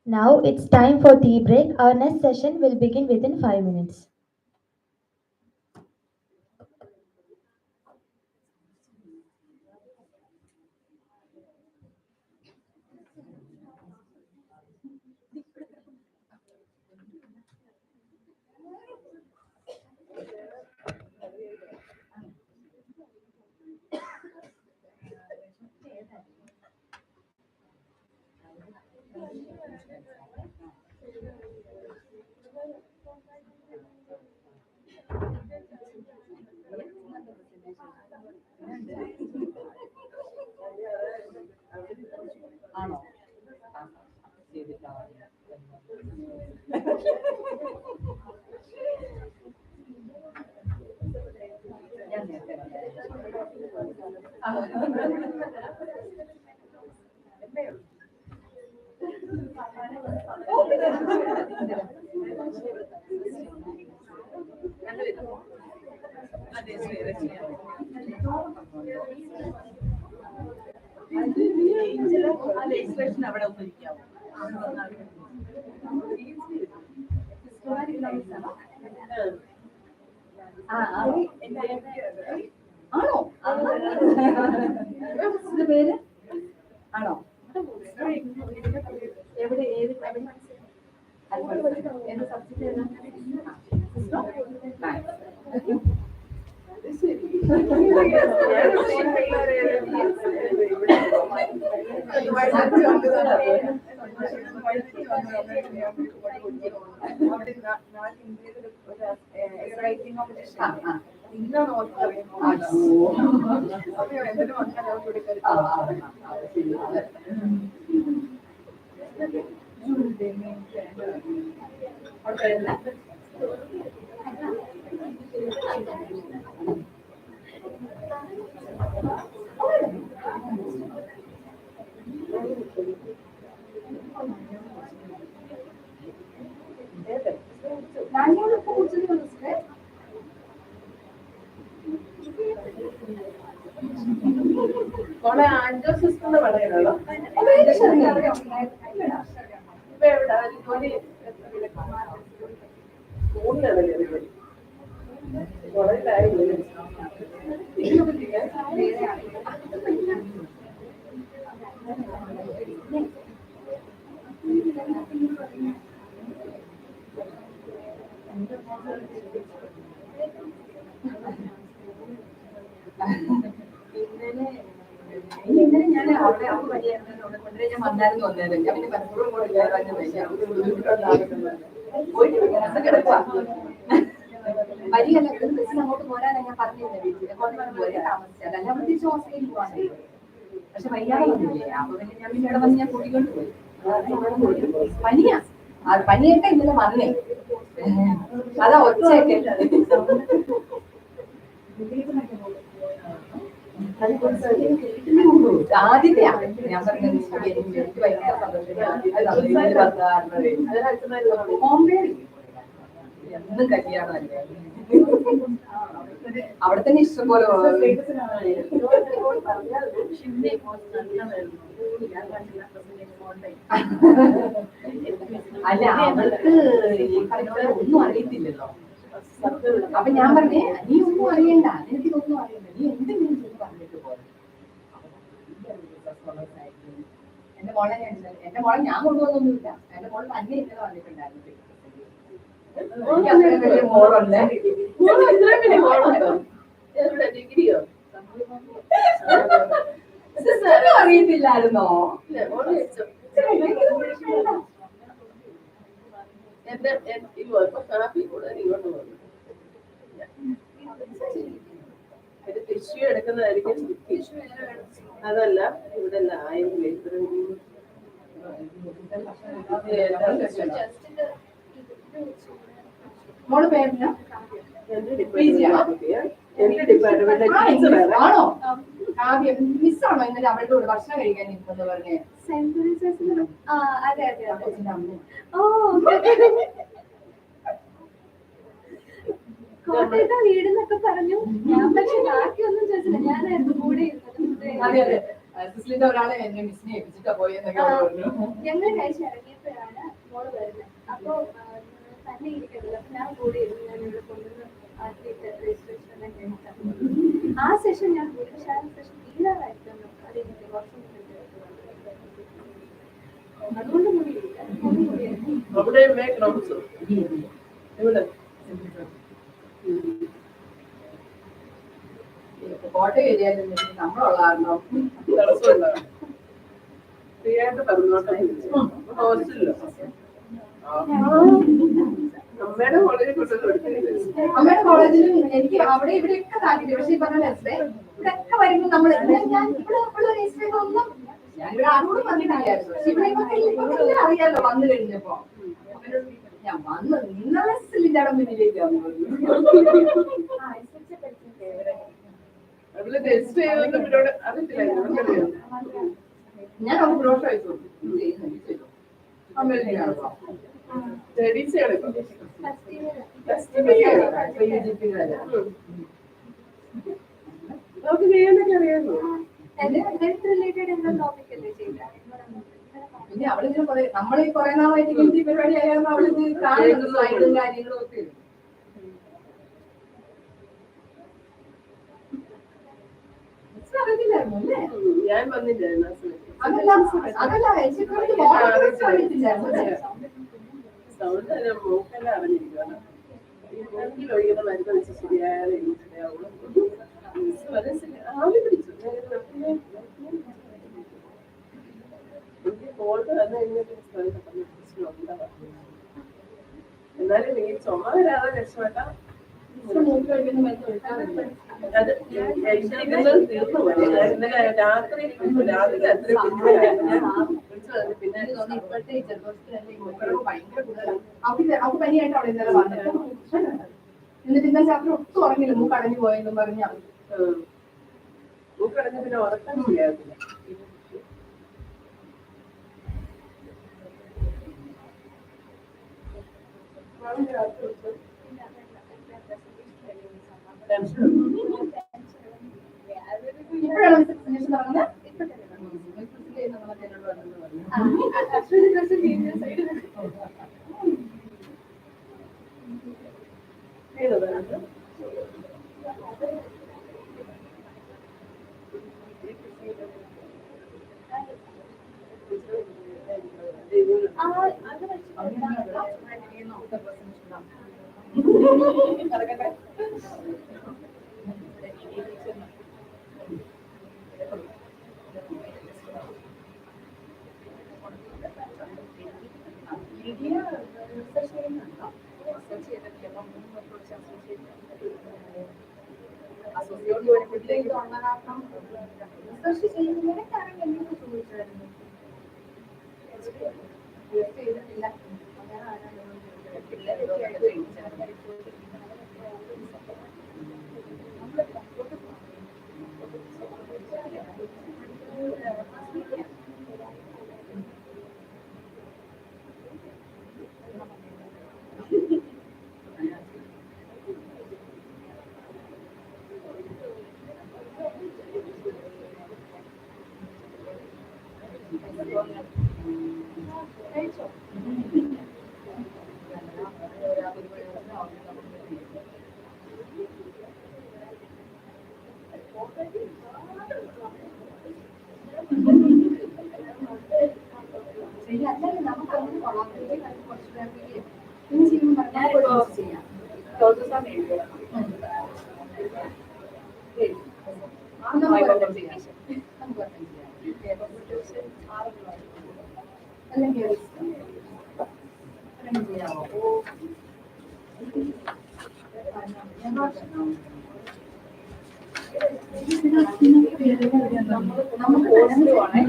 Now it's time for tea break. Our next session will begin within 5 minutes. ആണോ? ഞാൻ നേരത്തെ അവിടെ ഒന്നിരിക്കാവോ? ആണോ? പേര് ആണോ? എവിടെ ഏത് ഏത് സബ്ജക്ട് ഏതാ? ആൻഡോ സിസ്റ്ററിന്റെ പറയുന്നുള്ളൂ. ഇപ്പൊ എവിടെ ജോലി ഇന്നലെ ഞാൻ അവിടെ ആ പരിചയത്തിനോട് കൊണ്ടുവരെ ഞാൻ വന്നായിരുന്നു വന്നേരം ഞാൻ പിന്നെ പലപ്പോഴും കൂടെ വരികല്ല ബസ്സിന് അങ്ങോട്ട് പോരാനാ ഞാൻ പറഞ്ഞിരുന്നത് വീട്ടിൽ കൊണ്ടുവരാൻ പോലെ താമസിച്ചാൽ അല്ല അവിടെ തിരിച്ച് ഹോസ്റ്റലിൽ പോകാൻ പക്ഷെ വയ്യാതെ വന്നില്ലേ അപ്പൊ പിന്നെ ഞാൻ പിന്നെ ഇവിടെ വന്ന് ഞാൻ കൂട്ടിക്കൊണ്ട് പോയി പനിയാ ആ പനിയായിട്ട് ഇന്നലെ വന്നേ അതാ ഒച്ചയൊക്കെ ആദ്യത്തെയാ ഞാൻ പറഞ്ഞത് എനിക്ക് ഭയങ്കര സന്തോഷം ബോംബെ എന്നും കല്യാണമല്ലേ അവിടെ തന്നെ ഇഷ്ടം പോലെ അല്ല അവൾക്ക് ഈ കളിയോടെ ഒന്നും അറിയത്തില്ലല്ലോ അപ്പൊ ഞാൻ പറഞ്ഞേ നീ ഒന്നും അറിയണ്ട എനിക്കിതൊന്നും അറിയണ്ട നീ എന്തെങ്കിലും ചെയ്ത് പറഞ്ഞിട്ട് പോലെ എന്റെ മോളെ ഞാൻ കൊണ്ടുവന്നൊന്നുമില്ല എന്റെ മോള് തന്നെ ഇന്നലെ വന്നിട്ടുണ്ടായിരുന്നു വലിയ മോളുണ്ട് ഡിഗ്രിയോ അറിയത്തില്ലായിരുന്നോ കാപ്പി കൂടെ ഇങ്ങോട്ട് വന്നു ഒരു ടിഷ്യൂ എടുക്കുന്നതായിരിക്കും അതല്ല ഇവിടെ മോള് പേരില്ല എന്റെ ഡിപ്പാർട്ട്മെന്റ് ആണോ കാവ്യം മിസ്സാണോ ഇന്നലെ അവളുടെ കൂടെ ഭക്ഷണം കഴിക്കാൻ ഇരിക്കുമെന്ന് പറഞ്ഞേ അതെ അതെ കോട്ടയത്തെ വീടെന്നൊക്കെ പറഞ്ഞു ഞാൻ പക്ഷെ ബാക്കിയൊന്നും ചോദിച്ചില്ല ഞാനായിരുന്നു കൂടെ അതെ അതെ സിസ്ലിന്റെ ഒരാളെ എന്നെ മിസ്സിനെ ഏൽപ്പിച്ചിട്ടാ പോയെന്നൊക്കെ പറഞ്ഞു ഞങ്ങൾ കഴിച്ച് ഇറങ്ങിയപ്പോഴാണ് മോള് വരുന്നത് അപ്പൊ തന്നെ ഇരിക്കണ്ടല്ലോ അപ്പൊ ഞാൻ കൂടെ ഇരുന്നു ഞാൻ ഇവിടെ കൊണ്ടുവന്ന് ആക്കിയിട്ട് രജിസ്ട്രേഷൻ എല്ലാം കഴിഞ്ഞിട്ടാണ് ആ സെഷൻ ഞാൻ പോയി പക്ഷെ ആ സെഷൻ തീരാറായിരുന്നു അതെനിക്ക് കുറച്ചും അതുകൊണ്ട് മുടിയില്ല കോട്ടയം ഏരിയയിൽ നമ്മളുള്ള കാരണം ഫ്രീ ആയിട്ട് പറഞ്ഞോട്ടെ ഹോസ്റ്റലിലോ അമ്മയുടെ കോളേജിൽ കൊണ്ടുവന്ന് അമ്മയുടെ കോളേജിലും എനിക്ക് അവിടെ ഇവിടെയൊക്കെ താല്പര്യം. പക്ഷെ ഈ പറഞ്ഞ ഇവിടെയൊക്കെ വരുമ്പോൾ ഞാൻ ഇവിടെ ഒന്നും ഞാനിവിടെ ആരോടും പറഞ്ഞിട്ടില്ലായിരുന്നു. പക്ഷെ ഇവിടെ അറിയാലോ വന്നു കഴിഞ്ഞപ്പോ ഞാൻ വന്ന് ഇന്നലെ സിലിണ്ടർ മുന്നിലേക്ക് അതില് രജിസ്റ്റർ ചെയ്തത് ഇവരോട് അറിയത്തില്ലായിരുന്നു. ഞാൻ അവർക്ക് ബ്രോഷർ അയച്ചു നമുക്ക് ചെയ്യാനൊക്കെ അറിയാമോ? പിന്നെ അവളിങ്ങനെ കുറെ നമ്മൾ ഈ കുറെ നാളായിട്ട് ഹിന്ദി പരിപാടി ആയിരുന്നു. അവളിത് കാണുന്നുണ്ട് സ്ലൈഡും കാര്യങ്ങളും ഒക്കെ. അറിയത്തില്ലായിരുന്നു അല്ലേ? ഞാൻ വന്നില്ലായിരുന്നു അതല്ല അറിയത്തില്ലായിരുന്നു. സൗണ്ട് മൂക്കെല്ലാം അറിഞ്ഞിരിക്കുകയാണ്. മൂക്കിൽ ഒഴിക്കുന്ന മരുന്ന് വെച്ച് ശരിയായാലും ശരിയാവുള്ളൂ. ആവി പിടിച്ചു എനിക്ക് കോൾഡ് വന്നു കഴിഞ്ഞിട്ട് പ്രശ്നമുണ്ടാവാം. എന്നാലും ഈ ചുമ വരാതെ രക്ഷപ്പെട്ടാൽ മൂക്ക് കഴിക്കുന്ന മരുന്ന് ഒഴിക്കാറുണ്ട്. അത് ഇരുന്നത് തീർന്നു പോയി. ഇന്നലെ രാത്രി അത്ര പിന്നെ ഇപ്പോഴത്തെ ഭയങ്കര കൂടുതലാണ്. അവർക്ക് പനിയായിട്ട് അവിടെ ഇന്നലെ വന്നിട്ട് എന്നിട്ട് ഇന്നലെ രാത്രി ഒട്ടും ഉറങ്ങില്ല. മൂക്ക് അടഞ്ഞു പോയെന്നും പറഞ്ഞ മൂക്കടഞ്ഞ് പിന്നെ ഉറക്കം ചെയ്യാറില്ല. ഇപ്പോഴാണ്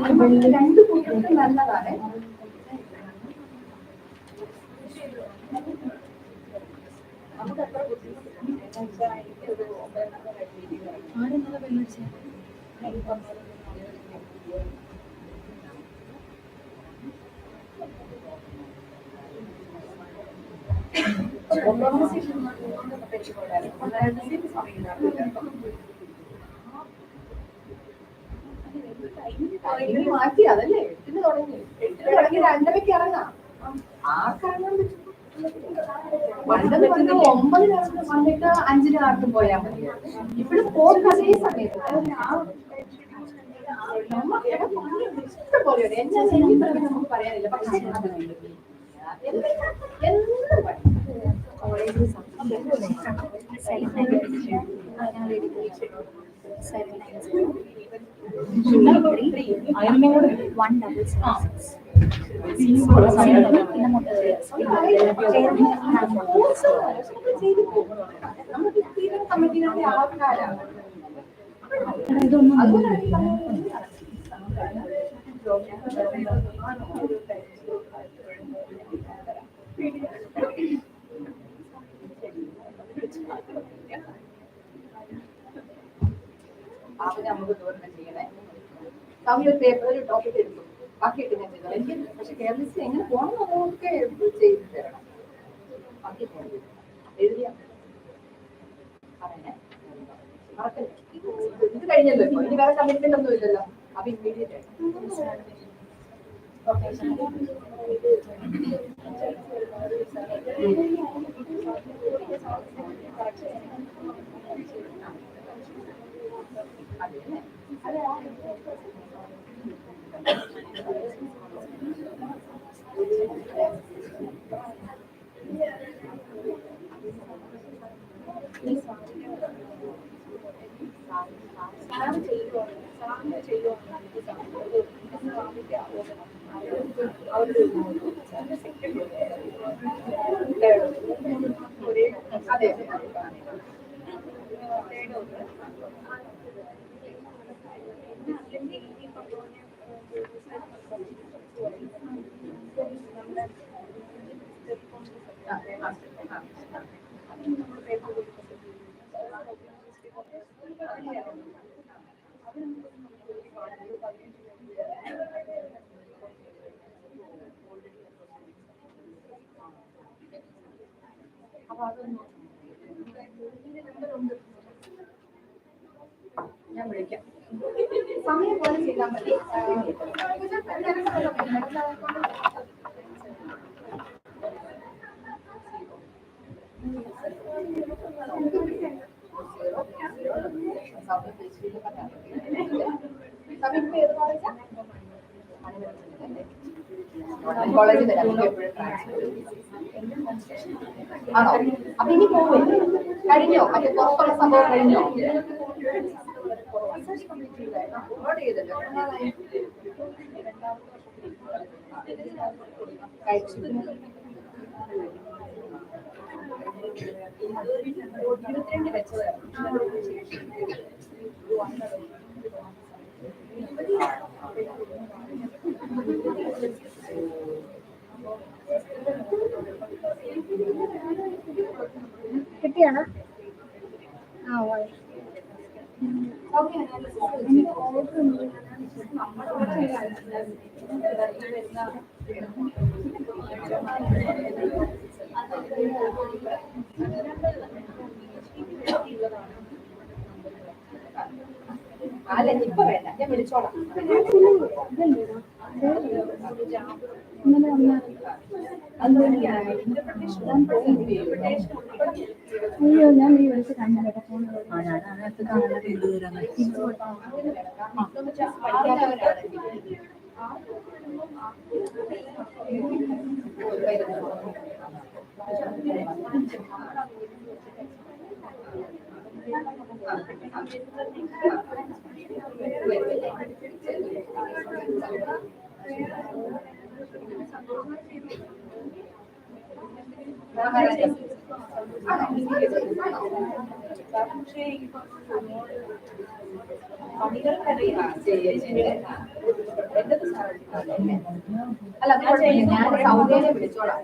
തുടങ്ങുന്നത്. രണ്ട് കുട്ടികൾക്ക് നല്ലതാണ്. മാറ്റി അതല്ലേ 8 തുടങ്ങി 2:30 ഇറങ്ങാം. ആർക്കിറങ്ങാൻ പറ്റും? പണ്ടെന്ന് പറഞ്ഞാൽ 9 വന്നിട്ട് 5 ആർക്കും പോയാൽ മതി. ഇവിടെ പോകുന്ന അതേ സമയത്ത് ഇഷ്ടംപോലെയുണ്ട്. നമുക്ക് പറയാനില്ല. പക്ഷേ കമ്മിറ്റികളുടെ ആൾക്കാരാണ്. അവര് നമുക്ക് വിതരണം ചെയ്യണേ. കവി ഒരു പേപ്പർ ഒരു ടോപ്പിക് എടുക്കും, ബാക്കിയിട്ട് ഞാൻ ചെയ്തു. എനിക്ക് പക്ഷെ കേരളത്തിൽ എങ്ങനെ പോകണം എന്നൊക്കെ ചെയ്തു തരണം. ബാക്കി എഴുതിയാ ഇത് കഴിഞ്ഞല്ലോ. ഇപ്പൊ ഇനി വേറെ കമ്മിറ്റ്മെന്റ് ഒന്നും ഇല്ലല്ലോ. അപ്പൊ ഇമ്മീഡിയറ്റ് ആയിട്ട് അതെ. ഞാൻ വിളിക്കാം. സമയം പോലെ ചെയ്താൽ മതി. കോളേജിൽ തരാം. ആണോ? അപ്പൊ ഇനി പോവില്ലേ? കഴിഞ്ഞോ? മറ്റേ പുറത്തുള്ള സംഭവം കഴിഞ്ഞോ? ഓർഡർ ചെയ്തല്ലോ. കഴിച്ചു. 22 വെച്ചതാണ്. കിട്ടിയാണ്. അല്ല ഇപ്പൊ വേണ്ട, ഞാൻ വിളിച്ചോളാം. അയ്യോ, ഞാൻ ഈ വിളിച്ച് കണ്ടില്ല. അല്ല ഞാൻ സൗദിയെ വിളിച്ചോളാം.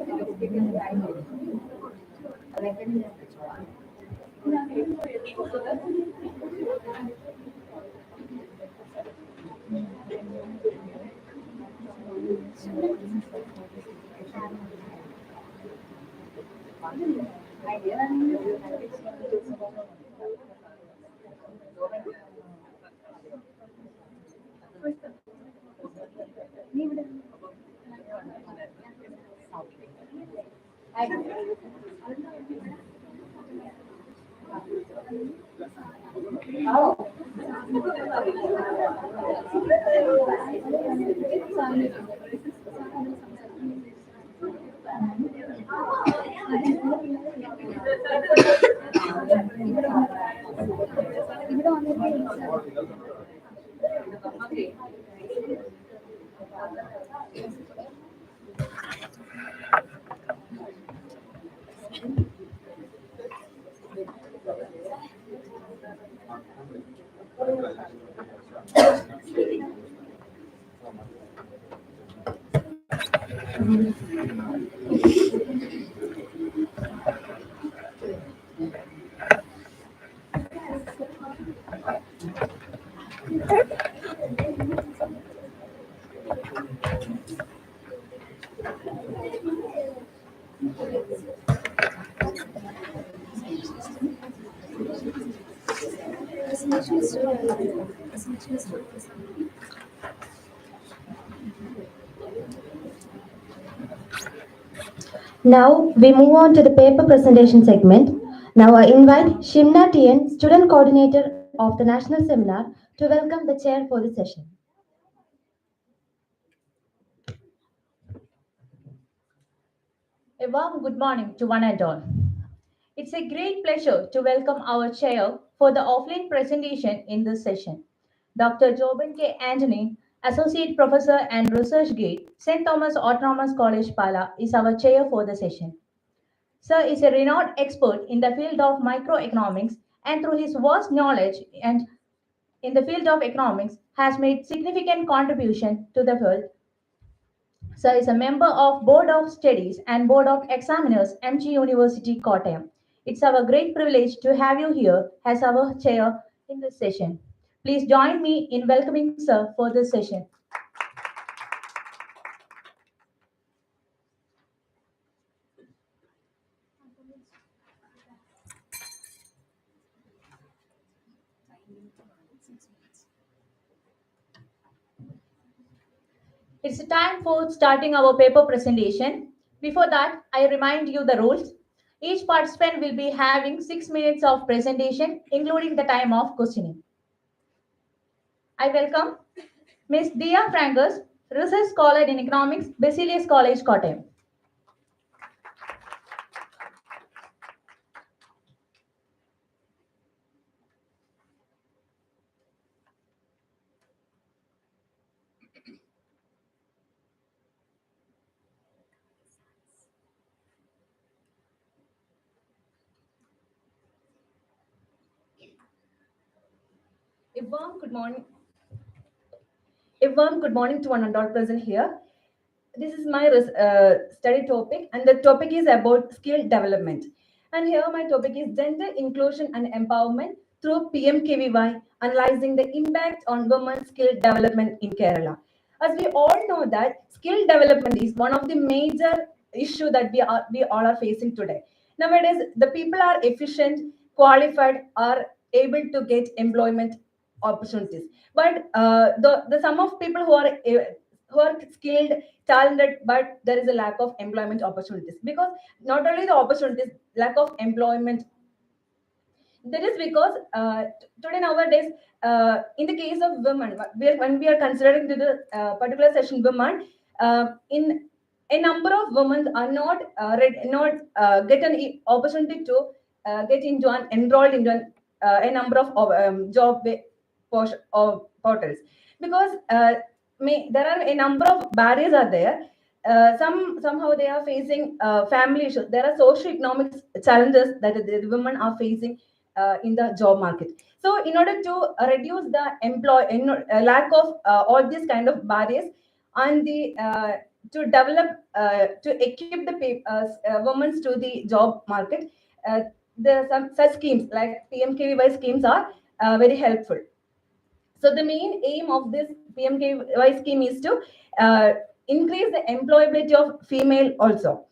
അതൊക്കെ ഞാൻ വിളിച്ചോളാം. ഇവിടെ വന്നിട്ട് Now we move on to the paper presentation segment. Now I invite Shimna TN, Student Coordinator of the National Seminar, to welcome the chair for the session. A warm good morning to one and all. It's a great pleasure to welcome our chair for the offline presentation in this session. Dr. Jobin K. Anthony, Associate Professor and Research Gate, St. Thomas Autonomous College, Pala, is our chair for the session. Sir is a renowned expert in the field of microeconomics and through his vast knowledge and in the field of economics has made significant contribution to the field. Sir is a member of Board of Studies and Board of Examiners, MG University, Kottayam. It's our great privilege to have you here as our chair in this session. Please join me in welcoming Sir for this session. It's time for starting our paper presentation. Before that, I remind you the rules. Each participant will be having 6 minutes of presentation, including the time of questioning. I welcome Ms. Dia Frankus, Research Scholar in Economics, Basilius College, Kottayam. A warm good morning. A warm good morning to one and all present here. This is my study topic, and the topic is about skill development. And here my topic is gender inclusion and empowerment through PMKVY, analyzing the impact on women's skill development in Kerala. As we all know that skill development is one of the major issue that we all are facing today. Nowadays, the people are efficient, qualified, are able to get employment opportunities. But the sum of people who are skilled, talented, but there is a lack of employment opportunities, because not only the opportunities, lack of employment. That is because today nowadays, in the case of women, when we are considering the particular session women, in a number of women are not get an opportunity to get into an enrolled into a number of job portals, because there are a number of barriers are there. Somehow they are facing family issues. There are socio-economic challenges that the women are facing in the job market. So in order to reduce the lack of all these kind of barriers, and to develop to equip the women to the job market, some such schemes like PMKVY schemes are very helpful. So the main aim of this PMKVY scheme is to increase the employability of female also.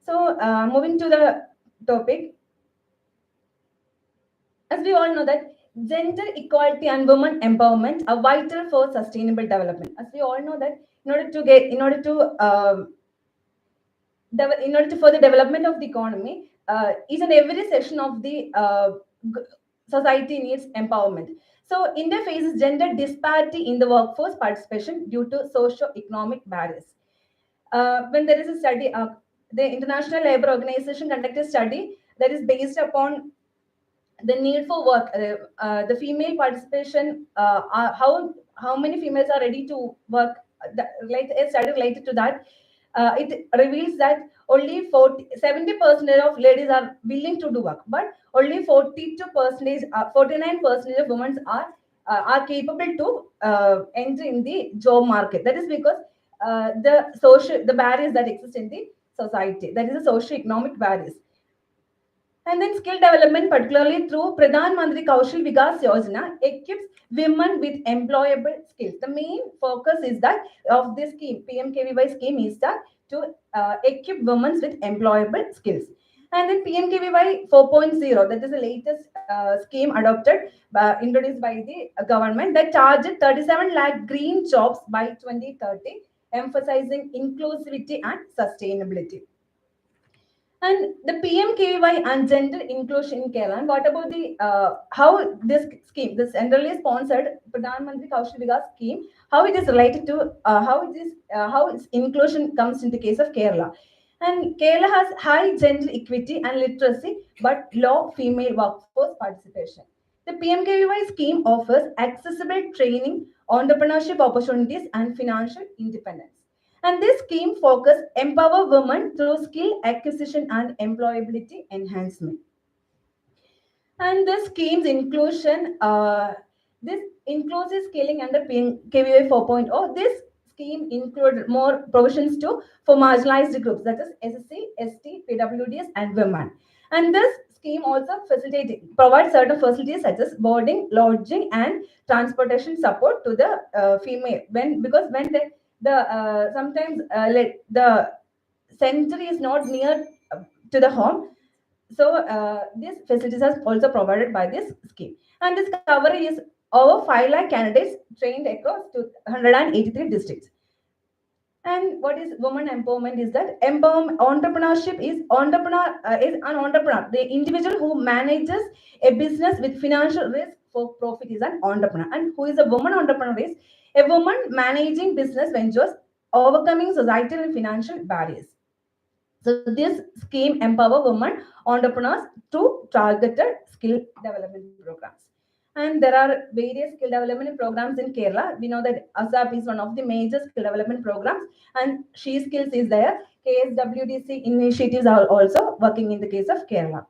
So moving to the topic, as we all know that gender equality and women empowerment are vital for sustainable development. As we all know that in order to for the development of the economy, each and every section of the society needs empowerment. So India faces gender disparity in the workforce participation due to socio-economic barriers. When there is a study, the International Labour Organization conducted a study that is based upon the need for work, the female participation, how many females are ready to work, like a study related to that. It reveals that only 70% of ladies are willing to do work, but only 49% of women are are capable to enter in the job market. That is because the barriers that exist in the society, that is the socio-economic barriers. And then skill development, particularly through Pradhan Mantri Kaushal Vikas Yojana, equips women with employable skills. The main focus is that of this scheme, PMKVY scheme, is that to equip women with employable skills. And then PMKVY 4.0, that is the latest scheme adopted, introduced by the government, that target 37 lakh green jobs by 2030, emphasizing inclusivity and sustainability. And the PMKVY and gender inclusion in Kerala. And what about the how this scheme, this centrally sponsored Pradhan Mantri Kaushal Vikas scheme, how it is related to how its inclusion comes in the case of Kerala. And Kerala has high gender equity and literacy, but low female workforce participation. The PMKVY scheme offers accessible training, entrepreneurship opportunities, and financial independence. And this scheme focuses empower women through skill acquisition and employability enhancement. And the scheme's inclusion, this inclusive scaling under KVI 4.0, this scheme includes more provisions for marginalized groups, that is SSC, ST, PWDs, and women. And this scheme also provides certain facilities such as boarding, lodging, and transportation support to the female. Because when sometimes the center is not near to the home, so these facilities are also provided by this scheme. And this coverage is over 5 lakh candidates trained across 183 districts. And what is women empowerment is that entrepreneurship is an entrepreneur. The individual who manages a business with financial risk for profit is an entrepreneur. And who is a woman entrepreneur is a woman managing business ventures, overcoming societal and financial barriers. So this scheme empower women entrepreneurs through targeted skill development programs. And there are various skill development programs in Kerala. We know that ASAP is one of the major skill development programs, and She Skills is there. KSWDC initiatives are also working in the case of Kerala.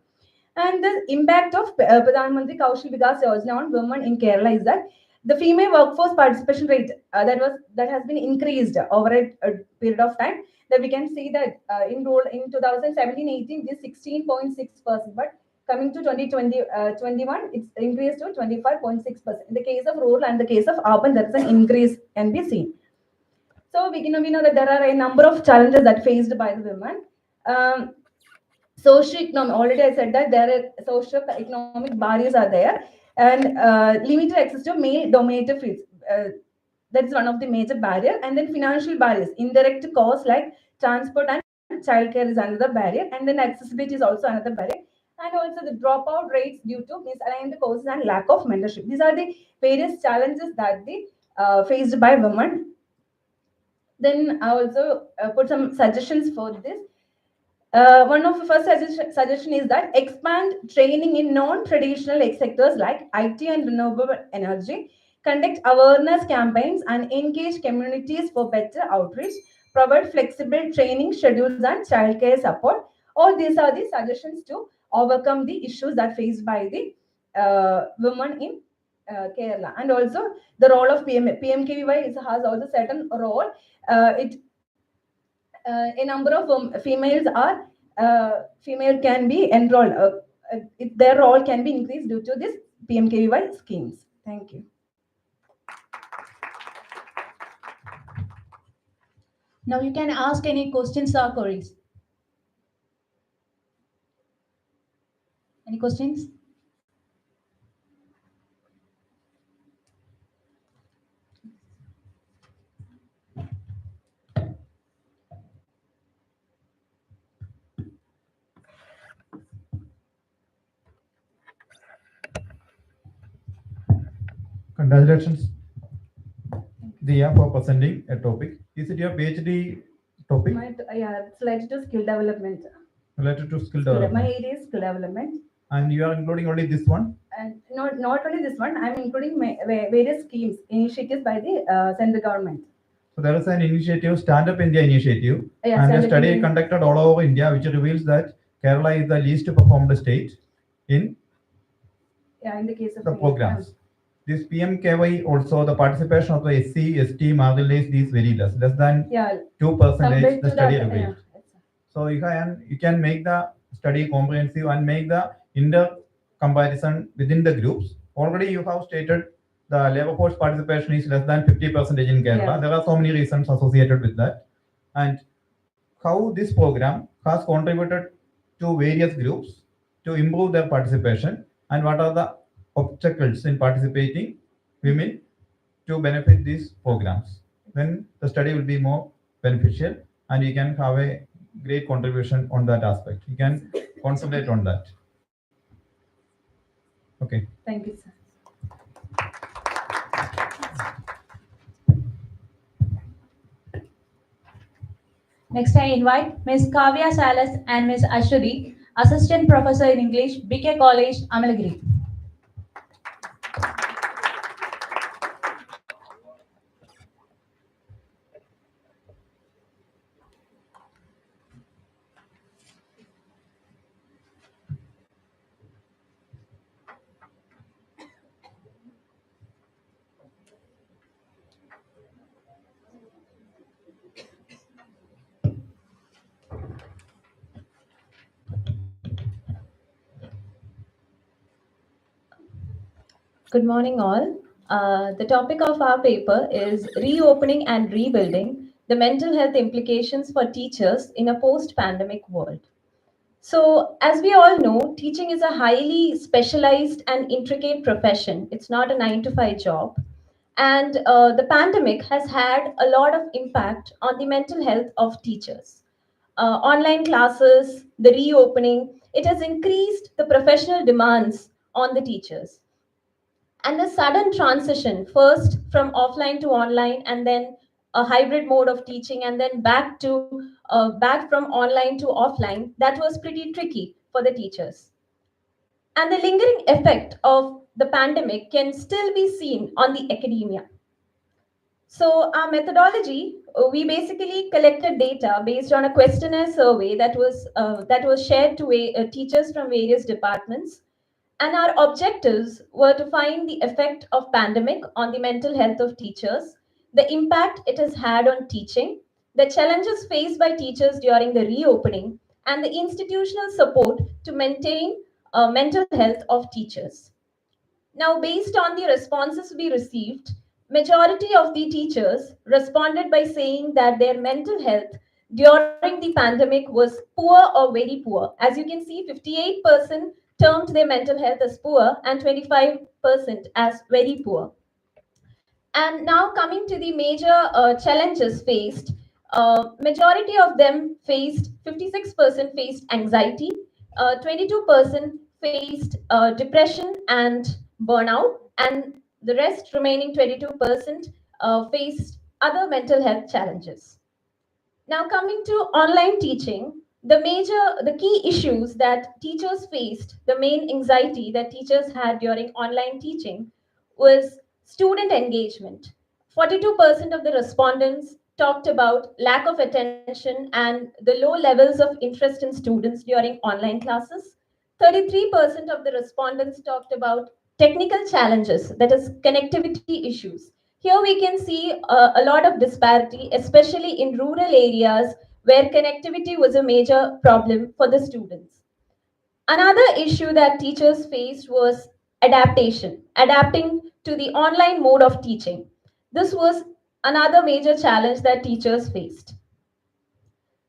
And the impact of Pradhan Mantri Kaushal Vikas Yojana on women in Kerala is that the female workforce participation rate that has been increased over a period of time. That we can see that in 2017-18 this 16.6%, but coming to 2020-21 it's increased to 25.6%. In the case of rural and the case of urban, there is an increase can be seen. So we know that there are a number of challenges that faced by the women. Socio-economic, already I said that there are socio-economic barriers are there, and limited access to male-dominated fields. That's one of the major barriers. And then financial barriers, indirect costs like transport and childcare is another barrier. And then accessibility is also another barrier. And also the dropout rates due to misaligned courses and lack of mentorship. These are the various challenges that they faced by women. Then I also put some suggestions for this. One of the first suggestion is that expand training in non-traditional sectors like IT and renewable energy, conduct awareness campaigns and engage communities for better outreach, provide flexible training schedules and childcare support. All these are the suggestions to overcome the issues that faced by the women in Kerala. And also the role of PMKVY has also certain role. A number of female can be enrolled. Their role can be increased due to this PMKVY schemes. Thank you. Now you can ask any questions or queries. Any questions? Congratulations, Dia, for presenting a topic. Is it your PhD topic? Yeah, it's related to skill development. Related to skill development. My area is skill development. And you are including only this one? And not only this one, I'm including various schemes, initiatives by the central government. So there is an initiative, Stand Up India initiative, Yeah, and a Stand Up study India. conducted all over India, which reveals that Kerala is the least performed state in in the case of the programs. this PMKY also, the participation of the SC, ST marginalized is very less than Yeah. 2% Compared the to study the rate. So you can make the study comprehensive and make the inter comparison within the groups. Already you have stated the labor force participation is less than 50% in Kerala. Yeah. There are so many reasons associated with that. And how this program has contributed to various groups to improve their participation, and what are the obstacles in participating women to benefit these programs. Then the study will be more beneficial and you can have a great contribution on that aspect. You can concentrate on that. Okay. Thank you, sir. Next, I invite Ms. Kavya Salas and Ms. Ashwati, Assistant Professor in English, BK College, Amalagiri. Good morning, all. The topic of our paper is Reopening and Rebuilding the Mental Health Implications for Teachers in a Post Pandemic World. So, as we all know, teaching is a highly specialized and intricate profession. It's not a 9 to 5 job. And the pandemic has had a lot of impact on the mental health of teachers. Online classes, the reopening, it has increased the professional demands on the teachers. And the sudden transition, first from offline to online, and then a hybrid mode of teaching, and then back from online to offline, that was pretty tricky for the teachers. And the lingering effect of the pandemic can still be seen on the academia. So our methodology, we basically collected data based on a questionnaire survey that was shared to teachers from various departments, and our objectives were to find the effect of pandemic on the mental health of teachers, the impact it has had on teaching, the challenges faced by teachers during the reopening, and the institutional support to maintain mental health of teachers. Now, based on the responses we received, majority of the teachers responded by saying that their mental health during the pandemic was poor or very poor. As you can see, 58% termed their mental health as poor and 25% as very poor. And now coming to the major challenges faced, majority of them faced, 56% faced anxiety, 22% faced depression and burnout, and the rest remaining 22% faced other mental health challenges. Now coming to online teaching, the key issues that teachers faced, the main anxiety that teachers had during online teaching was student engagement. 42% of the respondents talked about lack of attention and the low levels of interest in students during online classes. 33% of the respondents talked about technical challenges, that is, connectivity issues. Here we can see a lot of disparity, especially in rural areas where connectivity was a major problem for the students. Another issue that teachers faced was adapting to the online mode of teaching. This was another major challenge that teachers faced.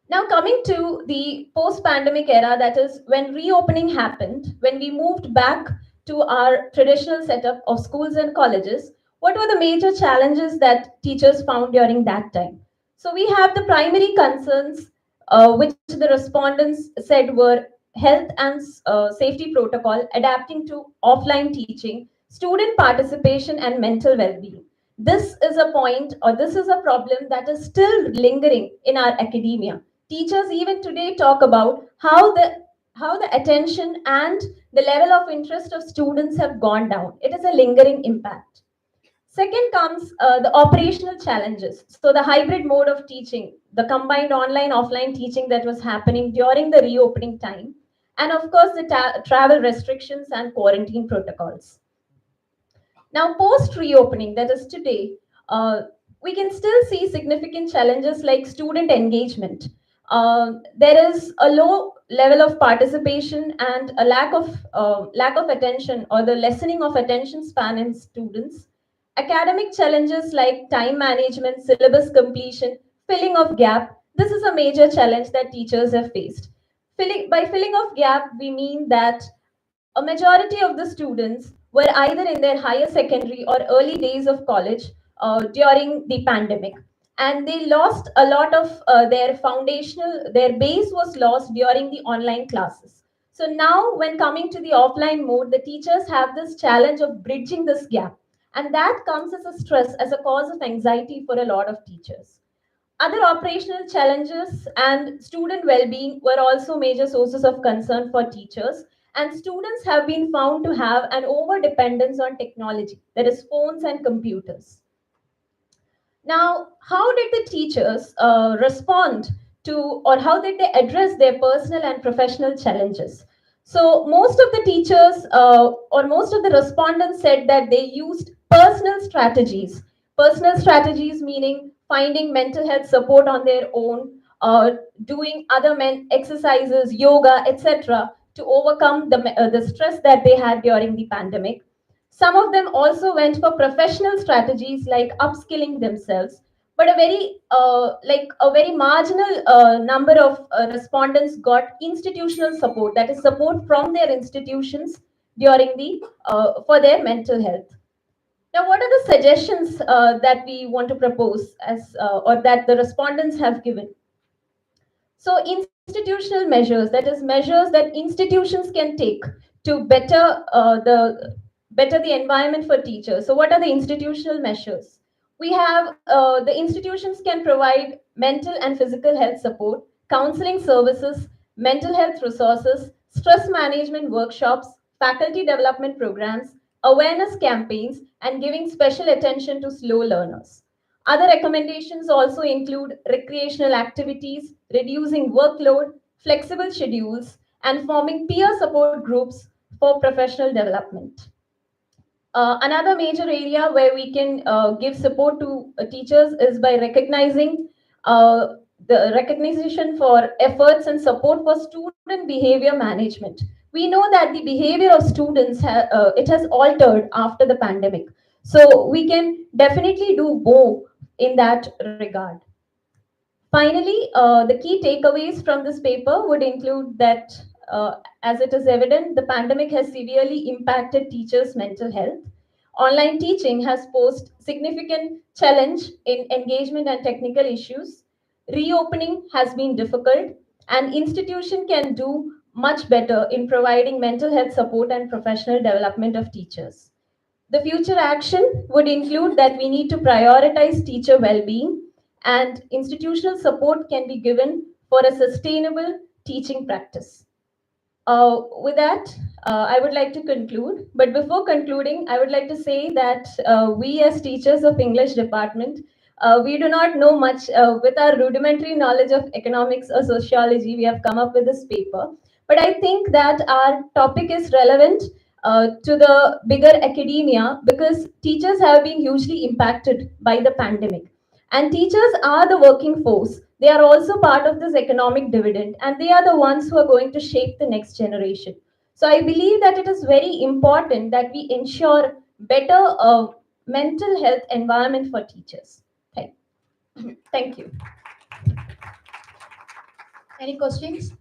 Now, coming to the post pandemic era, that is when reopening happened, when we moved back to our traditional setup of schools and colleges, what were the major challenges that teachers found during that time? So, we have the primary concerns, which the respondents said were health and safety protocol, adapting to offline teaching, student participation, and mental well being. This is a point, or this is a problem that is still lingering in our academia. Teachers even today talk about how the attention and the level of interest of students have gone down. It is a lingering impact. Second comes the operational challenges. So the hybrid mode of teaching, the combined online offline teaching that was happening during the reopening time, and of course the travel restrictions and quarantine protocols. Now, post reopening, that is today, uh, we can still see significant challenges like student engagement. There is a low level of participation and a lack of attention or the lessening of attention span in students. Academic challenges like time management, syllabus completion, filling of gap. This is a major challenge that teachers have faced. By filling of gap, we mean that a majority of the students were either in their higher secondary or early days of college during the pandemic, and they lost a lot of their base was lost during the online classes. So now, when coming to the offline mode, the teachers have this challenge of bridging this gap, and that comes as a stress, as a cause of anxiety for a lot of teachers. Other operational challenges and student well-being were also major sources of concern for teachers, and students have been found to have an over-dependence on technology, that is phones and computers. Now, how did the teachers respond to, or how did they address their personal and professional challenges? So, most of the teachers or most of the respondents said that they used personal strategies. Personal strategies meaning finding mental health support on their own, doing other exercises, yoga, etc., to overcome the stress that they had during the pandemic. Some of them also went for professional strategies like upskilling themselves, but a very marginal number of respondents got institutional support, that is support from their institutions during the for their mental health. Now, what are the suggestions that we want to propose as or that the respondents have given? So, institutional measures, that is, measures that institutions can take to better the environment for teachers. So, what are the institutional measures? We have the institutions can provide mental and physical health support, counseling services, mental health resources, stress management workshops, faculty development programs, awareness campaigns, and giving special attention to slow learners. Other recommendations also include recreational activities, reducing workload, flexible schedules, and forming peer support groups for professional development. Another major area where we can give support to teachers is by recognizing uh, the recognition for efforts and support for student behavior management. We know that the behavior of students it has altered after the pandemic, so we can definitely do more in that regard. Finally, the key takeaways from this paper would include that, as it is evident, the pandemic has severely impacted teachers' mental health. Online teaching has posed significant challenge in engagement and technical issues. Reopening has been difficult, and institution can do much better in providing mental health support and professional development of teachers. The future action would include that we need to prioritize teacher well-being, and institutional support can be given for a sustainable teaching practice. With that, I would like to conclude. But before concluding, I would like to say that we as teachers of English department, we do not know much. With our rudimentary knowledge of economics or sociology, we have come up with this paper. But I think that our topic is relevant to the bigger academia because teachers have been hugely impacted by the pandemic. And teachers are the working force. They are also part of this economic dividend, and they are the ones who are going to shape the next generation. So I believe that it is very important that we ensure better mental health environment for teachers. Thank, thank you. Any questions?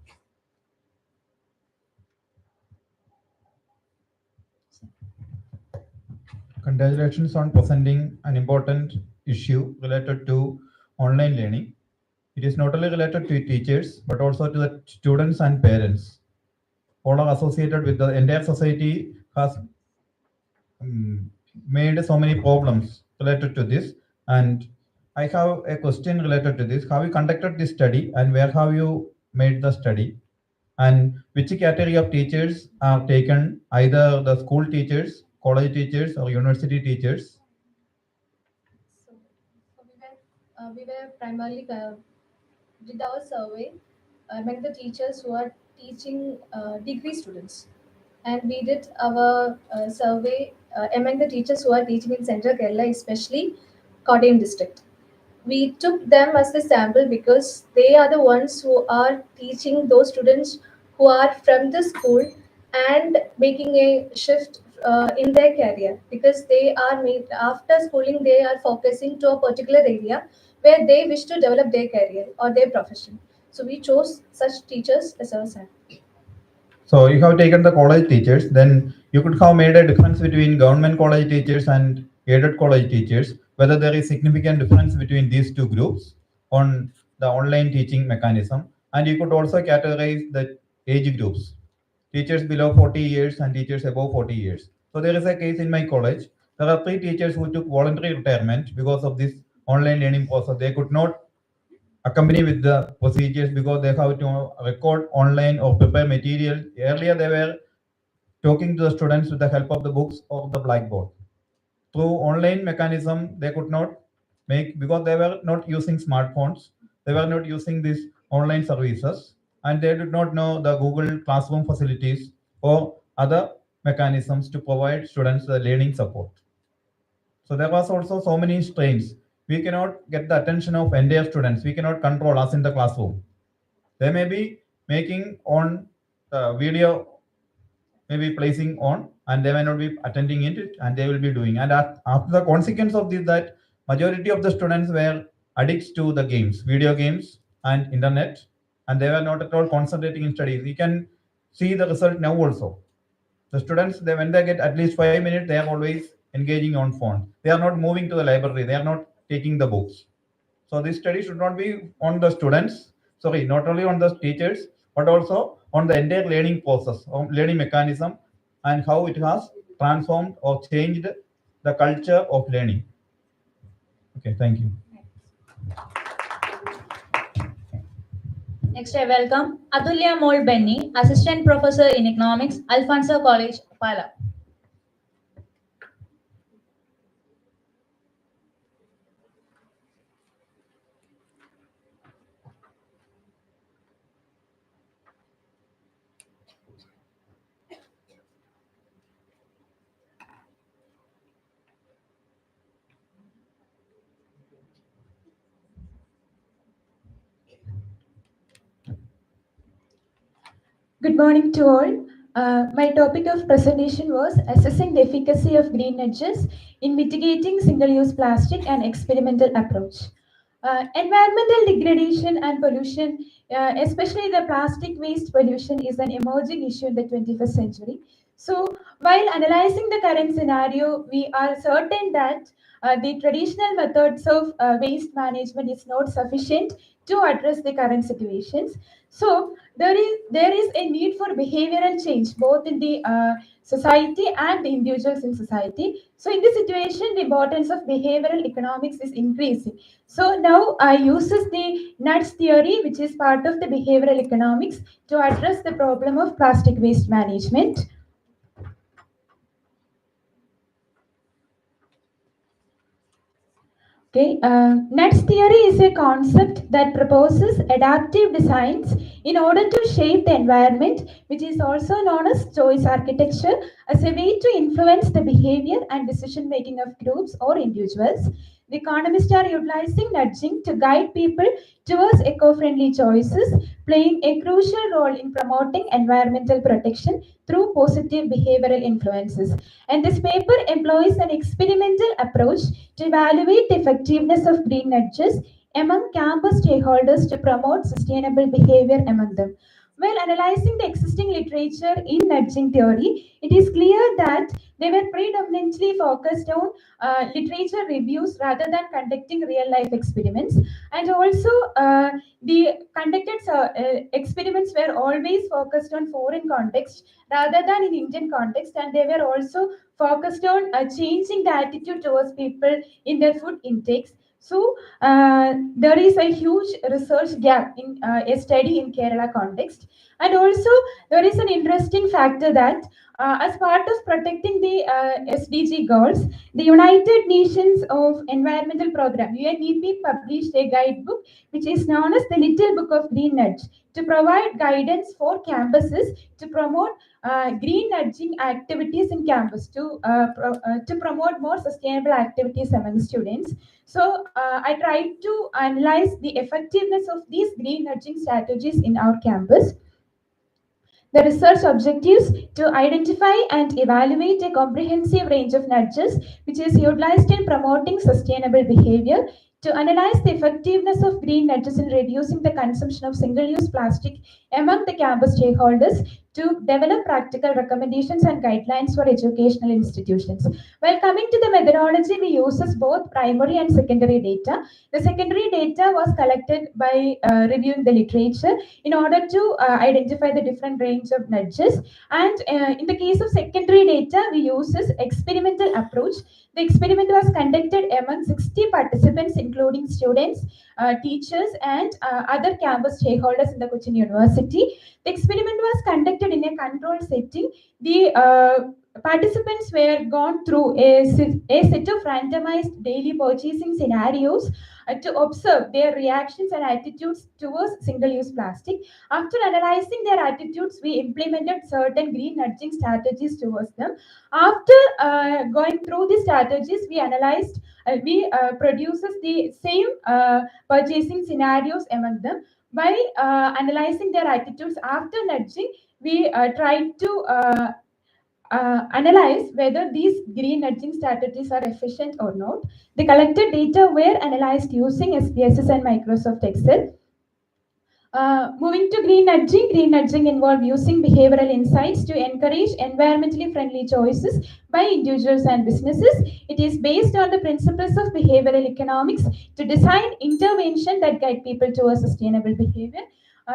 Congratulations on presenting an important issue related to online learning. It is not only related to teachers, but also to the students and parents. All are associated with the entire society has made so many problems related to this. And I have a question related to this. Have you conducted this study and where have you made the study? And which category of teachers are taken, either the school teachers, college teachers, or university teachers? We were primarily did our survey among the teachers who are teaching degree students, and we did our survey among the teachers who are teaching in Central Kerala, especially Kottayam district. We took them as the sample because they are the ones who are teaching those students who are from the school and making a shift in their career, because they are made after schooling, they are focusing to a particular area where they wish to develop their career or their profession. So we chose such teachers as our sample. So you have taken the college teachers, then you could have made a difference between government college teachers and aided college teachers, whether there is significant difference between these two groups on the online teaching mechanism. And you could also categorize the age groups, teachers below 40 years and teachers above 40 years. So there is a case in my college. There are 3 teachers who took voluntary retirement because of this online learning process. They could not accompany with the procedures because they have to record online or prepare material. Earlier, they were talking to the students with the help of the books or the blackboard. Through online mechanism, they could not make, because they were not using smartphones, they were not using these online services, and they did not know the Google Classroom facilities or other mechanisms to provide students the learning support. So there was also so many strains. We cannot get the attention of entire students. We cannot control us in the classroom. They may be making on video, maybe placing on, and they may not be attending it, and they will be doing. And after the consequence of this, that majority of the students were addicts to the games, video games and internet, and they were not at all concentrating in studies. You can see the result now also. The students, they when they get at least 5 minutes, they are always engaging on phone. They are not moving to the library. They are not taking the books. So this study should not be on the students, sorry, not only on the teachers, but also on the entire learning process, or learning mechanism, and how it has transformed or changed the culture of learning. Okay, thank you. Next, I welcome Atulya Mol Benny, Assistant Professor in Economics, Alfonso College, Pala. Good morning to all. My topic of presentation was assessing the efficacy of green nudges in mitigating single-use plastic and experimental approach. Environmental degradation and pollution, especially the plastic waste pollution, is an emerging issue in the 21st century. So, while analyzing the current scenario, we are certain that the traditional methods of waste management is not sufficient to address the current situations. So, there is a need for behavioral change both in the society and the individuals in society. So in this situation, the importance of behavioral economics is increasing. So now I uses the nuts theory, which is part of the behavioral economics, to address the problem of plastic waste management. Okay, nuts theory is a concept that proposes adaptive designs in order to shape the environment, which is also known as choice architecture, as a way to influence the behavior and decision making of groups or individuals. The economists are utilizing nudging to guide people towards eco-friendly choices, playing a crucial role in promoting environmental protection through positive behavioral influences. And this paper employs an experimental approach to evaluate the effectiveness of green nudges among campus stakeholders to promote sustainable behavior among them. While analyzing the existing literature in nudging theory, it is clear that they were predominantly focused on literature reviews rather than conducting real life experiments. And also, the conducted experiments were always focused on foreign context rather than in Indian context, and they were also focused on changing the attitude towards people in their food intakes. So there is a huge research gap in a study in Kerala context. And also, there is an interesting factor that as part of protecting the SDG goals, the United Nations of Environmental Program (UNEP) published a guidebook which is known as the Little Book of Green Nudge to provide guidance for campuses to promote green nudging activities in campus to promote more sustainable activities among students. So I tried to analyze the effectiveness of these green nudging strategies in our campus. The research objectives to identify and evaluate a comprehensive range of nudges which is utilized in promoting sustainable behavior, to analyze the effectiveness of green nudges in reducing the consumption of single-use plastic among the campus stakeholders, to develop practical recommendations and guidelines for educational institutions. While coming to the methodology, we uses both primary and secondary data. The secondary data was collected by reviewing the literature in order to identify the different range of nudges. And in the case of secondary data, we use this experimental approach. The experiment was conducted among 60 participants, including students, teachers, and other campus stakeholders in the Cochin University. The experiment was conducted in a controlled setting. The participants were gone through a set of randomized daily purchasing scenarios to observe their reactions and attitudes towards single-use plastic. After analyzing their attitudes, we implemented certain green nudging strategies towards them. After going through the strategies, we analyzed, produces the same purchasing scenarios among them. By analyzing their attitudes after nudging, we tried to analyze whether these green nudging strategies are efficient or not. The collected data were analyzed using SPSS and Microsoft Excel. Moving to green nudging involves using behavioral insights to encourage environmentally friendly choices by individuals and businesses. It is based on the principles of behavioral economics to design intervention that guide people towards sustainable behavior.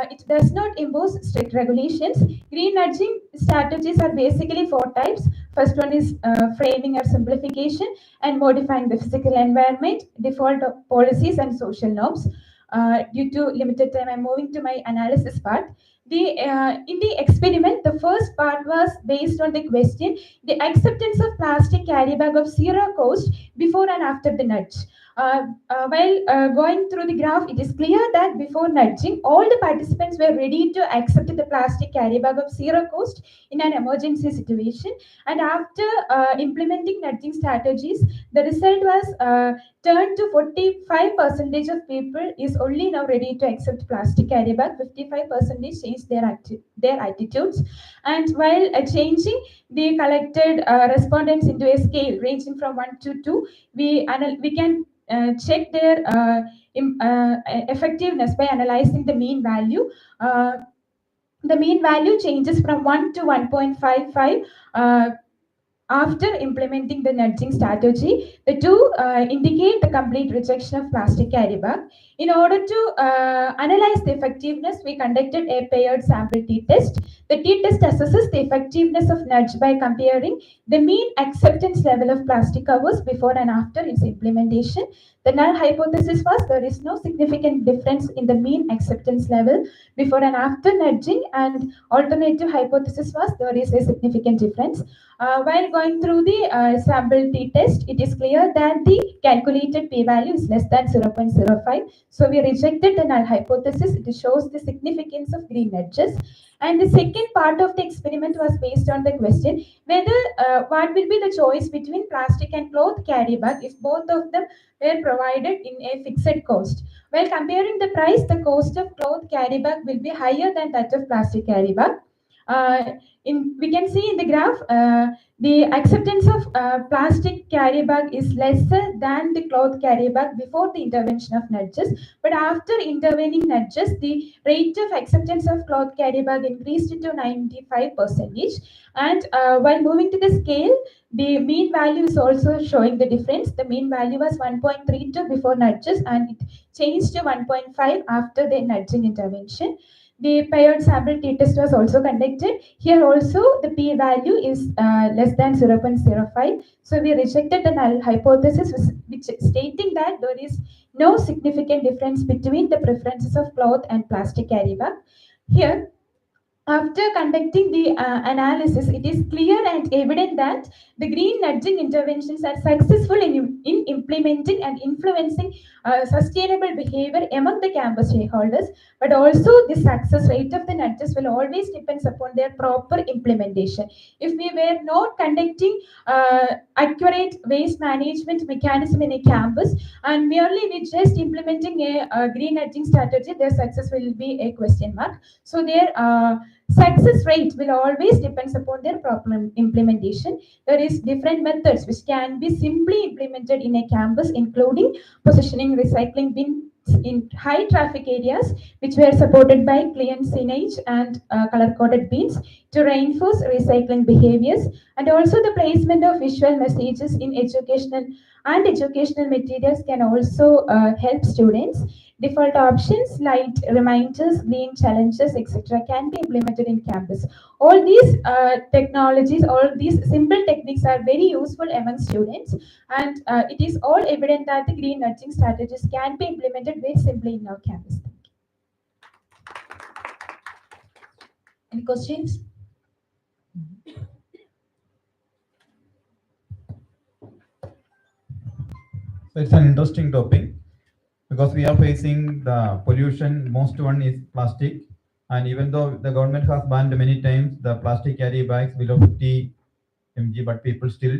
It does not impose strict regulations. Green nudging strategies are basically four types. First one is framing or simplification and modifying the physical environment, default policies, and social norms. Due to limited time, I'm moving to my analysis part. In the experiment, the first part was based on the question, the acceptance of plastic carry bag of zero cost before and after the nudge. While going through the graph, it is clear that before nudging, all the participants were ready to accept the plastic carry bag of zero cost in an emergency situation. And after implementing nudging strategies, the result was turned to 45% of people is only now ready to accept plastic carry bag. 55% changed their attitudes. And while changing, they collected respondents into a scale ranging from 1 to 2. We can check their effectiveness by analyzing the mean value. The mean value changes from 1 to 1.55 after implementing the nudging strategy. The two indicate the complete rejection of plastic carry bag. In order to analyze the effectiveness, we conducted a paired sample t-test. The t-test assesses the effectiveness of nudge by comparing the mean acceptance level of plastic covers before and after its implementation. The null hypothesis was there is no significant difference in the mean acceptance level before and after nudging, and alternative hypothesis was there is a significant difference. While going through the sample t-test, it is clear that the calculated p-value is less than 0.05. So we rejected the null hypothesis. It shows the significance of green nudges. And the second part of the experiment was based on the question whether what will be the choice between plastic and cloth carry bag if both of them were provided in a fixed cost. While comparing the price, the cost of cloth carry bag will be higher than that of plastic carry bag. We can see in the graph the acceptance of plastic carry bag is lesser than the cloth carry bag before the intervention of nudges, but after intervening nudges, the rate of acceptance of cloth carry bag increased to 95%. And while moving to the scale, the mean value is also showing the difference. The mean value was 1.32 before nudges and it changed to 1.5 after the nudging intervention. The paired sample t-test was also conducted. Here also the p-value is less than 0.05. So we rejected the null hypothesis which stating that there is no significant difference between the preferences of cloth and plastic carry bag. Here After conducting the analysis, it is clear and evident that the green nudging interventions are successful in implementing and influencing sustainable behavior among the campus stakeholders, but also the success rate of the nudges will always depends upon their proper implementation. If we were not conducting accurate waste management mechanism in a campus and merely with just implementing a green nudging strategy, their success will be a question mark. So their success rate will always depends upon their proper implementation. There is different methods which can be simply implemented in a campus, including positioning recycling bins in high traffic areas, which were supported by clean signage and color coded bins to reinforce recycling behaviors, and also the placement of visual messages in educational materials can also help students. Default options like reminders, green challenges, etc., can be implemented in campus. All these technologies, all these simple techniques are very useful among students, and it is all evident that the green nudging strategies can be implemented very simply in our campus. Any questions? So it's an interesting topic because we are facing the pollution. Most one is plastic, and even though the government has banned many times the plastic carry bags below 50 mg, but people still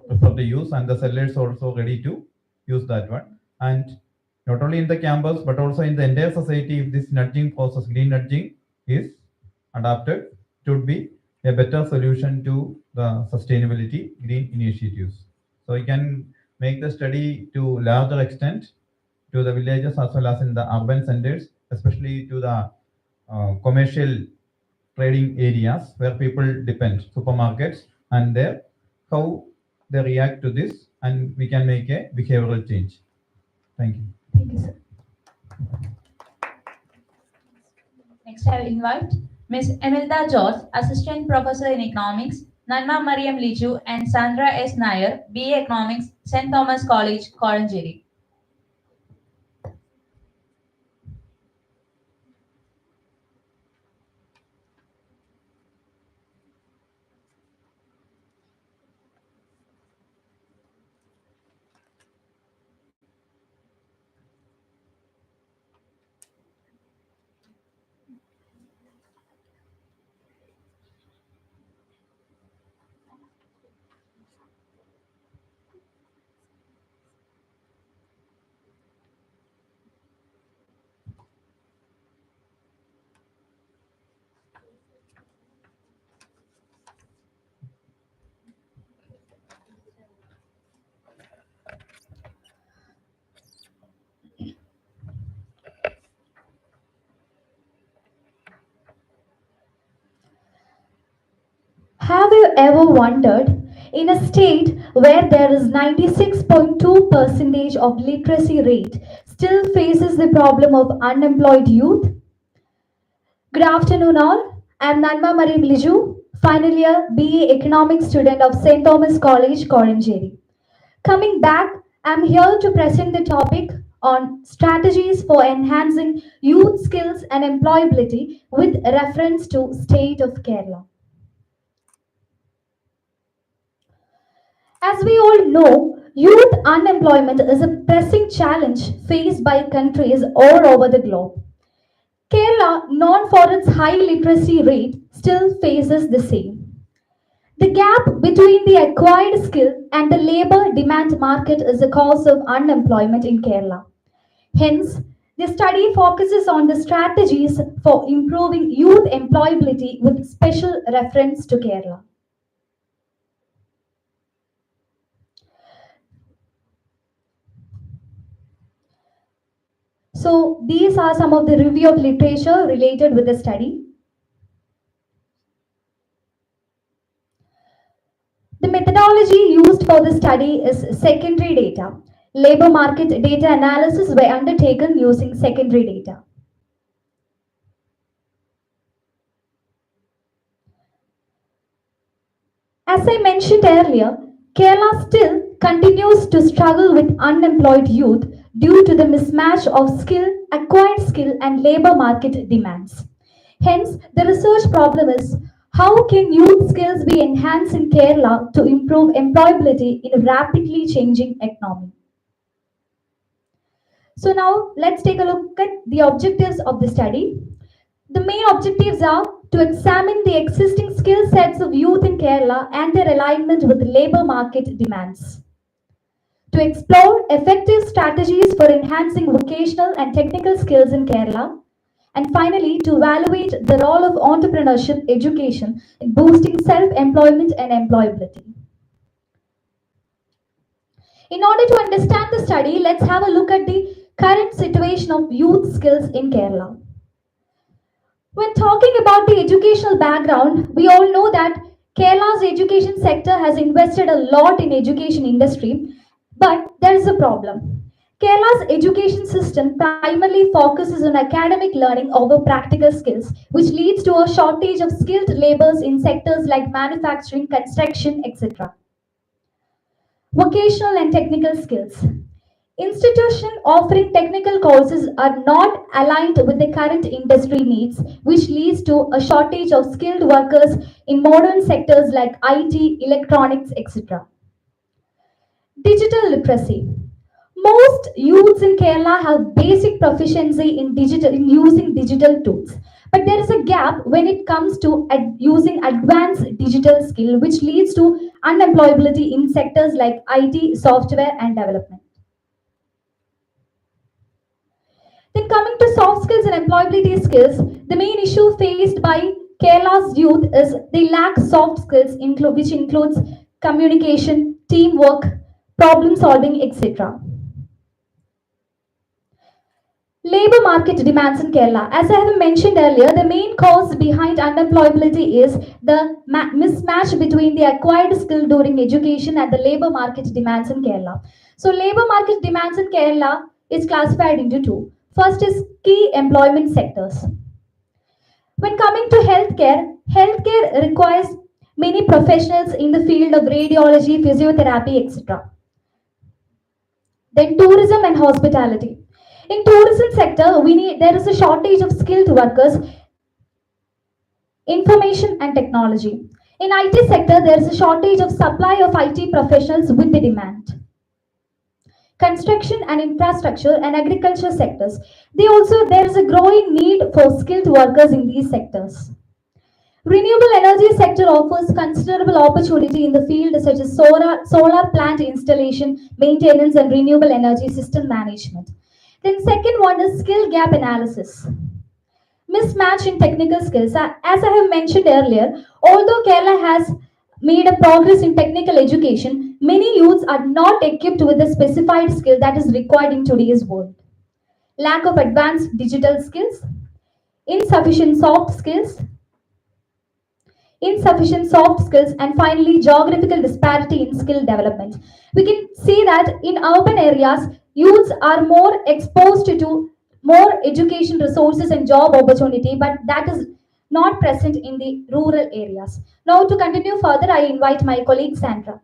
prefer to use, and the sellers also ready to use that one. And not only in the campus but also in the entire society, if this nudging process, green nudging, is adapted, it would be a better solution to the sustainability green initiatives. So we can make the study to larger extent to the villages as well as in the urban centers, especially to the commercial trading areas where people depend, supermarkets, and there how they react to this, and we can make a behavioral change. Thank you. Thank you, sir. Next, I will invite Ms. Emilda George, Assistant Professor in Economics, Nanma Mariam Liju, and Sandra S. Nair, BA Economics, St. Thomas College, Koranjeri. Have you ever wondered, in a state where there is 96.2% of literacy rate, still faces the problem of unemployed youth? Good afternoon all. I am Nanma Marim Liju, final year BA Economics student of St. Thomas College, Koranjeri. Coming back, I am here to present the topic on strategies for enhancing youth skills and employability with reference to state of Kerala. As we all know, youth unemployment is a pressing challenge faced by countries all over the globe. Kerala, known for its high literacy rate, still faces the same. The gap between the acquired skill and the labor demand market is the cause of unemployment in Kerala. Hence, the study focuses on the strategies for improving youth employability with special reference to Kerala. So these are some of the review of literature related with the study. The methodology used for the study is secondary data. Labor market data analysis were undertaken using secondary data. As I mentioned earlier, Kerala still continues to struggle with unemployed youth due to the mismatch of skill, acquired skill, and labor market demands. Hence, the research problem is how can youth skills be enhanced in Kerala to improve employability in a rapidly changing economy? So now let's take a look at the objectives of the study. The main objectives are to examine the existing skill sets of youth in Kerala and their alignment with labor market demands. To explore effective strategies for enhancing vocational and technical skills in Kerala. And finally, to evaluate the role of entrepreneurship education in boosting self-employment and employability. In order to understand the study, let's have a look at the current situation of youth skills in Kerala. When talking about the educational background, we all know that Kerala's education sector has invested a lot in education industry, but there is a problem. Kerala's education system primarily focuses on academic learning over practical skills, which leads to a shortage of skilled laborers in sectors like manufacturing, construction, etc. Vocational and technical skills. Institutions offering technical courses are not aligned with the current industry needs, which leads to a shortage of skilled workers in modern sectors like IT, electronics, etc. Digital literacy. Most youths in Kerala have basic proficiency in using digital tools, but there is a gap when it comes to using advanced digital skill, which leads to unemployability in sectors like IT, software, and development. Then coming to soft skills and employability skills, the main issue faced by Kerala's youth is they lack soft skills, which includes communication, teamwork, problem solving, etc. Labor market demands in Kerala. As I have mentioned earlier, the main cause behind unemployability is the mismatch between the acquired skill during education and the labor market demands in Kerala. So, labor market demands in Kerala is classified into two. First is key employment sectors. When coming to healthcare, healthcare requires many professionals in the field of radiology, physiotherapy, etc. Then tourism and hospitality. In tourism sector, there is a shortage of skilled workers, information and technology. In IT sector, there is a shortage of supply of IT professionals with the demand. Construction and infrastructure and agriculture sectors. There is a growing need for skilled workers in these sectors. Renewable energy sector offers considerable opportunity in the field such as solar plant installation, maintenance and renewable energy system management. Then second one is skill gap analysis. Mismatch in technical skills. As I have mentioned earlier, although Kerala has made a progress in technical education, many youths are not equipped with the specified skill that is required in today's world. Lack of advanced digital skills, insufficient soft skills, and finally geographical disparity in skill development. We can see that in urban areas, youths are more exposed to more education resources and job opportunity, but that is not present in the rural areas. Now to continue further, I invite my colleague Sandra.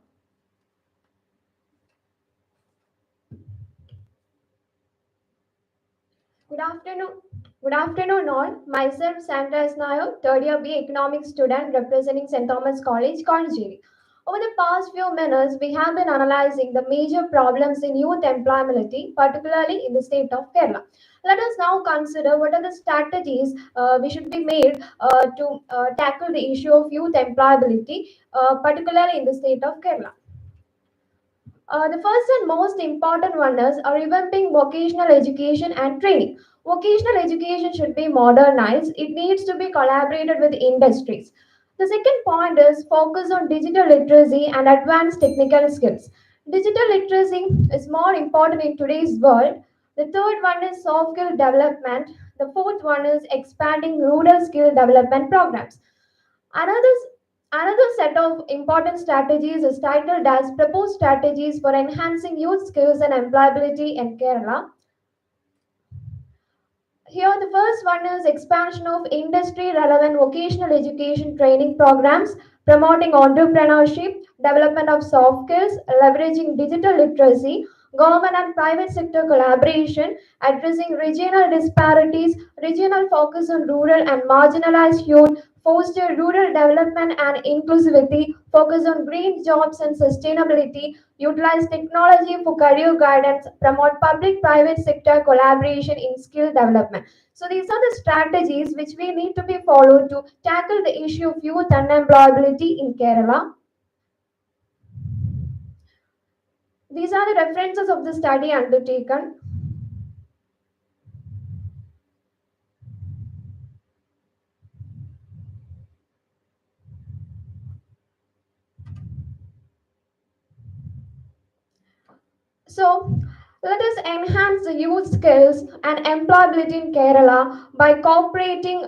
Good afternoon. Good afternoon, all. Myself, Sandra Isnayo, third year B economics student representing St. Thomas College, Konjiri. Over the past few minutes, we have been analyzing the major problems in youth employability, particularly in the state of Kerala. Let us now consider what are the strategies we should be made to tackle the issue of youth employability, particularly in the state of Kerala. The first and most important one is revamping vocational education and training. Vocational education should be modernized. It needs to be collaborated with industries. The second point is focus on digital literacy and advanced technical skills. Digital literacy is more important in today's world. The third one is soft skill development. The fourth one is expanding rural skill development programs. Another Another set of important strategies is titled as Proposed Strategies for Enhancing Youth Skills and Employability in Kerala. Here, the first one is expansion of industry relevant vocational education training programs, promoting entrepreneurship, development of soft skills, leveraging digital literacy, government and private sector collaboration, addressing regional disparities, regional focus on rural and marginalized youth, foster rural development and inclusivity, focus on green jobs and sustainability, utilize technology for career guidance, promote public-private sector collaboration in skill development. So these are the strategies which we need to be followed to tackle the issue of youth unemployability in Kerala. These are the references of the study undertaken. So, let us enhance the youth skills and employability in Kerala by coordinating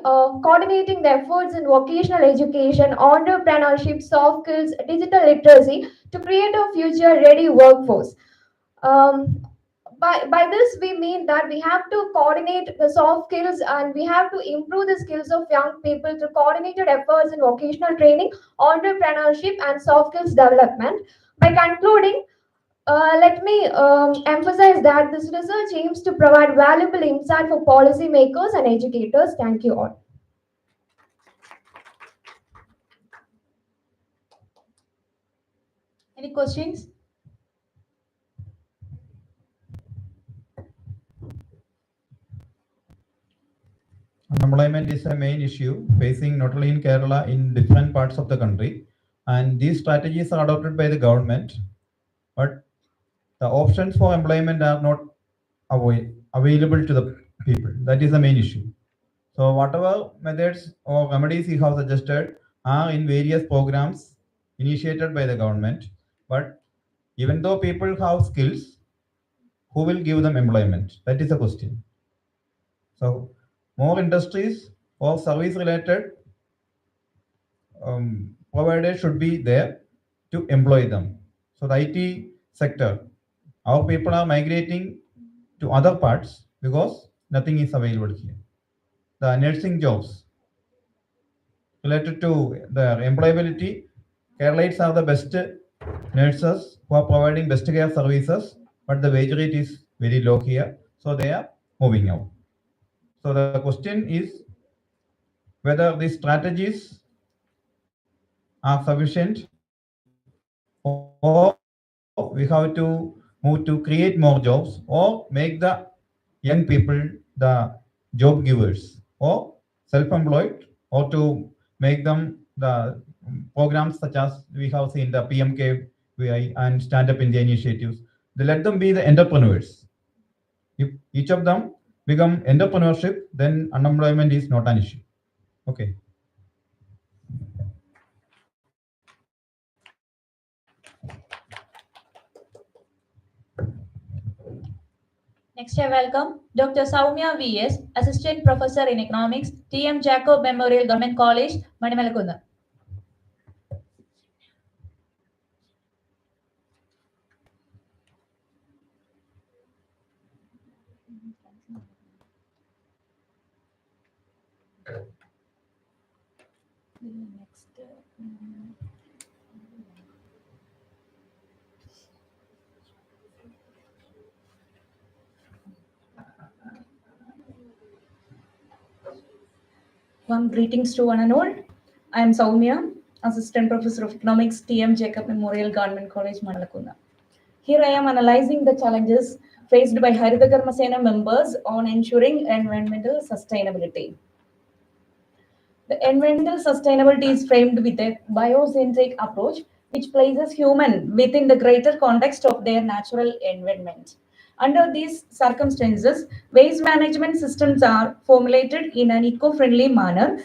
the efforts in vocational education, entrepreneurship, soft skills, digital literacy to create a future-ready workforce. Um, by this, we mean that we have to coordinate the soft skills and we have to improve the skills of young people through coordinated efforts in vocational training, entrepreneurship, and soft skills development. By concluding, let me emphasize that this research aims to provide valuable insight for policymakers and educators. Thank you all. Any questions? Unemployment is a main issue facing not only in Kerala, in different parts of the country. And these strategies are adopted by the government, but the options for employment are not available to the people. That is the main issue. So whatever methods or remedies you have suggested are in various programs initiated by the government. But even though people have skills, who will give them employment? That is the question. So more industries or service related providers should be there to employ them. So the IT sector, our people are migrating to other parts because nothing is available here. The nursing jobs related to the employability, Keralites are the best nurses who are providing best care services, but the wage rate is very low here, so they are moving out. So the question is whether these strategies are sufficient or we have to move to create more jobs or make the young people the job givers or self-employed, or to make them the programs such as we have seen the PMKVI and Stand Up India initiatives. They let them be the entrepreneurs. If each of them become entrepreneurship, then unemployment is not an issue. Okay. Next, I welcome Dr. Soumya V.S., Assistant Professor in Economics, T.M. Jacob Memorial Government College, Manimalakunda. Warm greetings to one and all. I am Soumya, Assistant Professor of Economics, T.M. Jacob Memorial Government College, Manimalakunda. Here I am analyzing the challenges faced by Haritha Karma Sena members on ensuring environmental sustainability. The environmental sustainability is framed with a biocentric approach, which places human within the greater context of their natural environment. Under these circumstances, waste management systems are formulated in an eco-friendly manner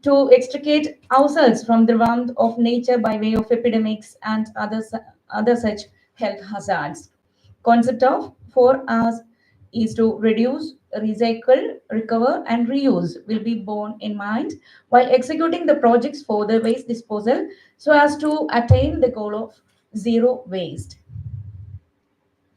to extricate ourselves from the warmth of nature by way of epidemics and other such health hazards. Concept of 4Rs is to reduce, recycle, recover, and reuse will be borne in mind while executing the projects for the waste disposal so as to attain the goal of zero waste.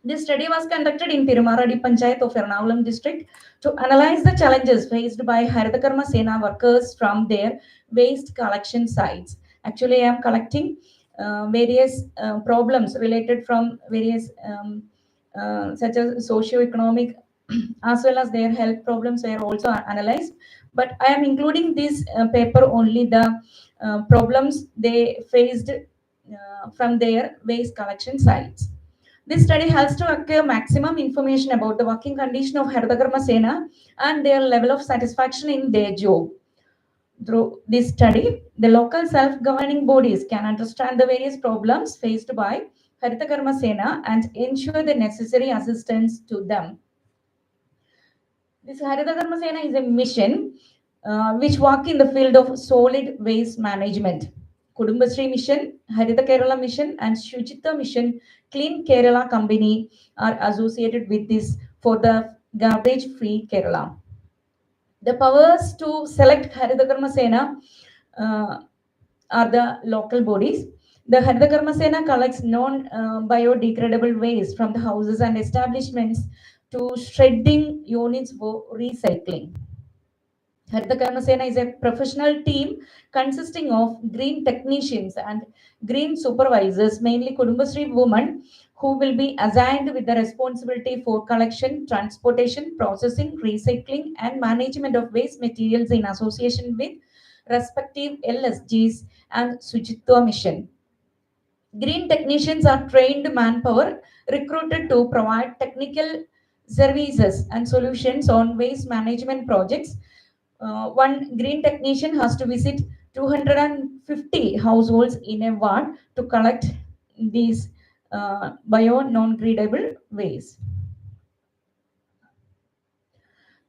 This study was conducted in Tirumaradi Panchayat of Ernakulam district to analyze the challenges faced by Haritha Karma Sena workers from their waste collection sites. Actually, I am collecting various problems related from various such as socio-economic as well as their health problems were also analyzed. But I am including this paper only the problems they faced from their waste collection sites. This study helps to acquire maximum information about the working condition of Hardakarma Sena and their level of satisfaction in their job. Through this study, the local self-governing bodies can understand the various problems faced by Haritakarma Sena and ensure the necessary assistance to them. This Haritakarma Sena is a mission which work in the field of solid waste management. Kudumbashree Mission, Harita Kerala Mission, and Shuchita Mission, Clean Kerala Company are associated with this for the garbage-free Kerala. The powers to select Haritakarma Sena are the local bodies. The Haritakarma Sena collects non-biodegradable waste from the houses and establishments to shredding units for recycling. Haritakarma Sena is a professional team consisting of green technicians and green supervisors, mainly Kudumbashree women, who will be assigned with the responsibility for collection, transportation, processing, recycling, and management of waste materials in association with respective LSGs and Sujitwa mission. Green technicians are trained manpower recruited to provide technical services and solutions on waste management projects. One green technician has to visit 250 households in a ward to collect these bio non-gradable waste.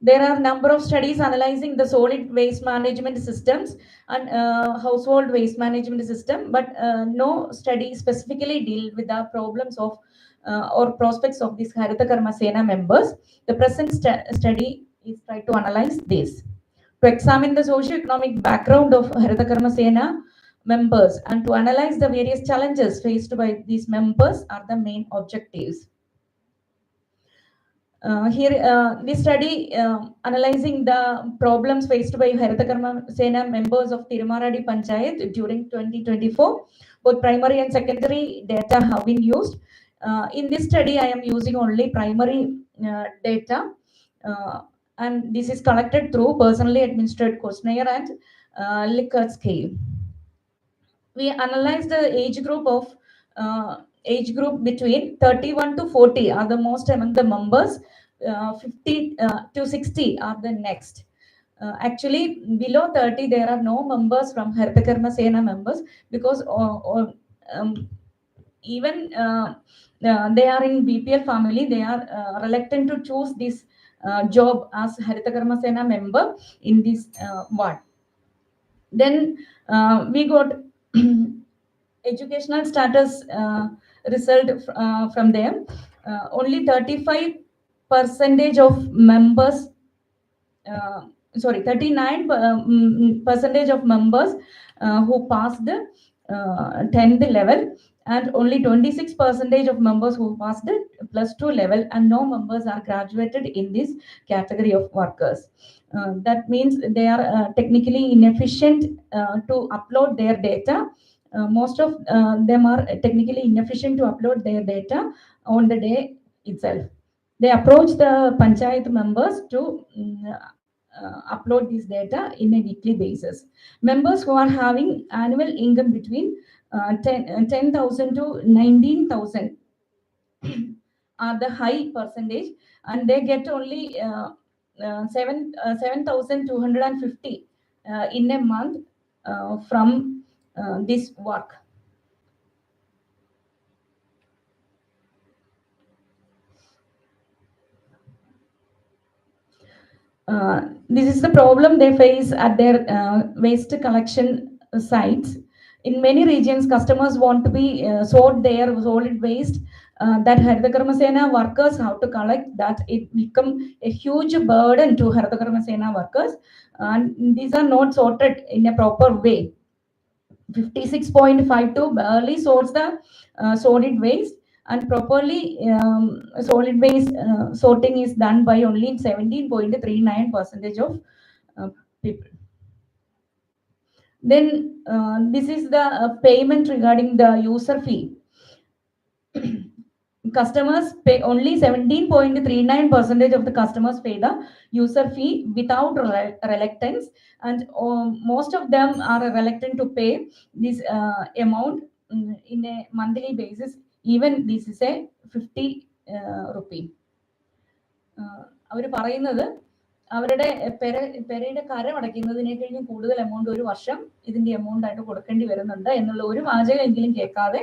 There are a number of studies analyzing the solid waste management systems and household waste management system, but no study specifically deal with the problems of or prospects of these Haritakarma Sena members. The present study is trying to analyze this. To examine the socio-economic background of Haritakarma Sena members and to analyze the various challenges faced by these members are the main objectives. This study analyzing the problems faced by Haritakarma Sena members of Tirumaradi Panchayat during 2024. Both primary and secondary data have been used. In this study, I am using only primary data, and this is collected through personally administered questionnaire and Likert scale. We analyzed the age group between 31 to 40 are the most among the members. 50 to 60 are the next. Actually, below 30, there are no members from Haritakarma Sena members because even they are in BPL family, they are reluctant to choose this job as Haritakarma Sena member in this ward. Then we got educational status result from them. Only 35% of members, 39% of members who passed the 10th level, and only 26% of members who passed the +2 level, and no members are graduated in this category of workers. That means they are technically inefficient to upload their data. Most of them are technically inefficient to upload their data on the day itself. They approach the panchayat members to upload this data in a weekly basis. Members who are having annual income between 10,000 to 19,000 are the high percentage, and they get only 7,250 in a month from this work. This is the problem they face at their waste collection sites. In many regions, customers want to be sort their solid waste that Haritakarma Sena workers have to collect, that it become a huge burden to Haritakarma Sena workers, and these are not sorted in a proper way. 56.52 barely sorts the solid waste, and properly solid waste sorting is done by only 17.39% of people. Then this is the payment regarding the user fee. customers pay only 17.39% of the customers pay the user fee without reluctance, and most of them are reluctant to pay this amount in a monthly basis. Even this is a 50 rupee. അവർ പറയുന്നത് അവരുടെ പെരയുടെ കരം അടയ്ക്കുന്നതിനേക്കാളും കൂടുതൽ amount ഒരു വർഷം ഇതിന്റെ amount ആയിട്ട് കൊടുക്കേണ്ടി വരുന്നുണ്ട് എന്നുള്ള ഒരു വാചകമെങ്കിലും കേൾക്കാതെ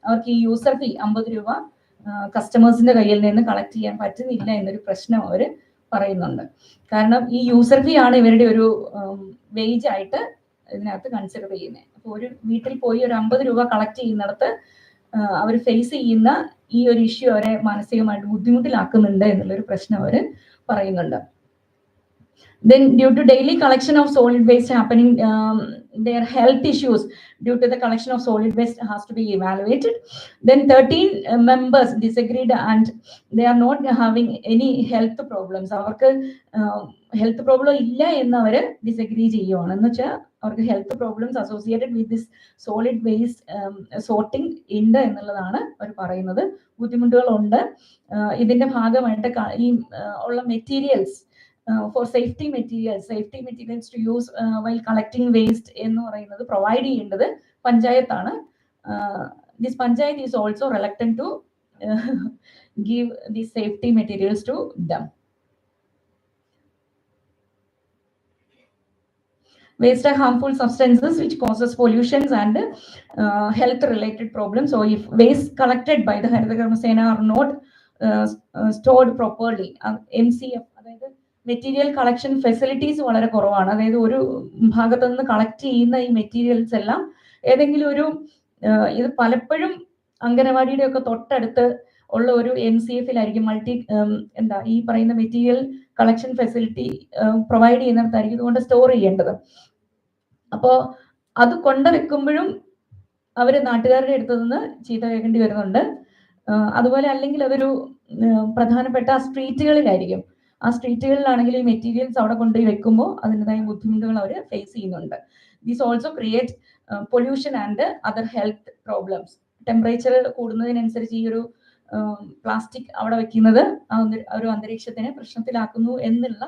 അവർക്ക് ഈ യൂസർ ഫീ 50 രൂപ കസ്റ്റമേഴ്സിന്റെ കയ്യിൽ നിന്ന് കളക്ട് ചെയ്യാൻ പറ്റുന്നില്ല എന്നൊരു പ്രശ്നം അവർ പറയുന്നുണ്ട്. കാരണം ഈ യൂസർ ഫീ ആണ് ഇവരുടെ ഒരു വേജ് ആയിട്ട് ഇതിനകത്ത് കൺസിഡർ ചെയ്യുന്നത്. അപ്പോൾ ഒരു വീട്ടിൽ പോയി ഒരു 50 രൂപ കളക്ട് ചെയ്യുന്നിടത്ത് അവർ ഫേസ് ചെയ്യുന്ന ഈ ഒരു ഇഷ്യൂ അവരെ മാനസികമായിട്ട് ബുദ്ധിമുട്ടിലാക്കുന്നുണ്ട് എന്നുള്ളൊരു പ്രശ്നം അവർ പറയുന്നുണ്ട്. Then due to daily collection of solid waste happening, their health issues due to the collection of solid waste has to be evaluated. Then 13 members disagreed and they are not having any health problems. അവർക്ക് health problem ഇല്ല എന്ന് അവർ disagree ചെയ്യുവാണ്. എന്ന് വെച്ചാൽ അവർക്ക് health problems associated with this solid waste sorting ഉണ്ട് എന്നുള്ളതാണ് അവർ പറയുന്നത്. ബുദ്ധിമുട്ടുകളുണ്ട്. ഇതിന്റെ ഭാഗമായിട്ട് ഈ ഉള്ള materials for safety materials to use while collecting waste എന്ന് പറയുന്നത് പ്രൊവൈഡ് ചെയ്യേണ്ടത് പഞ്ചായത്താണ്. This panchayat is also reluctant to give these safety materials to them. Waste are harmful substances which causes pollutions and health related problems. So if waste collected by the Haritha Karma Sena are not stored properly, MCF അതായത് material collection facilities വളരെ കുറവാണ്. അതായത് ഒരു ഭാഗത്തു നിന്ന് collect ചെയ്യുന്ന ഈ materials എല്ലാം ഏതെങ്കിലും ഒരു ഇത് പലപ്പോഴും അംഗനവാടിയുടെ ഒക്കെ തൊട്ടടുത്ത് ഉള്ള ഒരു MCF-ലായിരിക്കും ഈ പറയുന്ന മെറ്റീരിയൽ കളക്ഷൻ ഫെസിലിറ്റി പ്രൊവൈഡ് ചെയ്യുന്നിടത്തായിരിക്കും ഇതുകൊണ്ട് സ്റ്റോർ ചെയ്യേണ്ടത്. അപ്പോൾ അത് കൊണ്ടുവെക്കുമ്പോഴും അവർ നാട്ടുകാരുടെ അടുത്ത് നിന്ന് ചീത്ത കേൾക്കേണ്ടി വരുന്നുണ്ട്. അതുപോലെ അല്ലെങ്കിൽ അതൊരു പ്രധാനപ്പെട്ട സ്ട്രീറ്റുകളിലായിരിക്കും. ആ സ്ട്രീറ്റുകളിലാണെങ്കിൽ ഈ മെറ്റീരിയൽസ് അവിടെ കൊണ്ടുപോയി വെക്കുമ്പോൾ അതിൻ്റെതായ ബുദ്ധിമുട്ടുകൾ അവർ ഫേസ് ചെയ്യുന്നുണ്ട്. This also create pollution and other health problems. Temperature കൂടുന്നതിനനുസരിച്ച് ഈ ഒരു പ്ലാസ്റ്റിക് അവിടെ വെക്കുന്നത് ഒരു അന്തരീക്ഷത്തിനെ പ്രശ്നത്തിലാക്കുന്നു എന്നുള്ള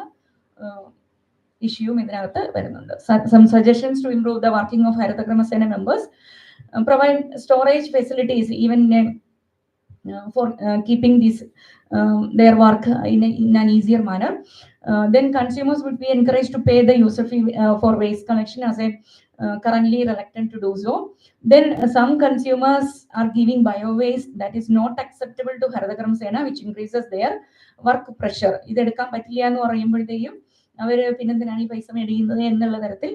ഇഷ്യൂവും ഇതിനകത്ത് വരുന്നുണ്ട്. Some suggestions to improve the working of Haritha Karma Sena members: provide storage facilities even for keeping this their work in an easier manner. Then consumers would be encouraged to pay the user fee for waste collection as a currently reluctant to do so. Then some consumers are giving bio waste that is not acceptable to Haritha Karma Sena, which increases their work pressure. ഇത് എടുക്കാൻ പറ്റില്ല എന്ന് പറയുമ്പോഴത്തേക്കും അവർ പിന്നെന്തിനാണ് ഈ പൈസ മേടിക്കുന്നത് എന്നുള്ള തരത്തിൽ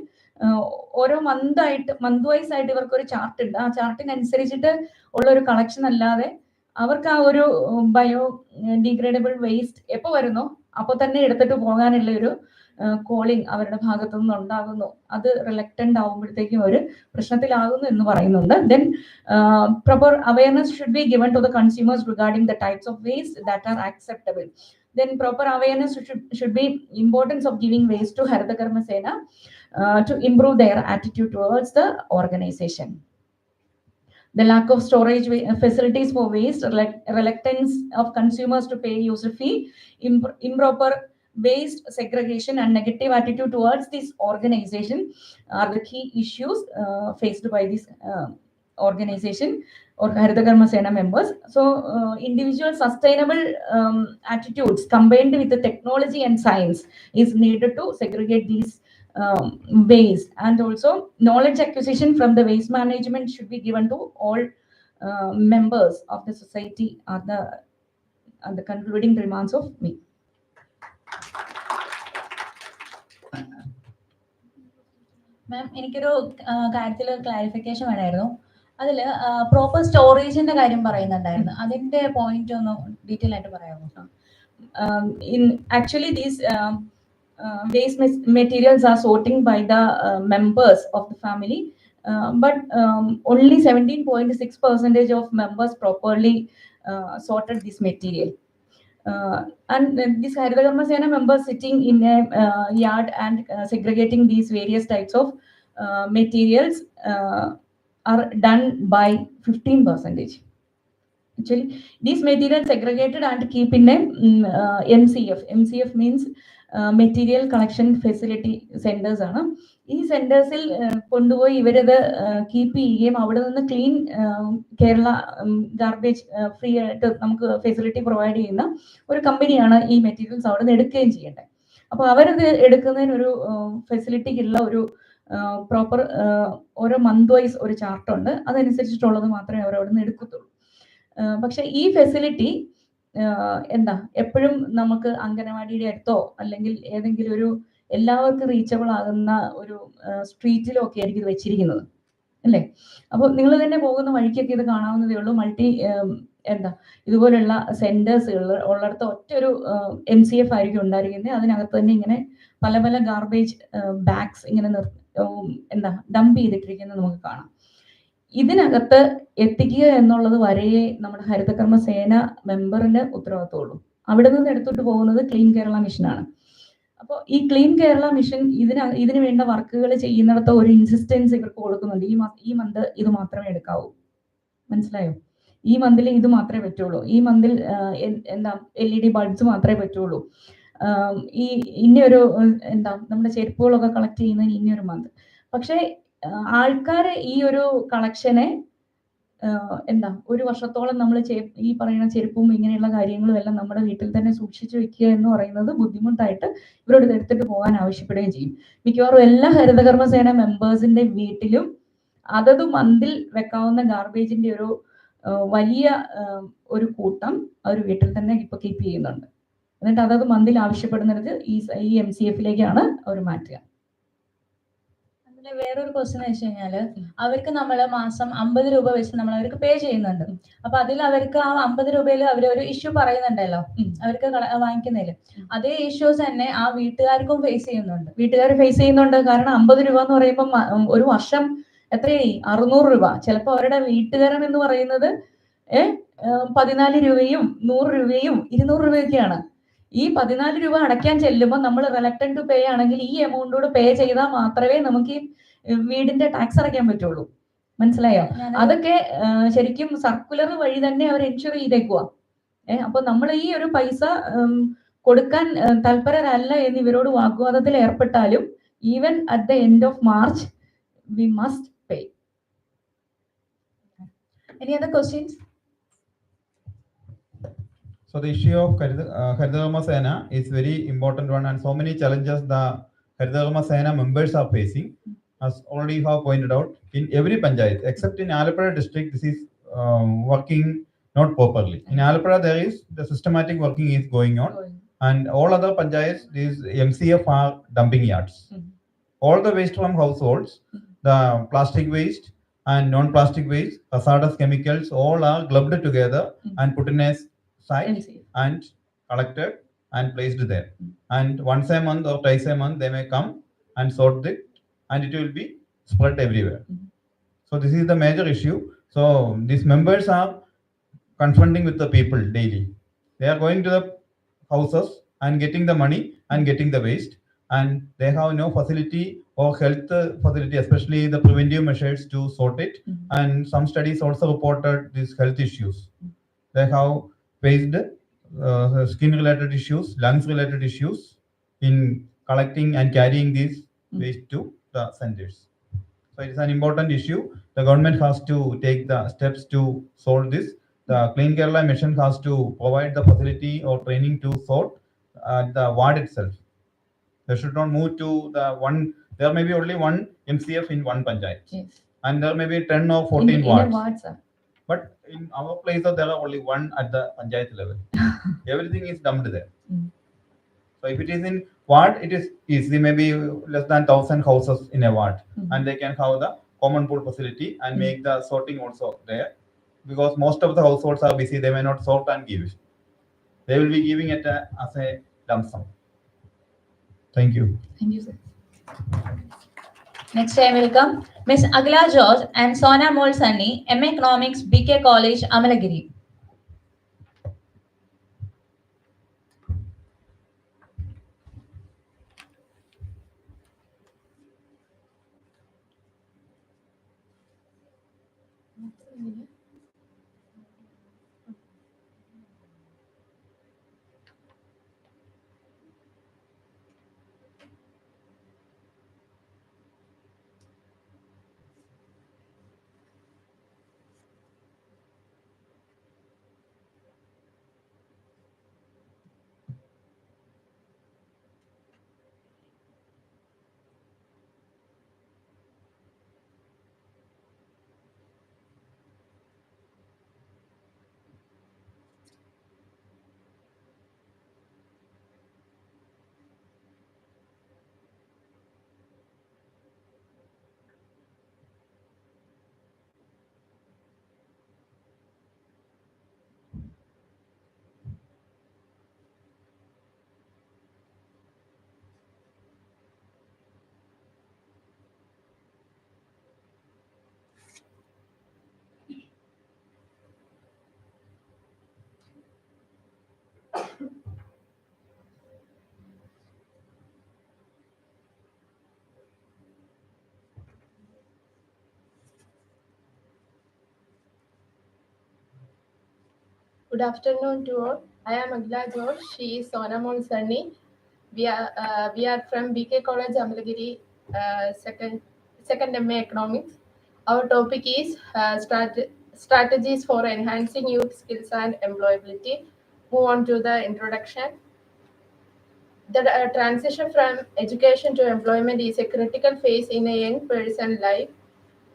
ഓരോ മന്ത് വൈസ് ആയിട്ട് ഇവർക്ക് ഒരു ചാർട്ട് ഉണ്ട്. ആ ചാർട്ടിനനുസരിച്ചിട്ട് ഉള്ള ഒരു കളക്ഷൻ അല്ലാതെ അവർക്ക് ആ ഒരു ബയോ ഡിഗ്രേഡബിൾ വേസ്റ്റ് എപ്പോൾ വരുന്നോ അപ്പോൾ തന്നെ എടുത്തിട്ട് പോകാനുള്ള ഒരു കോളിംഗ് അവരുടെ ഭാഗത്തു നിന്ന് ഉണ്ടാകുന്നു. അത് റിലക്റ്റന്റ് ആവുമ്പോഴത്തേക്കും ഒരു പ്രശ്നത്തിലാകുന്നു എന്ന് പറയുന്നുണ്ട്. Then proper awareness should be given to the consumers regarding the types of waste that are acceptable. Then proper awareness should be importance of giving waste to Haritha Karma Sena to improve their attitude towards the organization. The lack of storage facilities for waste, reluctance of consumers to pay user fee, improper waste segregation and negative attitude towards this organization are the key issues faced by this organization or Haritha Karma Sena members. So individual sustainable attitudes combined with the technology and science is needed to segregate these waste, and also knowledge acquisition from the waste management should be given to all members of the society are the concluding remarks of me. മാം, എനിക്കൊരു കാര്യത്തിൽ clarification വേണമായിരുന്നു. അതിൽ proper സ്റ്റോറേജിന്റെ കാര്യം പറയുന്നുണ്ടായിരുന്നു. അതിന്റെ point ഒന്ന് detail ആയിട്ട് പറയാമോ? Actually these waste materials are sorting by the members of the family, but only 17.6% of members properly sorted this material. And this Haritha Karma Sena members sitting in a yard and segregating these various types of materials are done by 15%. Actually, these materials segregated and keep in a MCF. MCF means material collection facility centres ആണ്. ഈ സെന്റേഴ്സിൽ കൊണ്ടുപോയി ഇവരത് keep ചെയ്യുകയും അവിടെ നിന്ന് clean Kerala garbage free ആയിട്ട് നമുക്ക് facility provide ചെയ്യുന്ന ഒരു കമ്പനിയാണ് ഈ മെറ്റീരിയൽസ് അവിടെ നിന്ന് എടുക്കുകയും ചെയ്യേണ്ടത്. അപ്പോൾ അവരത് എടുക്കുന്നതിനൊരു ഫെസിലിറ്റിക്കുള്ള ഒരു പ്രോപ്പർ ഓരോ മന്ത് വൈസ് ഒരു ചാർട്ടുണ്ട്, അതനുസരിച്ചിട്ടുള്ളത് മാത്രമേ അവർ അവിടെ നിന്ന് എടുക്കത്തുള്ളൂ. പക്ഷെ ഈ ഫെസിലിറ്റി എന്താ എപ്പോഴും നമുക്ക് അംഗനവാടിയുടെ അടുത്തോ അല്ലെങ്കിൽ ഏതെങ്കിലും ഒരു എല്ലാവർക്കും റീച്ചബിൾ ആകുന്ന ഒരു സ്ട്രീറ്റിലോ ഒക്കെ ആയിരിക്കും ഇത് വെച്ചിരിക്കുന്നത്, അല്ലേ? അപ്പോൾ നിങ്ങൾ തന്നെ പോകുന്ന വഴിക്കൊക്കെ ഇത് കാണാവുന്നതേ ഉള്ളൂ. എന്താ ഇതുപോലുള്ള സെന്റേഴ്സുകൾ ഉള്ളിടത്ത് ഒറ്റ ഒരു MCF ആയിരിക്കും ഉണ്ടായിരിക്കുന്നത്. അതിനകത്ത് തന്നെ ഇങ്ങനെ പല പല ഗാർബേജ് ബാഗ്സ് ഇങ്ങനെ എന്താ ഡംപ് ചെയ്തിട്ടിരിക്കുന്നത് നമുക്ക് കാണാം. ഇതിനകത്ത് എത്തിക്കുക എന്നുള്ളത് വരെയേ നമ്മുടെ ഹരിതകർമ്മ സേന മെമ്പറിന് ഉത്തരവാദിത്തമുള്ളൂ. അവിടെ നിന്ന് എടുത്തോട്ട് പോകുന്നത് ക്ലീൻ കേരള മിഷനാണ്. അപ്പോൾ ഈ ക്ലീൻ കേരള മിഷൻ ഇതിന് വേണ്ട വർക്കുകൾ ചെയ്യുന്നിടത്ത് ഒരു ഇൻസിസ്റ്റൻസ് ഇവർക്ക് കൊടുക്കുന്നുണ്ട്. ഈ മന്ത് ഇത് മാത്രമേ എടുക്കാവൂ, മനസ്സിലായോ? ഈ മന്തിൽ ഇത് മാത്രമേ പറ്റുള്ളൂ, ഈ മന്തിൽ എന്താ LED ബൾബ്സ് മാത്രമേ പറ്റുള്ളൂ, ഈ ഇനിയൊരു എന്താ നമ്മുടെ ചെരുപ്പുകളൊക്കെ കളക്ട് ചെയ്യുന്നതിന് ഇനിയൊരു മന്ത്. പക്ഷേ ആൾക്കാരെ ഈ ഒരു കളക്ഷനെ എന്താ ഒരു വർഷത്തോളം നമ്മൾ ഈ പറയുന്ന ചെരുപ്പും ഇങ്ങനെയുള്ള കാര്യങ്ങളും എല്ലാം നമ്മുടെ വീട്ടിൽ തന്നെ സൂക്ഷിച്ചു വെക്കുക എന്ന് പറയുന്നത് ബുദ്ധിമുട്ടായിട്ട് ഇവരോട് എടുത്തിട്ട് പോകാൻ ആവശ്യപ്പെടുകയും ചെയ്യും. മിക്കവാറും എല്ലാ ഹരിതകർമ്മ സേന മെമ്പേഴ്സിന്റെ വീട്ടിലും അതത് മന്തിൽ വെക്കാവുന്ന ഗാർബേജിന്റെ ഒരു വലിയ ഒരു കൂട്ടം അവർ വീട്ടിൽ തന്നെ ഇപ്പൊ കീപ്പ് ചെയ്യുന്നുണ്ട്. എന്നിട്ട് അതത് മന്തിൽ ആവശ്യപ്പെടുന്നത് ഈ MCF-ലേക്കാണ് അവർ മാറ്റുക. വേറൊരു ക്വസ്റ്റ്യൻ എന്ന് വെച്ച് കഴിഞ്ഞാല് അവർക്ക് നമ്മൾ മാസം 50 രൂപ വെച്ച് നമ്മൾ അവർക്ക് പേ ചെയ്യുന്നുണ്ട്. അപ്പൊ അതിൽ അവർക്ക് ആ 50 രൂപയിൽ അവർ ഒരു ഇഷ്യൂ പറയുന്നുണ്ടല്ലോ അവർക്ക് വാങ്ങിക്കുന്നതിൽ, അതേ ഇഷ്യൂസ് തന്നെ ആ വീട്ടുകാർക്കും ഫേസ് ചെയ്യുന്നുണ്ട്. വീട്ടുകാർ ഫേസ് ചെയ്യുന്നുണ്ട്. കാരണം 50 രൂപ എന്ന് പറയുമ്പോൾ ഒരു വർഷം എത്രയായി? 600 രൂപ. ചിലപ്പോൾ അവരുടെ വീട്ടുകാരൻ എന്ന് പറയുന്നത് 14 രൂപയും 100 രൂപയും 200 രൂപയൊക്കെയാണ്. ഈ 14 രൂപ അടയ്ക്കാൻ ചെല്ലുമ്പോൾ നമ്മൾ റിലക്ടന്റ് ടു പേ ആണെങ്കിൽ ഈ എമൗണ്ടോട് പേ ചെയ്താൽ മാത്രമേ നമുക്ക് ഈ വീടിന്റെ ടാക്സ് അടയ്ക്കാൻ പറ്റുള്ളൂ, മനസ്സിലായോ? അതൊക്കെ ശരിക്കും സർക്കുലർ വഴി തന്നെ അവർ എൻഷുർ ചെയ്തേക്കുക. അപ്പൊ നമ്മൾ ഈ ഒരു പൈസ കൊടുക്കാൻ തൽപരരല്ല എന്ന് ഇവരോട് വാഗ്വാദത്തിൽ ഏർപ്പെട്ടാലും even at the end of March we must pay. Any other questions? So the issue of Haritarma Sena is very important one, and so many challenges the Haritarma Sena members are facing. As already you have pointed out, in every panchayat except in Alappuzha district, this is working not properly. In Alappuzha there is the systematic working is going on, and all other panchayats these MCF are dumping yards. All the waste from households, the plastic waste and non-plastic waste, hazardous chemicals, all are clubbed together and put in a site and collected and placed there. And once a month or twice a month they may come and sort it, and it will be spread everywhere. So this is the major issue. So these members are confronting with the people daily. They are going to the houses and getting the money and getting the waste, and they have no facility or health facility, especially the preventive measures to sort it. And some studies also reported these health issues. They have faced skin related issues, lungs related issues in collecting and carrying these waste to the centers. So it is an important issue. The government has to take the steps to solve this. The Clean Kerala mission has to provide the facility or training to sort the ward itself. They should not move to the one. There may be only one MCF in one panchayat, and there may be 10 or 14 wards. But in our place, there are only one at the panchayat level. Everything is dumped there. So if it is in ward, it is easy, maybe less than 1,000 houses in a ward, and they can have the common pool facility and make the sorting also there, because most of the households are busy. They may not sort and give it. They will be giving it as a lump sum. Thank you. Thank you, sir. Next I welcome Ms. Agla George and Sona Mol Sunny, MA Economics, BK College, Amalagiri. Good afternoon to all. I am Agla George. She is Sonamol Sunny. We are from BK College, Amlagiri, second MA Economics. Our topic is strategies for enhancing youth skills and employability. Move on to the introduction. The transition from education to employment is a critical phase in a young person's life.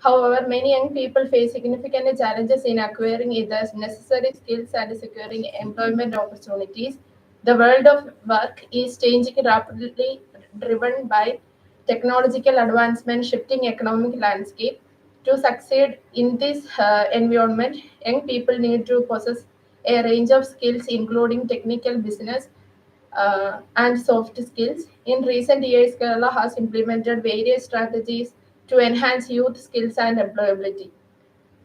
However, many young people face significant challenges in acquiring the necessary skills and securing employment opportunities. The world of work is changing rapidly, driven by technological advancement, shifting economic landscape. To succeed in this environment, young people need to possess a range of skills, including technical, business, and soft skills. In recent years, Kerala has implemented various strategies to enhance youth skills and employability.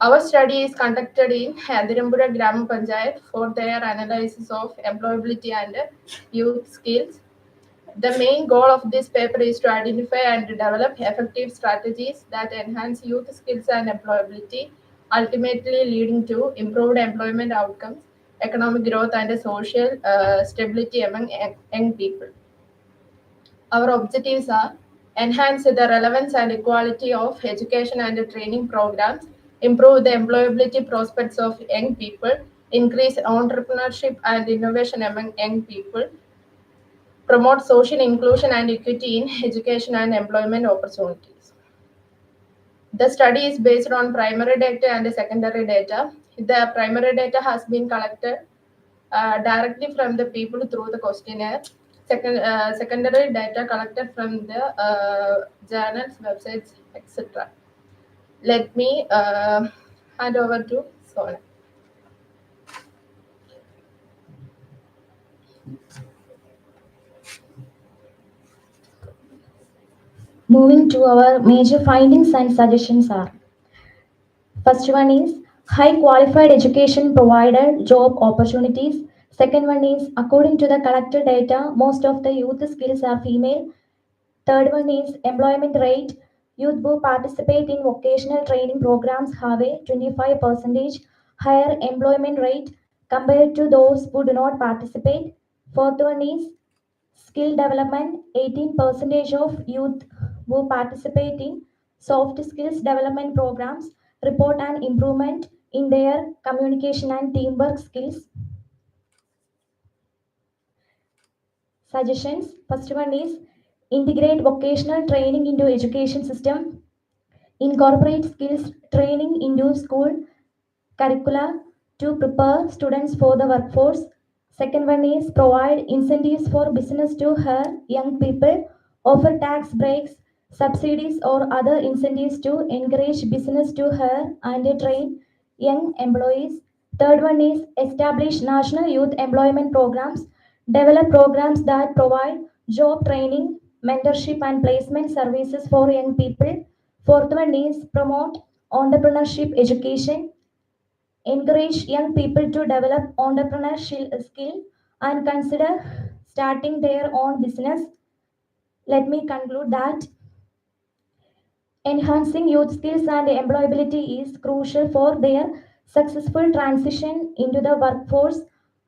Our study is conducted in Hadirambura Gram Panchayat for their analysis of employability and youth skills. The main goal of this paper is to identify and develop effective strategies that enhance youth skills and employability, ultimately leading to improved employment outcomes, economic growth, and social stability among young people. Our objectives are enhance the relevance and equality of education and training programs, improve the employability prospects of young people, increase entrepreneurship and innovation among young people, promote social inclusion and equity in education and employment opportunities. The study is based on primary data and secondary data. The primary data has been collected directly from the people through the questionnaire. Secondary data collected from the journals, websites, etc. Let me hand over to Sona. Moving to our major findings and suggestions are: first one is high qualified education provided job opportunities. Second one is according to the collected data, most of the youth skills are female. Third one is employment rate. Youth who participate in vocational training programs have a 25% higher employment rate compared to those who do not participate. Fourth one is skill development. 18% of youth who participate in soft skills development programs report an improvement in their communication and teamwork skills. Suggestions. First one is integrate vocational training into education system, incorporate skills training into school curricula to prepare students for the workforce. Second one is provide incentives for business to hire young people, offer tax breaks, subsidies or other incentives to encourage business to hire and train young employees. Third one is establish national youth employment programs, develop programs that provide job training, mentorship and placement services for young people. Fourth one is promote entrepreneurship education, encourage young people to develop entrepreneurship skill and consider starting their own business. Let me conclude that enhancing youth skills and employability is crucial for their successful transition into the workforce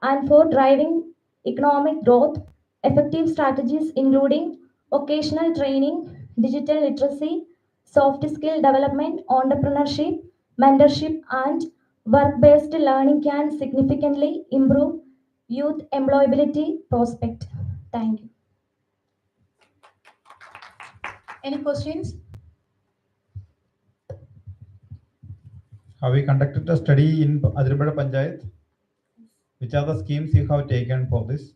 and for driving economic growth. Effective strategies including vocational training, digital literacy, soft skill development, entrepreneurship, mentorship, and work based learning can significantly improve youth employability prospect. Thank you. Any questions? Have we conducted a study in Adribada Panchayat? Which are the schemes you have taken for this?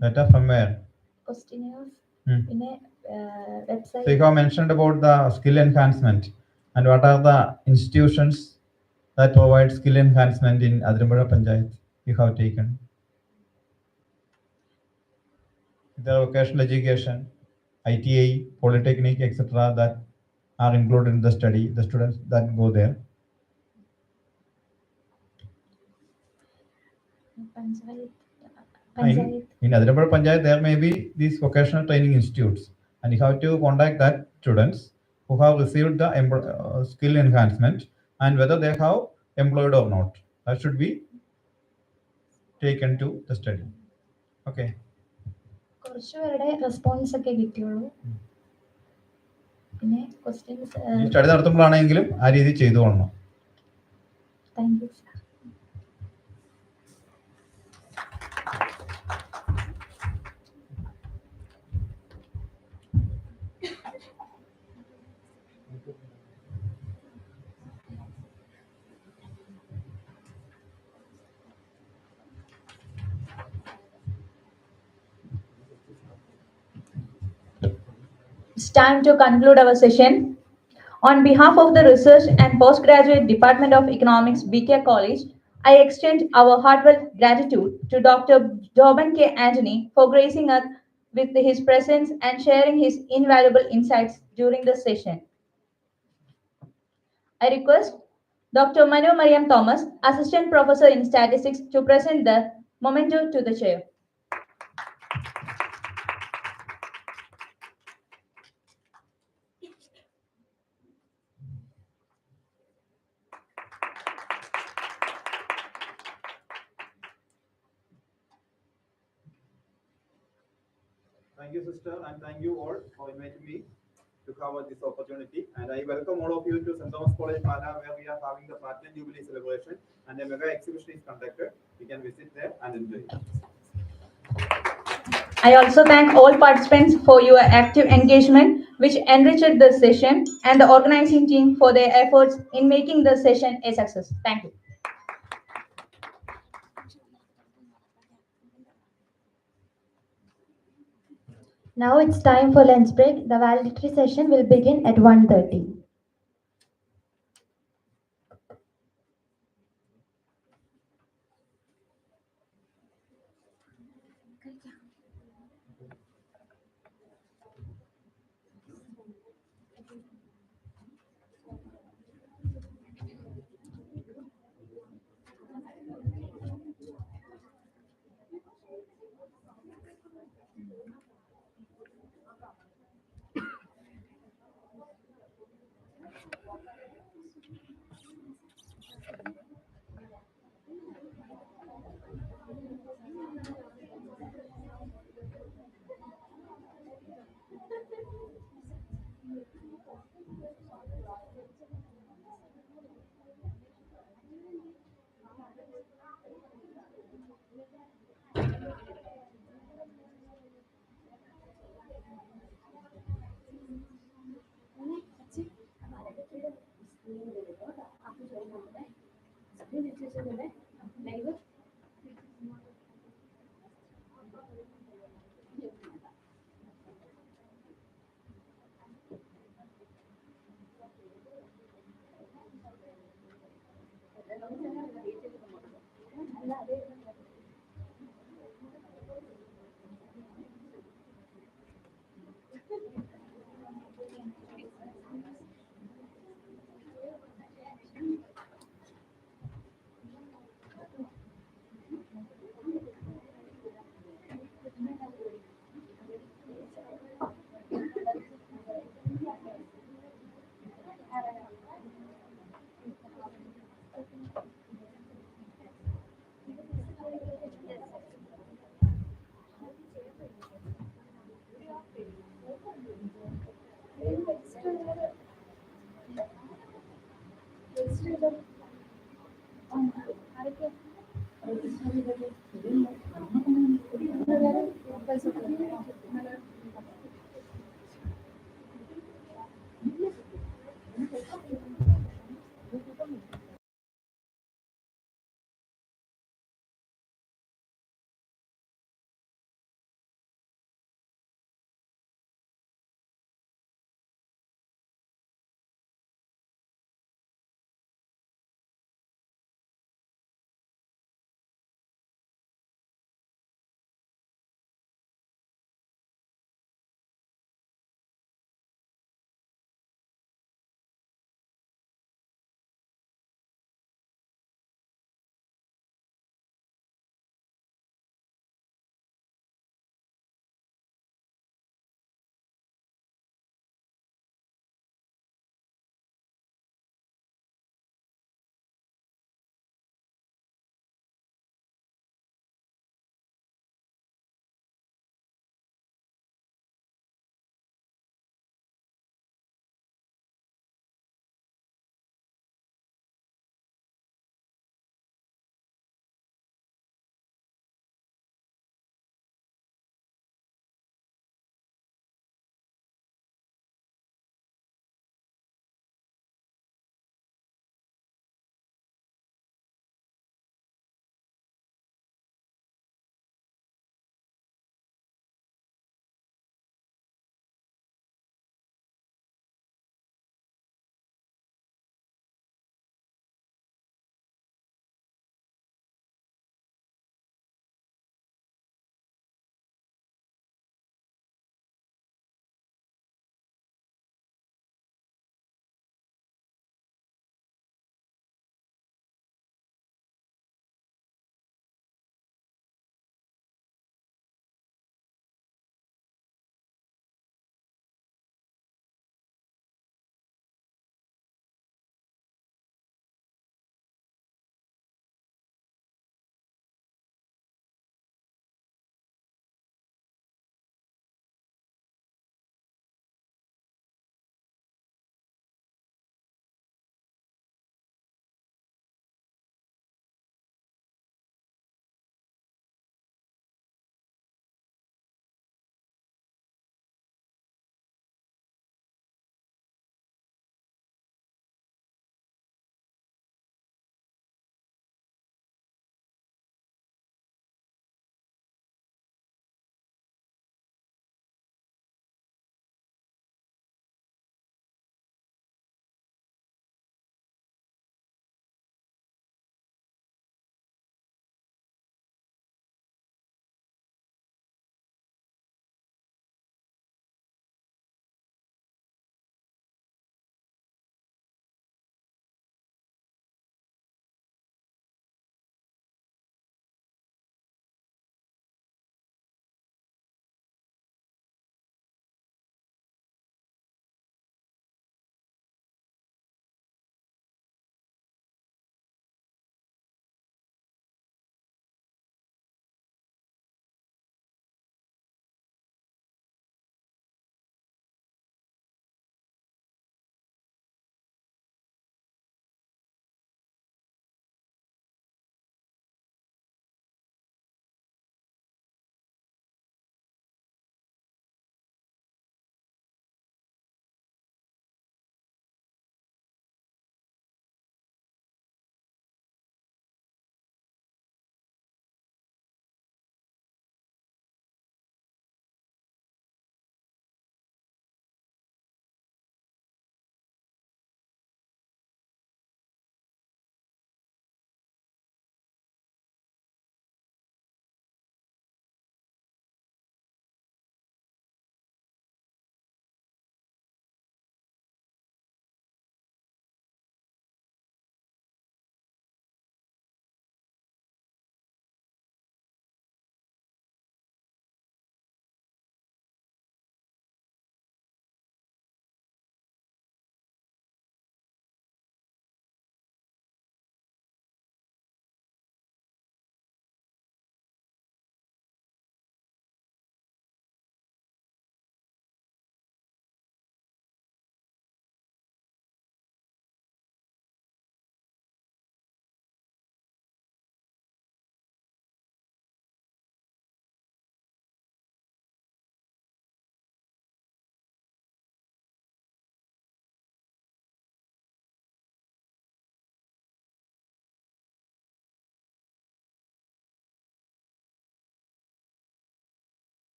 Data from where? Questionnaires Hmm. in a website. So you have mentioned about the skill enhancement, and what are the institutions that provide skill enhancement in Adribada Panchayat you have taken? The vocational education, ITI, Polytechnic, etc. that are included in the study, the students that go there. In Adribada Panchayat, there may be these vocational training institutes, and you have to contact that students who have received the skill enhancement and whether they have employed or not. That should be taken to the study. Okay. കുറച്ച് പേരുടെ response ഒക്കെ കിട്ടിയുള്ളൂ. പിന്നെ questions ഈ study നടത്തുമ്പോഴാണെങ്കിലും ആ രീതി ചെയ്തു കൊള്ളണം. Thank you. It's time to conclude our session. On behalf of the Research and Postgraduate Department of Economics, BK College, I extend our heartfelt gratitude to Dr. Joban K. Anthony for gracing us with his presence and sharing his invaluable insights during the session. I request Dr. Manu Mariam Thomas, Assistant Professor in Statistics, to present the memento to the chair. Thank you, sister, and thank you all for inviting me to cover this opportunity. And I welcome all of you to St. Thomas College, Pala, where we are having the Platinum Jubilee celebration, and a mega exhibition is conducted. You can visit there and enjoy it. I also thank all participants for your active engagement, which enriched the session, and the organizing team for their efforts in making the session a success. Thank you. Now it's time for lunch break. The valedictory session will begin at 1:30.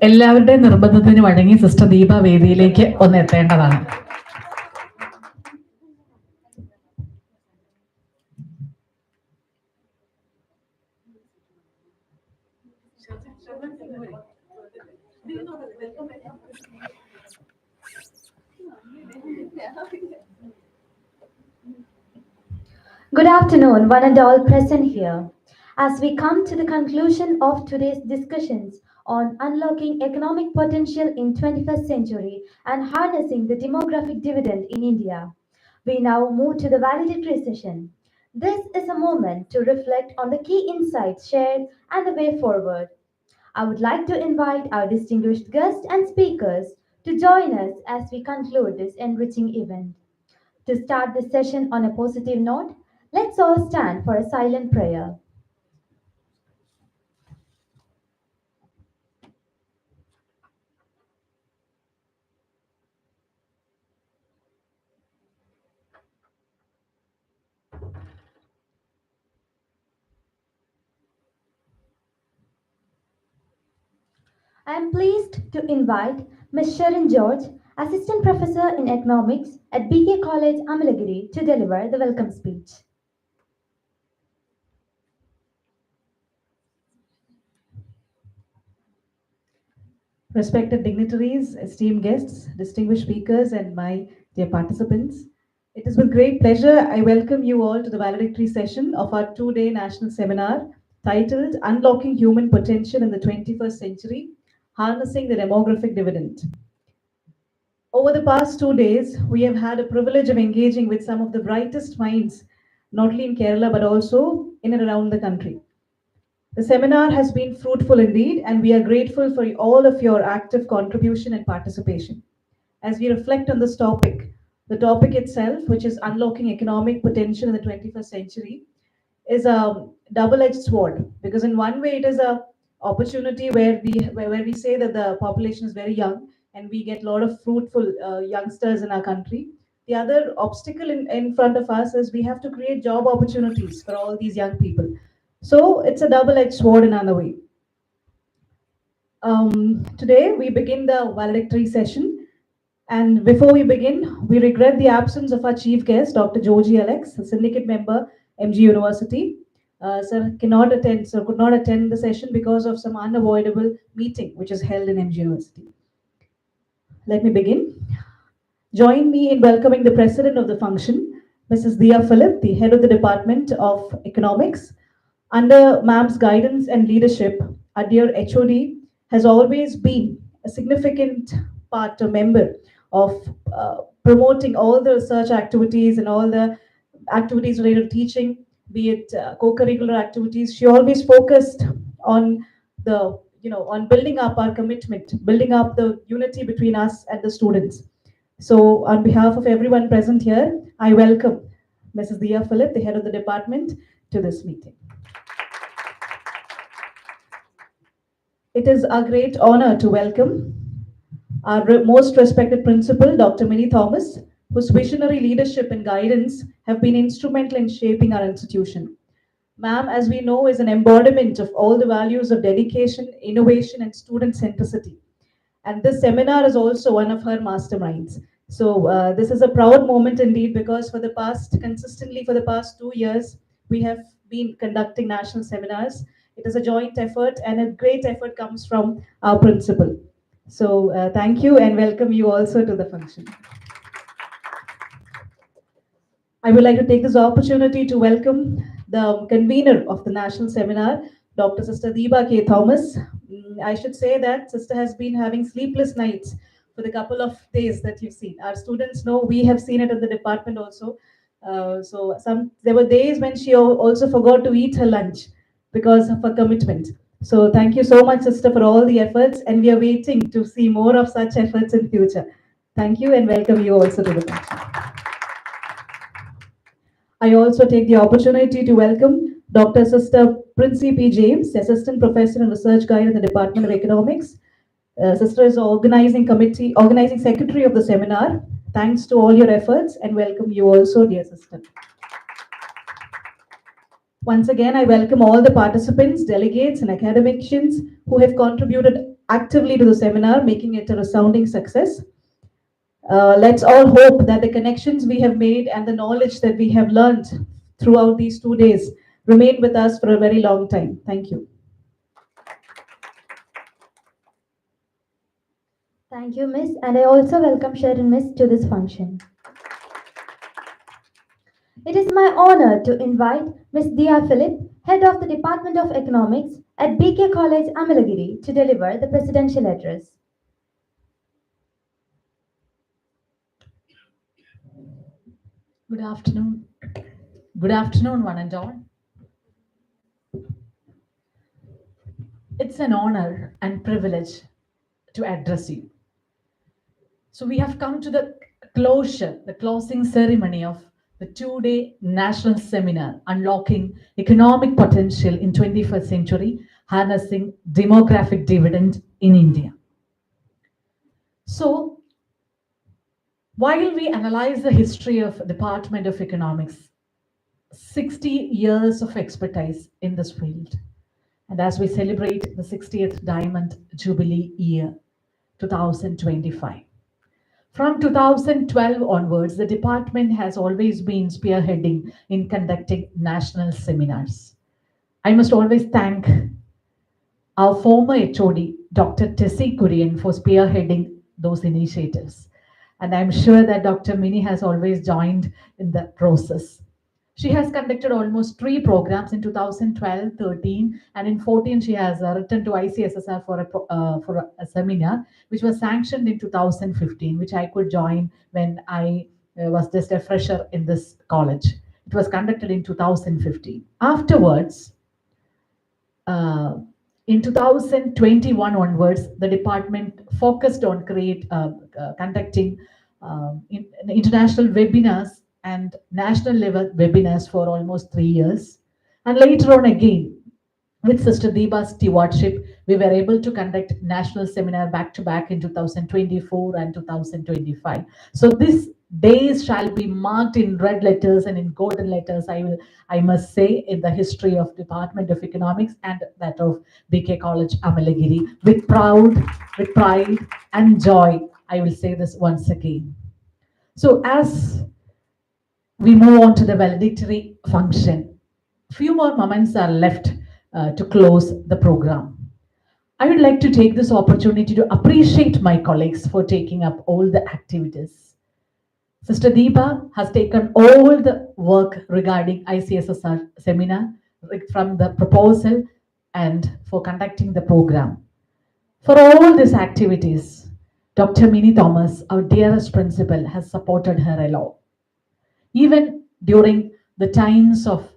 എല്ലാവരുടെയും നിർബന്ധത്തിന് വഴങ്ങി sister Deepa വേദിയിലേക്ക് ഒന്ന് എത്തേണ്ടതാണ്. Good afternoon, one and all present here. As we come to the conclusion of today's discussions on unlocking economic potential in 21st century and harnessing the demographic dividend in India, we now move to the valedictory session. This is a moment to reflect on the key insights shared and the way forward. I would like to invite our distinguished guests and speakers to join us as we conclude this enriching event. To start this session on a positive note, let's all stand for a silent prayer. I am pleased to invite Ms. Sharon George, Assistant Professor in Economics at BK College, Amalagiri, to deliver the welcome speech. Respected dignitaries, esteemed guests, distinguished speakers, and my dear participants, it is with great pleasure I welcome you all to the valedictory session of our two-day national seminar titled Unlocking Human Potential in the 21st Century, Harnessing the Demographic Dividend. Over the past 2 days, we have had a privilege of engaging with some of the brightest minds, not only in Kerala but also in and around the country. The seminar has been fruitful indeed, and we are grateful for all of your active contribution and participation. As we reflect on this topic, the topic itself, which is unlocking economic potential in the 21st century, is a double-edged sword, because in one way it is a opportunity where we say that the population is very young and we get a lot of fruitful youngsters in our country. The other obstacle in front of us is we have to create job opportunities for all these young people. So it's a double-edged sword in another way. Today we begin the valedictory session, and before we begin, we regret the absence of our chief guest, Dr. Joji Alex, a syndicate member, MG University. Sir could not attend the session because of some unavoidable meeting which is held in MG University. Let me begin. Join me in welcoming the president of the function, Mrs. Dia Philip, the head of the Department of Economics. Under ma'am's guidance and leadership, our dear HOD has always been a significant part, a member of promoting all the research activities and all the activities related to teaching, be it co-curricular activities. She always focused on on building up our commitment, building up the unity between us and the students. So on behalf of everyone present here, I welcome Mrs. Dia Philip, the head of the department, to this meeting. It is a great honor to welcome our most respected principal, Dr. Minnie Thomas, whose visionary leadership and guidance have been instrumental in shaping our institution. Ma'am, as we know, is an embodiment of all the values of dedication, innovation, and student centricity. And this seminar is also one of her masterminds. So this is a proud moment indeed, because consistently for the past 2 years, we have been conducting national seminars. It is a joint effort, and a great effort comes from our principal. So thank you, and welcome you also to the function. I would like to take this opportunity to welcome the convener of the national seminar, Dr. Sister Deepa K. Thomas. I should say that Sister has been having sleepless nights for the couple of days that you've seen. Our students know, we have seen it in the department also. There were days when she also forgot to eat her lunch because of her commitment. So thank you so much, Sister, for all the efforts, and we are waiting to see more of such efforts in future. Thank you and welcome you also to the function. I also take the opportunity to welcome Dr. Sister Princey P. James, Assistant Professor and Research Guide in the Department of Economics. Sister is organizing secretary of the seminar. Thanks to all your efforts and welcome you also, dear sister. Once again, I welcome all the participants, delegates, and academicians who have contributed actively to the seminar, making it a resounding success. Let's all hope that the connections we have made and the knowledge that we have learned throughout these 2 days remain with us for a very long time. Thank you. Thank you, Miss, and I also welcome Sharon Miss to this function. It is my honor to invite Ms. Dia Philip, Head of the Department of Economics at BK College, Amalagiri, to deliver the presidential address. Good afternoon. Good afternoon, one and all. It's an honor and privilege to address you. So we have come to the closing ceremony of the 2-day national seminar, Unlocking Economic Potential in 21st Century, Harnessing Demographic Dividend in India. So, while we analyze the history of Department of Economics, 60 years of expertise in this field, and as we celebrate the 60th Diamond Jubilee year, 2025. From 2012 onwards, the department has always been spearheading in conducting national seminars. I must always thank our former HOD, Dr. Tessie Kurian, for spearheading those initiatives. And I'm sure that Dr. Mini has always joined in the process. She has conducted almost 3 programs in 2012, 13, and in 14 she has returned to ICSSR for a seminar, which was sanctioned in 2015, which I could join when I was just a fresher in this college. It was conducted in 2015. Afterwards, in 2021 onwards, the department focused on conducting international webinars and national level webinars for almost 3 years. And later on again, with Sister Deepa's stewardship, we were able to conduct national seminar back to back in 2024 and 2025. So these days shall be marked in red letters and in golden letters, I must say, in the history of Department of Economics and that of BK College, Amalagiri. With pride and joy, I will say this once again. So as we move on to the valedictory function, few more moments are left to close the program. I would like to take this opportunity to appreciate my colleagues for taking up all the activities. Sister Deepa has taken all the work regarding ICSSR seminar from the proposal and for conducting the program. For all these activities, Dr. Minnie Thomas, our dearest principal, has supported her a lot. Even during the times of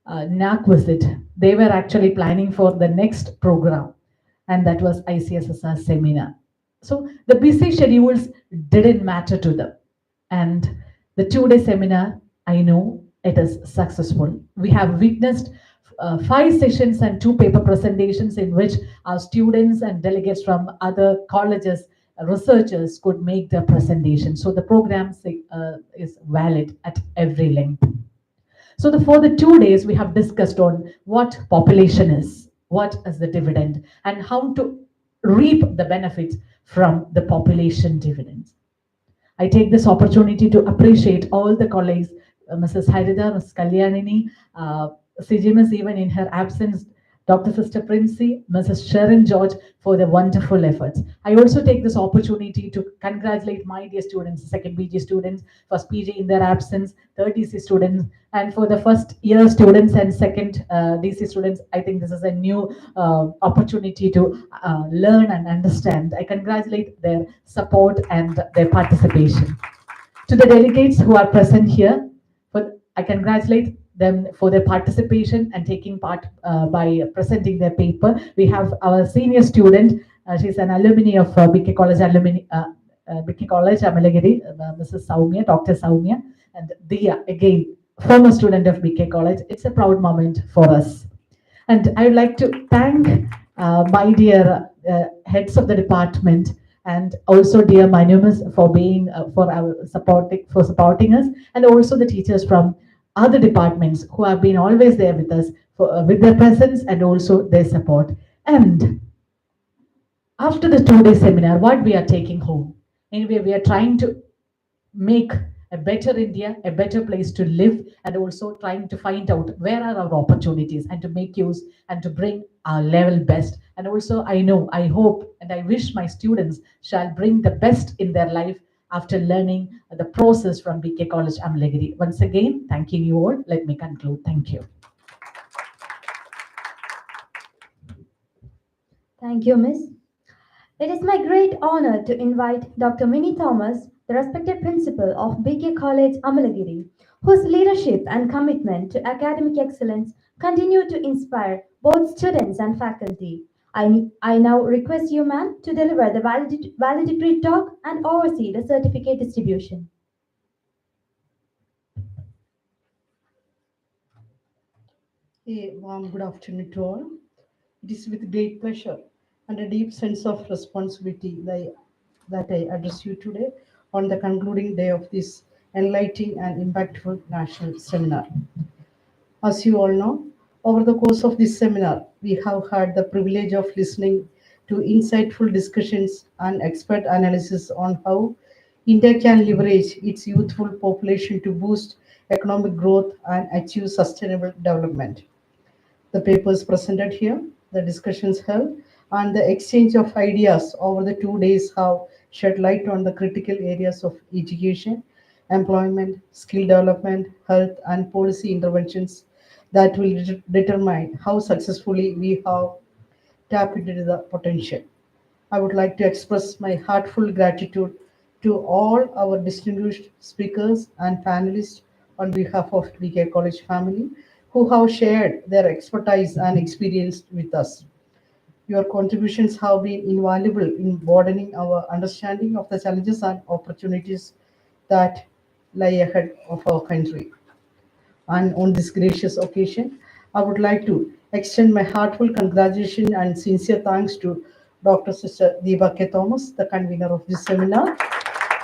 NAC visit, they were actually planning for the next program, and that was ICSSR seminar. So the busy schedules didn't matter to them. And the 2-day seminar, I know it is successful. We have witnessed 5 sessions and 2 paper presentations in which our students and delegates from other colleges, researchers could make their presentation. So the program is valid at every length. So for the 2 days, we have discussed on what population is, what is the dividend, and how to reap the benefits from the population dividends. I take this opportunity to appreciate all the colleagues, Mrs. Harida, Ms. Kalyanini, CGMS, even in her absence, Dr. Sister Princey, Mrs. Sharon George for their wonderful efforts. I also take this opportunity to congratulate my dear students, second BG students, first PG in their absence, third DC students, and for the first year students and second DC students. I think this is a new opportunity to learn and understand. I congratulate their support and their participation. To the delegates who are present here, I congratulate them for their participation and taking part by presenting their paper. We have our senior student. She's an alumni of BK College BK College, Amalagiri, Mrs. Saumya, Dr. Saumya, and Dia, again, former student of BK College. It's a proud moment for us. And I would like to thank my dear heads of the department and also dear Manumus for being supporting us, and also the teachers from other departments who have been always there with us with their presence and also their support. And after the 2-day seminar, what we are taking home? Anyway, we are trying to make a better India, a better place to live, and also trying to find out where are our opportunities and to make use and to bring our level best. And also, I know, I hope, and I wish my students shall bring the best in their life after learning the process from BK College, Amalagiri. Once again, thanking you all. Let me conclude. Thank you. Thank you, Miss. It is my great honor to invite Dr. Minnie Thomas, the respected principal of BK College, Amalagiri, whose leadership and commitment to academic excellence continue to inspire both students and faculty. I now request you, ma'am, to deliver the valedictory talk and oversee the certificate distribution. A warm good afternoon to all. It is with great pleasure and a deep sense of responsibility that I address you today on the concluding day of this enlightening and impactful national seminar. As you all know, over the course of this seminar, we have had the privilege of listening to insightful discussions and expert analysis on how India can leverage its youthful population to boost economic growth and achieve sustainable development. The papers presented here, the discussions held, and the exchange of ideas over the 2 days have shed light on the critical areas of education, employment, skill development, health, and policy interventions that will determine how successfully we have tapped into the potential. I would like to express my heartfelt gratitude to all our distinguished speakers and panelists on behalf of BK College family who have shared their expertise and experience with us. Your contributions have been invaluable in broadening our understanding of the challenges and opportunities that lie ahead of our country. And on this gracious occasion, I would like to extend my heartfelt congratulations and sincere thanks to Dr. Sister Deepa K. Thomas, the convener of this seminar,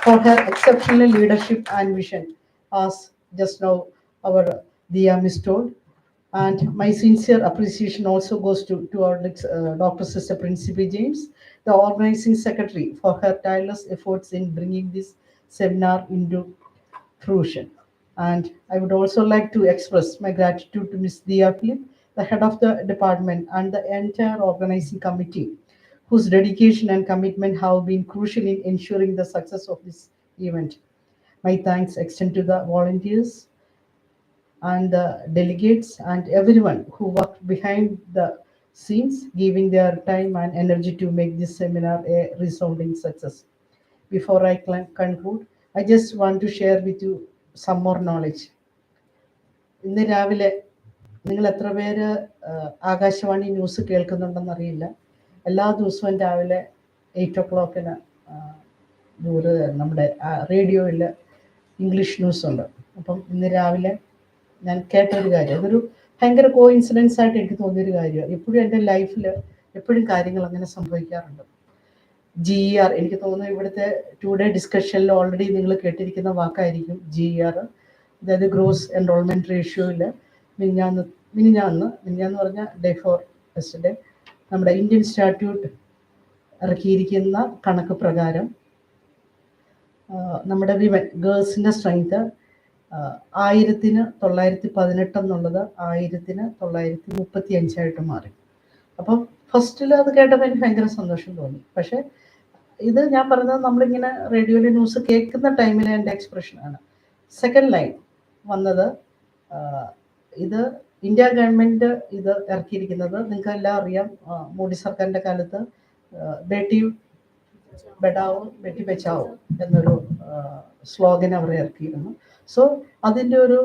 for her exceptional leadership and vision, as just now our Dia Miss told. And my sincere appreciation also goes to our Dr. Sister Principal James, the organizing secretary, for her tireless efforts in bringing this seminar into fruition. And I would also like to express my gratitude to Ms. Dia Philip, the head of the department, and the entire organizing committee, whose dedication and commitment have been crucial in ensuring the success of this event. My thanks extend to the volunteers and the delegates and everyone who worked behind the scenes, giving their time and energy to make this seminar a resounding success. Before I conclude, I just want to share with you some more knowledge. ഇന്ന് രാവിലെ നിങ്ങൾ എത്ര പേര് Akashvani news കേൾക്കുന്നുണ്ടെന്നറിയില്ല. എല്ലാ ദിവസവും രാവിലെ 8 o'clock നമ്മുടെ റേഡിയോയിൽ ഇംഗ്ലീഷ് ന്യൂസ് ഉണ്ട്. അപ്പം ഇന്ന് രാവിലെ ഞാൻ കേട്ടൊരു കാര്യം, അതൊരു ഭയങ്കര കോഇൻസിഡൻസ് ആയിട്ട് എനിക്ക് തോന്നിയൊരു കാര്യമാണ്. എപ്പോഴും എൻ്റെ ലൈഫിൽ എപ്പോഴും കാര്യങ്ങൾ അങ്ങനെ സംഭവിക്കാറുണ്ട്. GER, എനിക്ക് തോന്നുന്നു ഇവിടുത്തെ 2-day ഡിസ്കഷനിൽ ഓൾറെഡി നിങ്ങൾ കേട്ടിരിക്കുന്ന വാക്കായിരിക്കും GER. അതായത് ഗ്രോസ് എൻറോൾമെൻറ്റ് റേഷ്യോയിൽ മിനിഞ്ഞാന്ന് പറഞ്ഞാൽ ഡേ ഫോർ യെസ്റ്റർഡേ നമ്മുടെ ഇന്ത്യൻ സ്റ്റാറ്റ്യൂട്ട് ഇറക്കിയിരിക്കുന്ന കണക്ക് പ്രകാരം നമ്മുടെ വിമൻ ഗേൾസിൻ്റെ സ്ട്രെങ്ത് 1918 എന്നുള്ളത് 1935 മാറി. അപ്പം ഫസ്റ്റിൽ അത് കേട്ടപ്പോൾ എനിക്ക് ഭയങ്കര സന്തോഷം തോന്നി. പക്ഷേ ഇത് ഞാൻ പറഞ്ഞത് നമ്മളിങ്ങനെ റേഡിയോയിൽ ന്യൂസ് കേൾക്കുന്ന ടൈമിലെ എൻ്റെ എക്സ്പ്രഷനാണ്. സെക്കൻഡ് ലൈൻ വന്നത് ഇത് ഇന്ത്യ ഗവൺമെൻറ് ഇത് ഇറക്കിയിരിക്കുന്നത് നിങ്ങൾക്ക് എല്ലാം അറിയാം. മോഡി സർക്കാരിൻ്റെ കാലത്ത് ബേട്ടി ബെഡാവോ ബേട്ടി ബച്ചാവോ എന്നൊരു സ്ലോഗൻ അവർ ഇറക്കിയിരുന്നു. സോ അതിൻ്റെ ഒരു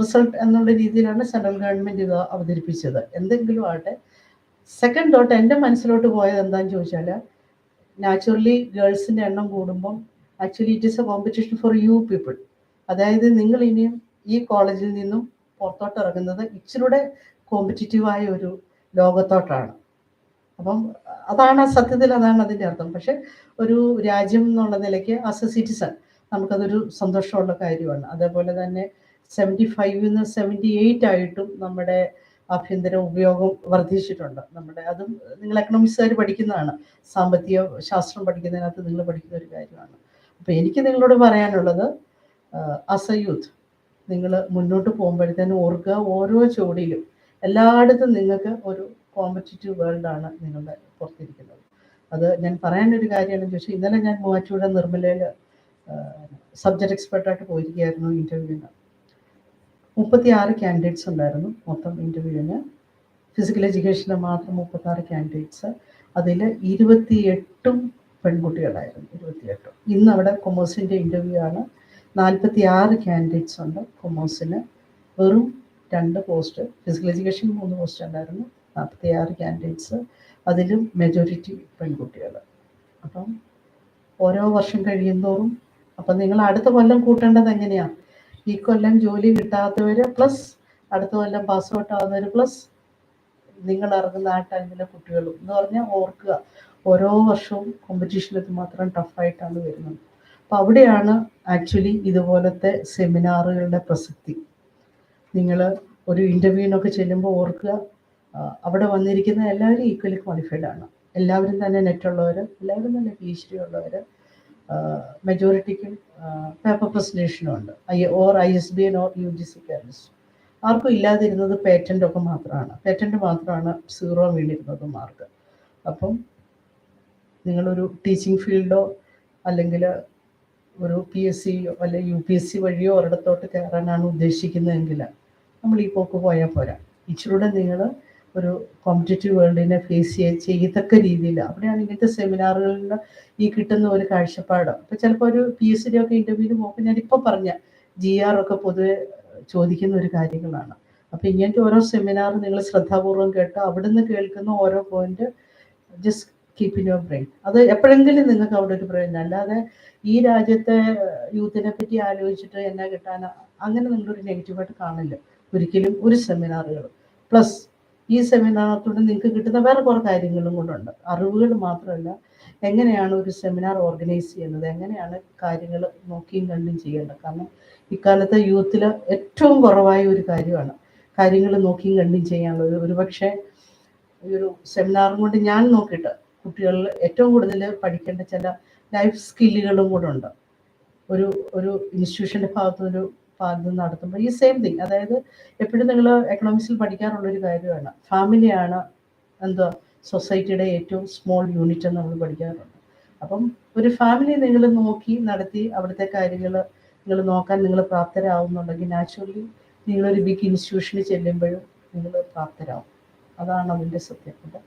റിസൾട്ട് എന്നുള്ള രീതിയിലാണ് സെൻട്രൽ ഗവൺമെൻറ് ഇത് അവതരിപ്പിച്ചത്. എന്തെങ്കിലും ആട്ടെ, സെക്കൻഡ് തോട്ട് എൻ്റെ മനസ്സിലോട്ട് പോയത് എന്താണെന്ന് ചോദിച്ചാൽ, നാച്ചുറലി ഗേൾസിൻ്റെ എണ്ണം കൂടുമ്പം actually it is A competition for you people. അതായത് നിങ്ങൾ ഇനിയും ഈ കോളേജിൽ നിന്നും പുറത്തോട്ട് ഇറങ്ങുന്നത് ഇച്ചിലൂടെ കോമ്പറ്റീറ്റീവായ ഒരു ലോകത്തോട്ടാണ്. അപ്പം അതാണ് സത്യത്തിൽ, അതാണ് അതിൻ്റെ അർത്ഥം. പക്ഷെ ഒരു രാജ്യം എന്നുള്ള നിലയ്ക്ക് ആസ് എ സിറ്റിസൺ നമുക്കതൊരു സന്തോഷമുള്ള കാര്യമാണ്. അതേപോലെ തന്നെ 75-ന്ന് 78 ആയിട്ടും നമ്മുടെ ആഭ്യന്തര ഉപയോഗം വർദ്ധിച്ചിട്ടുണ്ട്. നമ്മുടെ അതും നിങ്ങൾ എക്കണോമിക്സുകാർ പഠിക്കുന്നതാണ്, സാമ്പത്തിക ശാസ്ത്രം പഠിക്കുന്നതിനകത്ത് നിങ്ങൾ പഠിക്കുന്ന ഒരു കാര്യമാണ്. അപ്പോൾ എനിക്ക് നിങ്ങളോട് പറയാനുള്ളത്, ആസ് എ യൂത്ത് നിങ്ങൾ മുന്നോട്ട് പോകുമ്പോഴത്തേനും ഓർക്കുക, ഓരോ ചോടിയിലും എല്ലായിടത്തും നിങ്ങൾക്ക് ഒരു കോമ്പറ്റീറ്റീവ് വേൾഡാണ് നിങ്ങളുടെ പുറത്തിരിക്കുന്നത്. അത് ഞാൻ പറയാനൊരു കാര്യമാണെന്ന് ചോദിച്ചാൽ, ഇന്നലെ ഞാൻ മൂവാറ്റുപുഴ നിർമ്മലയിൽ സബ്ജക്റ്റ് എക്സ്പെർട്ടായിട്ട് പോയിരിക്കുകയായിരുന്നു ഇൻ്റർവ്യൂവിന്. 36 കാൻഡിഡേറ്റ്സ് ഉണ്ടായിരുന്നു മൊത്തം ഇൻ്റർവ്യൂവിന്. ഫിസിക്കൽ എഡ്യൂക്കേഷന് മാത്രം 36 കാൻഡിഡേറ്റ്സ്. അതിൽ 28 പെൺകുട്ടികളായിരുന്നു, 28. ഇന്ന് അവിടെ കൊമേഴ്സിൻ്റെ ഇൻ്റർവ്യൂ ആണ്. 46 കാൻഡിഡേറ്റ്സ് ഉണ്ട് കൊമേഴ്സിന്, വെറും 2 പോസ്റ്റ്. ഫിസിക്കൽ എഡ്യൂക്കേഷൻ 3 പോസ്റ്റ് ഉണ്ടായിരുന്നു, 46 കാൻഡിഡേറ്റ്സ്, അതിലും മെജോറിറ്റി പെൺകുട്ടികൾ. അപ്പം ഓരോ വർഷം കഴിയുന്തോറും അപ്പം നിങ്ങൾ അടുത്ത കൊല്ലം കൂട്ടേണ്ടത് എങ്ങനെയാണ്? ഈ കൊല്ലം ജോലി കിട്ടാത്തവർ പ്ലസ് അടുത്ത കൊല്ലം പാസ് ഔട്ട് ആവുന്നവർ പ്ലസ് നിങ്ങൾ ഇറങ്ങുന്ന ആ ടൈമിലെ കുട്ടികളും എന്ന് പറഞ്ഞാൽ ഓർക്കുക, ഓരോ വർഷവും കോമ്പറ്റീഷനൊക്കെ മാത്രം ടഫായിട്ടാണ് വരുന്നത്. അപ്പോൾ അവിടെയാണ് ആക്ച്വലി ഇതുപോലത്തെ സെമിനാറുകളുടെ പ്രസക്തി. നിങ്ങൾ ഒരു ഇൻ്റർവ്യൂവിനൊക്കെ ചെല്ലുമ്പോൾ ഓർക്കുക, അവിടെ വന്നിരിക്കുന്ന എല്ലാവരും ഈക്വലി ക്വാളിഫൈഡ് ആണ്. എല്ലാവരും തന്നെ നെറ്റുള്ളവർ, എല്ലാവരും തന്നെ PhD ഉള്ളവർ, മെജോറിറ്റിക്കും പേപ്പർ പ്രസൻറ്റേഷനും ഉണ്ട്. ISBN or UGC Kalist. ആർക്കും ഇല്ലാതിരുന്നത് പേറ്റൻ്റൊക്കെ മാത്രമാണ്. പേറ്റൻ്റ് മാത്രമാണ് 0 വീണിരുന്നത് മാർക്ക്. അപ്പം നിങ്ങളൊരു ടീച്ചിങ് ഫീൽഡോ അല്ലെങ്കിൽ ഒരു PSC അല്ലെങ്കിൽ UPSC വഴിയോ ഒരിടത്തോട്ട് കയറാനാണ് ഉദ്ദേശിക്കുന്നതെങ്കിൽ നമ്മൾ ഈ പോക്ക് പോയാൽ പോരാ. ഇച്ചിലൂടെ നിങ്ങൾ ഒരു കോമ്പറ്റേറ്റീവ് വേൾഡിനെ ഫേസ് ചെയ്യത്തക്ക രീതിയിൽ അവിടെയാണ് ഇങ്ങനത്തെ സെമിനാറുകളിൽ ഈ കിട്ടുന്ന ഒരു കാഴ്ചപ്പാട്. അപ്പോൾ ചിലപ്പോൾ ഒരു PSC ഒക്കെ ഇൻ്റർവ്യൂവിന് പോകുമ്പോൾ ഞാനിപ്പോൾ പറഞ്ഞ GR ഒക്കെ പൊതുവെ ചോദിക്കുന്ന ഒരു കാര്യങ്ങളാണ്. അപ്പോൾ ഇങ്ങനത്തെ ഓരോ സെമിനാർ നിങ്ങൾ ശ്രദ്ധാപൂർവം കേട്ട് അവിടുന്ന് കേൾക്കുന്ന ഓരോ point just keep in your brain. അത് എപ്പോഴെങ്കിലും നിങ്ങൾക്ക് അവിടെ ഒരു പ്രയോജനം. അല്ലാതെ ഈ രാജ്യത്തെ യൂത്തിനെ പറ്റി ആലോചിച്ചിട്ട് എന്നാ കിട്ടാൻ അങ്ങനെ നിങ്ങളൊരു നെഗറ്റീവായിട്ട് കാണില്ല ഒരിക്കലും ഒരു സെമിനാറുകൾ. പ്ലസ് ഈ സെമിനാറിലൂടെ നിങ്ങൾക്ക് കിട്ടുന്ന വേറെ കുറേ കാര്യങ്ങളും കൊണ്ടുണ്ട്. അറിവുകൾ മാത്രമല്ല, എങ്ങനെയാണ് ഒരു സെമിനാർ ഓർഗനൈസ് ചെയ്യുന്നത്, എങ്ങനെയാണ് കാര്യങ്ങൾ നോക്കിയും കണ്ടും ചെയ്യേണ്ടത്. കാരണം ഇക്കാലത്തെ യൂത്തിൽ ഏറ്റവും കുറവായ ഒരു കാര്യമാണ് കാര്യങ്ങൾ നോക്കിയും കണ്ടും ചെയ്യാനുള്ളത്. ഒരുപക്ഷെ ഈ ഒരു സെമിനാറും കൊണ്ട് ഞാൻ നോക്കിയിട്ട് കുട്ടികളിൽ ഏറ്റവും കൂടുതൽ പഠിക്കേണ്ട ചില ലൈഫ് സ്കില്ലുകളും കൂടെ ഉണ്ട്. ഒരു ഇൻസ്റ്റിറ്റ്യൂഷൻ്റെ ഭാഗത്തൊരു പാഠം നടത്തുമ്പോൾ ഈ സെയിം തിങ്, അതായത് എപ്പോഴും നിങ്ങൾ എക്കണോമിക്സിൽ പഠിക്കാറുള്ളൊരു കാര്യമാണ് ഫാമിലിയാണ് എന്താ സൊസൈറ്റിയുടെ ഏറ്റവും സ്മോൾ യൂണിറ്റ് എന്ന് നമ്മൾ പഠിക്കാറുണ്ട്. അപ്പം ഒരു ഫാമിലി നിങ്ങൾ നോക്കി നടത്തി അവിടുത്തെ കാര്യങ്ങൾ നിങ്ങൾ നോക്കാൻ നിങ്ങൾ പ്രാപ്തരാകുന്നുണ്ടെങ്കിൽ നാച്ചുറലി നിങ്ങളൊരു ബിഗ് ഇൻസ്റ്റിറ്റ്യൂഷനിൽ ചെല്ലുമ്പോഴും നിങ്ങൾ പ്രാപ്തരാകും. അതാണ് അതിൻ്റെ സത്യം. അപ്പം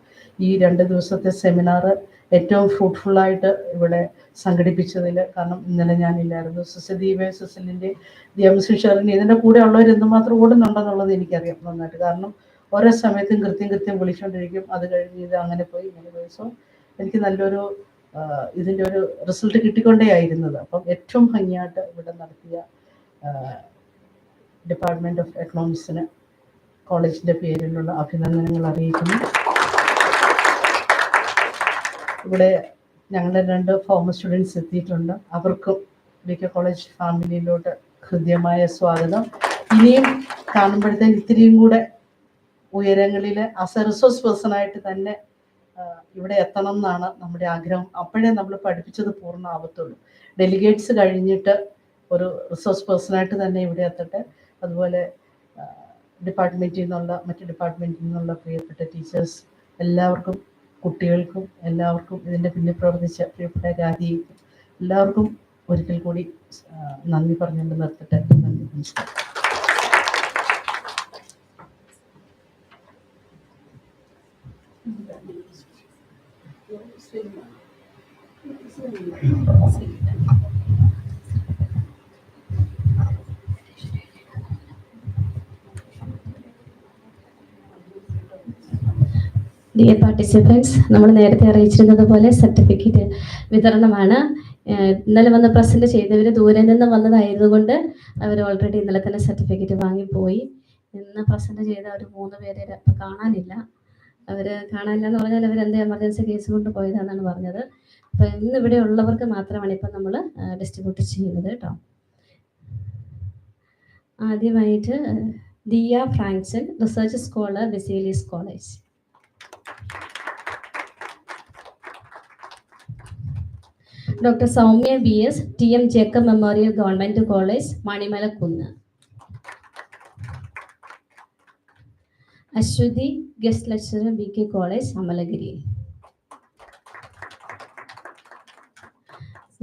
ഈ 2 ദിവസത്തെ സെമിനാർ ഏറ്റവും ഫ്രൂട്ട്ഫുള്ളായിട്ട് ഇവിടെ സംഘടിപ്പിച്ചതിൽ, കാരണം ഇന്നലെ ഞാനില്ലായിരുന്നു, സുസദീപ് സുസലിൻ്റെ ഷെറിന് ഇതിൻ്റെ കൂടെ ഉള്ളവർ എന്തുമാത്രം ഓടുന്നുണ്ടെന്നുള്ളത് എനിക്കറിയാം നന്നായിട്ട്. കാരണം ഓരോ സമയത്തും കൃത്യം വിളിച്ചുകൊണ്ടിരിക്കും, അത് കഴിഞ്ഞ് ഇത് അങ്ങനെ പോയി ഇങ്ങനെ പോയി. സോ എനിക്ക് നല്ലൊരു ഇതിൻ്റെ ഒരു റിസൾട്ട് കിട്ടിക്കൊണ്ടേ ആയിരുന്നത്. അപ്പം ഏറ്റവും ഭംഗിയായിട്ട് ഇവിടെ നടത്തിയ ഡിപ്പാർട്ട്മെൻറ്റ് ഓഫ് എക്കണോമിക്സിന് കോളേജിൻ്റെ പേരിലുള്ള അഭിനന്ദനങ്ങൾ അറിയിക്കുന്നു. ഇവിടെ ഞങ്ങളുടെ 2 ഫോമർ സ്റ്റുഡൻസ് എത്തിയിട്ടുണ്ട്. അവർക്കും BK കോളേജ് ഫാമിലിയിലോട്ട് ഹൃദ്യമായ സ്വാഗതം. ഇനിയും കാണുമ്പോഴത്തേന് ഇത്തിരിയും കൂടെ ഉയരങ്ങളിൽ ആസ് എ റിസോഴ്സ് പേഴ്സണായിട്ട് തന്നെ ഇവിടെ എത്തണം എന്നാണ് നമ്മുടെ ആഗ്രഹം. അപ്പോഴേ നമ്മൾ പഠിപ്പിച്ചത് പൂർണ്ണമാവത്തുള്ളൂ. ഡെലിഗേറ്റ്സ് കഴിഞ്ഞിട്ട് ഒരു റിസോഴ്സ് പേഴ്സണായിട്ട് തന്നെ ഇവിടെ എത്തട്ടെ. അതുപോലെ ഡിപ്പാർട്ട്മെൻറ്റിൽ നിന്നുള്ള മറ്റ് ഡിപ്പാർട്ട്മെൻറ്റിൽ നിന്നുള്ള പ്രിയപ്പെട്ട ടീച്ചേഴ്സ്, എല്ലാവർക്കും, കുട്ടികൾക്കും എല്ലാവർക്കും ഇതിൻ്റെ പിന്നിൽ പ്രവർത്തിച്ച പ്രിയപ്പെട്ട രാധിക്കും എല്ലാവർക്കും ഒരിക്കൽ കൂടി നന്ദി പറഞ്ഞുകൊണ്ട് നിർത്തട്ടെ. നന്ദി, നമസ്കാരം. ഡിയർ പാർട്ടിസിപ്പൻസ്, നമ്മൾ നേരത്തെ അറിയിച്ചിരുന്നത് പോലെ സർട്ടിഫിക്കറ്റ് വിതരണമാണ്. ഇന്നലെ വന്ന് പ്രസൻറ്റ് ചെയ്തവർ ദൂരെ നിന്ന് വന്നതായതുകൊണ്ട് അവർ ഓൾറെഡി ഇന്നലെ തന്നെ സർട്ടിഫിക്കറ്റ് വാങ്ങിപ്പോയി. ഇന്ന് പ്രസൻറ്റ് ചെയ്ത ഒരു 3 പേരെ കാണാനില്ല. അവർ കാണാനില്ല എന്ന് പറഞ്ഞാൽ അവർ എന്ത് എമർജൻസി കേസ് കൊണ്ട് പോയതാണെന്നാണ് പറഞ്ഞത്. അപ്പോൾ ഇന്ന് ഇവിടെ ഉള്ളവർക്ക് മാത്രമാണ് ഇപ്പം നമ്മൾ ഡിസ്ട്രിബ്യൂട്ട് ചെയ്യുന്നത് കേട്ടോ. ആദ്യമായിട്ട് Diya Frankson, research scholar, Baselius college. Doctor Soumya BS, TM Jacob memorial government college, Manimalakunnu. Aswathy, guest lecturer, BK college, Amalagiri.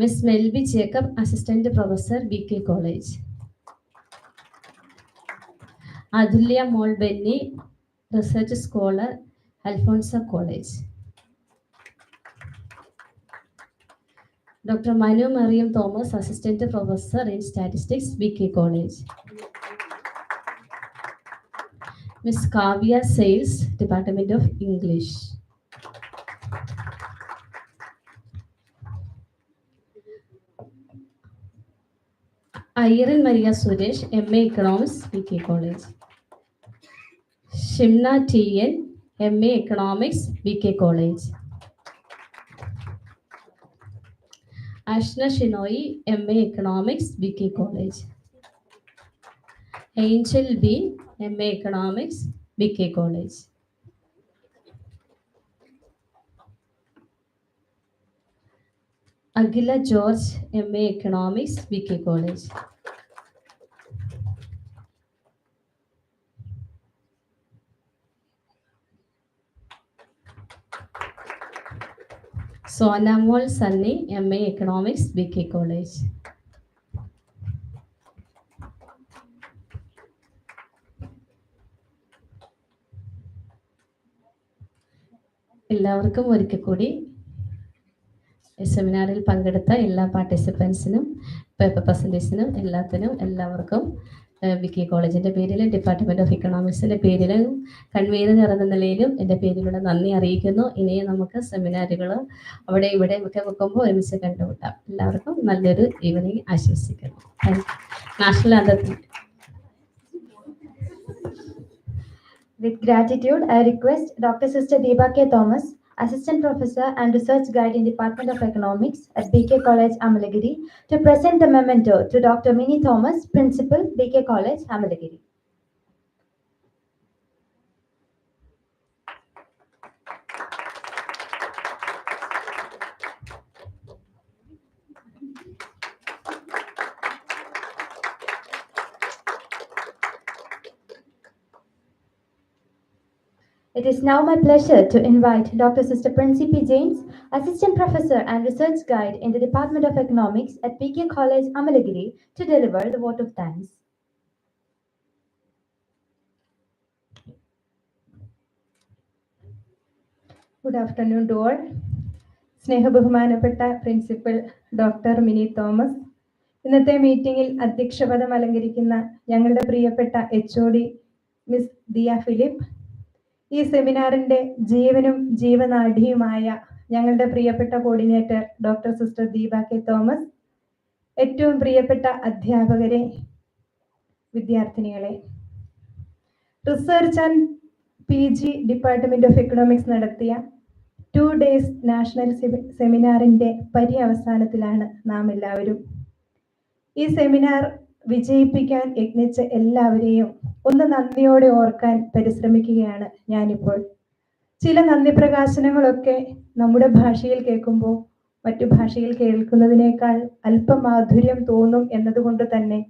Miss Melby Jacob, assistant professor, BK college. Athulya Mol Benny, research scholar, Alphonsa college. Dr. Manu Mariam Thomas, Assistant Professor in Statistics, BK College. Miss Kavya Sales, Department of English. Iron Maria Suresh, MA Economics, BK College. Shimna TN, MA Economics, BK College. Ashna Shinoy, MA Economics, BK College. Angel B, MA Economics, BK College. Agila George, MA Economics, BK College. Sonamol Sunny, MA Economics, BK College. എല്ലാവർക്കും ഒരിക്കൽ കൂടി സെമിനാറിൽ പങ്കെടുത്ത എല്ലാ പാർട്ടിസിപ്പൻസിനും, paper പ്രസൻറ്റേഷനും എല്ലാവർക്കും BK കോളേജിൻ്റെ പേരിലും department of ഇക്കണോമിക്സിൻ്റെ പേരിലും കൺവീനർ എന്ന നിലയിലും എൻ്റെ പേരിലുള്ള നന്ദി അറിയിക്കുന്നു. ഇനിയും നമുക്ക് സെമിനാറുകൾ അവിടെ ഇവിടെ ഒക്കെ വെക്കുമ്പോൾ ഒരുമിച്ച് കണ്ടുമുട്ടാം. എല്ലാവർക്കും നല്ലൊരു ഈവനിങ് ആശംസിക്കുന്നു. National അന്തത്തിൽ. With gratitude, I request Dr. Sister Deba K. Thomas, Assistant Professor and Research Guide in Department of Economics at BK College, Amalagiri, to present the memento to Dr. Minnie Thomas, Principal, BK College, Amalagiri. It is now my pleasure to invite Dr. Sister Principi James, Assistant Professor and Research Guide in the Department of Economics at BK College, Amalagiri, to deliver the vote of thanks. Good afternoon to all. സ്നേഹബഹുമാനപ്പെട്ട principal doctor Mini Thomas, ഇന്നത്തെ മീറ്റിംഗിൽ അധ്യക്ഷപദം അലങ്കരിക്കുന്ന ഞങ്ങളുടെ പ്രിയപ്പെട്ട HOD miss Diya Philip, ഈ സെമിനാറിൻ്റെ ജീവനും ജീവനാഡിയുമായ ഞങ്ങളുടെ പ്രിയപ്പെട്ട coordinator doctor sister Deepa K Thomas, ഏറ്റവും പ്രിയപ്പെട്ട അധ്യാപകരെ, വിദ്യാർത്ഥിനികളെ, research and PG department of economics നടത്തിയ 2 days നാഷണൽ സെമിനാറിൻ്റെ പര്യവസാനത്തിലാണ് നാം എല്ലാവരും. ഈ സെമിനാർ വിജയിപ്പിക്കാൻ യത്നിച്ച എല്ലാവരെയും ഒന്ന് നന്ദിയോടെ ഓർക്കാൻ പരിശ്രമിക്കുകയാണ് ഞാനിപ്പോൾ. ചില നന്ദി പ്രകാശനങ്ങളൊക്കെ നമ്മുടെ ഭാഷയിൽ കേൾക്കുമ്പോൾ മറ്റു ഭാഷയിൽ കേൾക്കുന്നതിനേക്കാൾ അല്പം മാധുര്യം തോന്നും എന്നതുകൊണ്ട് തന്നെ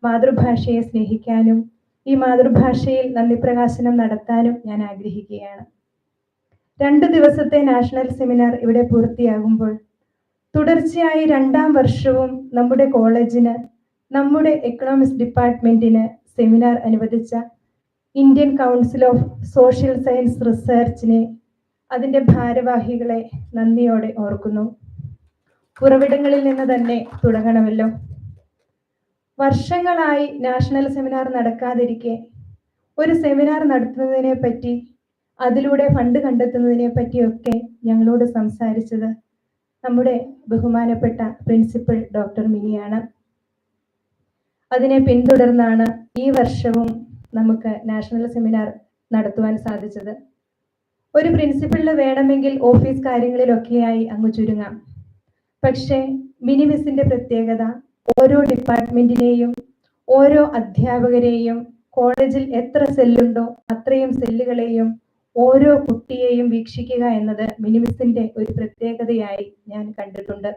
മാതൃഭാഷയെ സ്നേഹിക്കാനും ഈ മാതൃഭാഷയിൽ നന്ദി പ്രകാശനം നടത്താനും ഞാൻ ആഗ്രഹിക്കുകയാണ്. 2 ദിവസത്തെ നാഷണൽ സെമിനാർ ഇവിടെ പൂർത്തിയാകുമ്പോൾ തുടർച്ചയായി 2ാം വർഷവും നമ്മുടെ കോളേജിന്, നമ്മുടെ എക്കണോമിക്സ് ഡിപ്പാർട്ട്മെന്റിന് സെമിനാർ അനുവദിച്ച Indian council of social science റിസർച്ചിനെ, അതിൻ്റെ ഭാരവാഹികളെ നന്ദിയോടെ ഓർക്കുന്നു. ഉറവിടങ്ങളിൽ നിന്ന് തന്നെ തുടങ്ങണമല്ലോ. വർഷങ്ങളായി നാഷണൽ സെമിനാർ നടക്കാതിരിക്കെ ഒരു സെമിനാർ നടത്തുന്നതിനെ പറ്റി, അതിലൂടെ ഫണ്ട് കണ്ടെത്തുന്നതിനെ പറ്റിയൊക്കെ ഞങ്ങളോട് സംസാരിച്ചത് നമ്മുടെ ബഹുമാനപ്പെട്ട പ്രിൻസിപ്പൽ ഡോക്ടർ മിനിയാണ്. അതിനെ പിന്തുടർന്നാണ് ഈ വർഷവും നമുക്ക് നാഷണൽ സെമിനാർ നടത്തുവാൻ സാധിച്ചത്. ഒരു പ്രിൻസിപ്പലിന് വേണമെങ്കിൽ ഓഫീസ് കാര്യങ്ങളിലൊക്കെയായി അങ്ങ് ചുരുങ്ങാം. പക്ഷേ മിനിമിസിന്റെ പ്രത്യേകത ഓരോ ഡിപ്പാർട്ട്മെന്റിനെയും, ഓരോ അധ്യാപകരെയും, കോളേജിൽ എത്ര സെല്ലുണ്ടോ അത്രയും സെല്ലുകളെയും ഓരോ കുട്ടിയെയും വീക്ഷിക്കുക എന്നത് മിനിമിസിന്റെ ഒരു പ്രത്യേകതയായി ഞാൻ കണ്ടിട്ടുണ്ട്.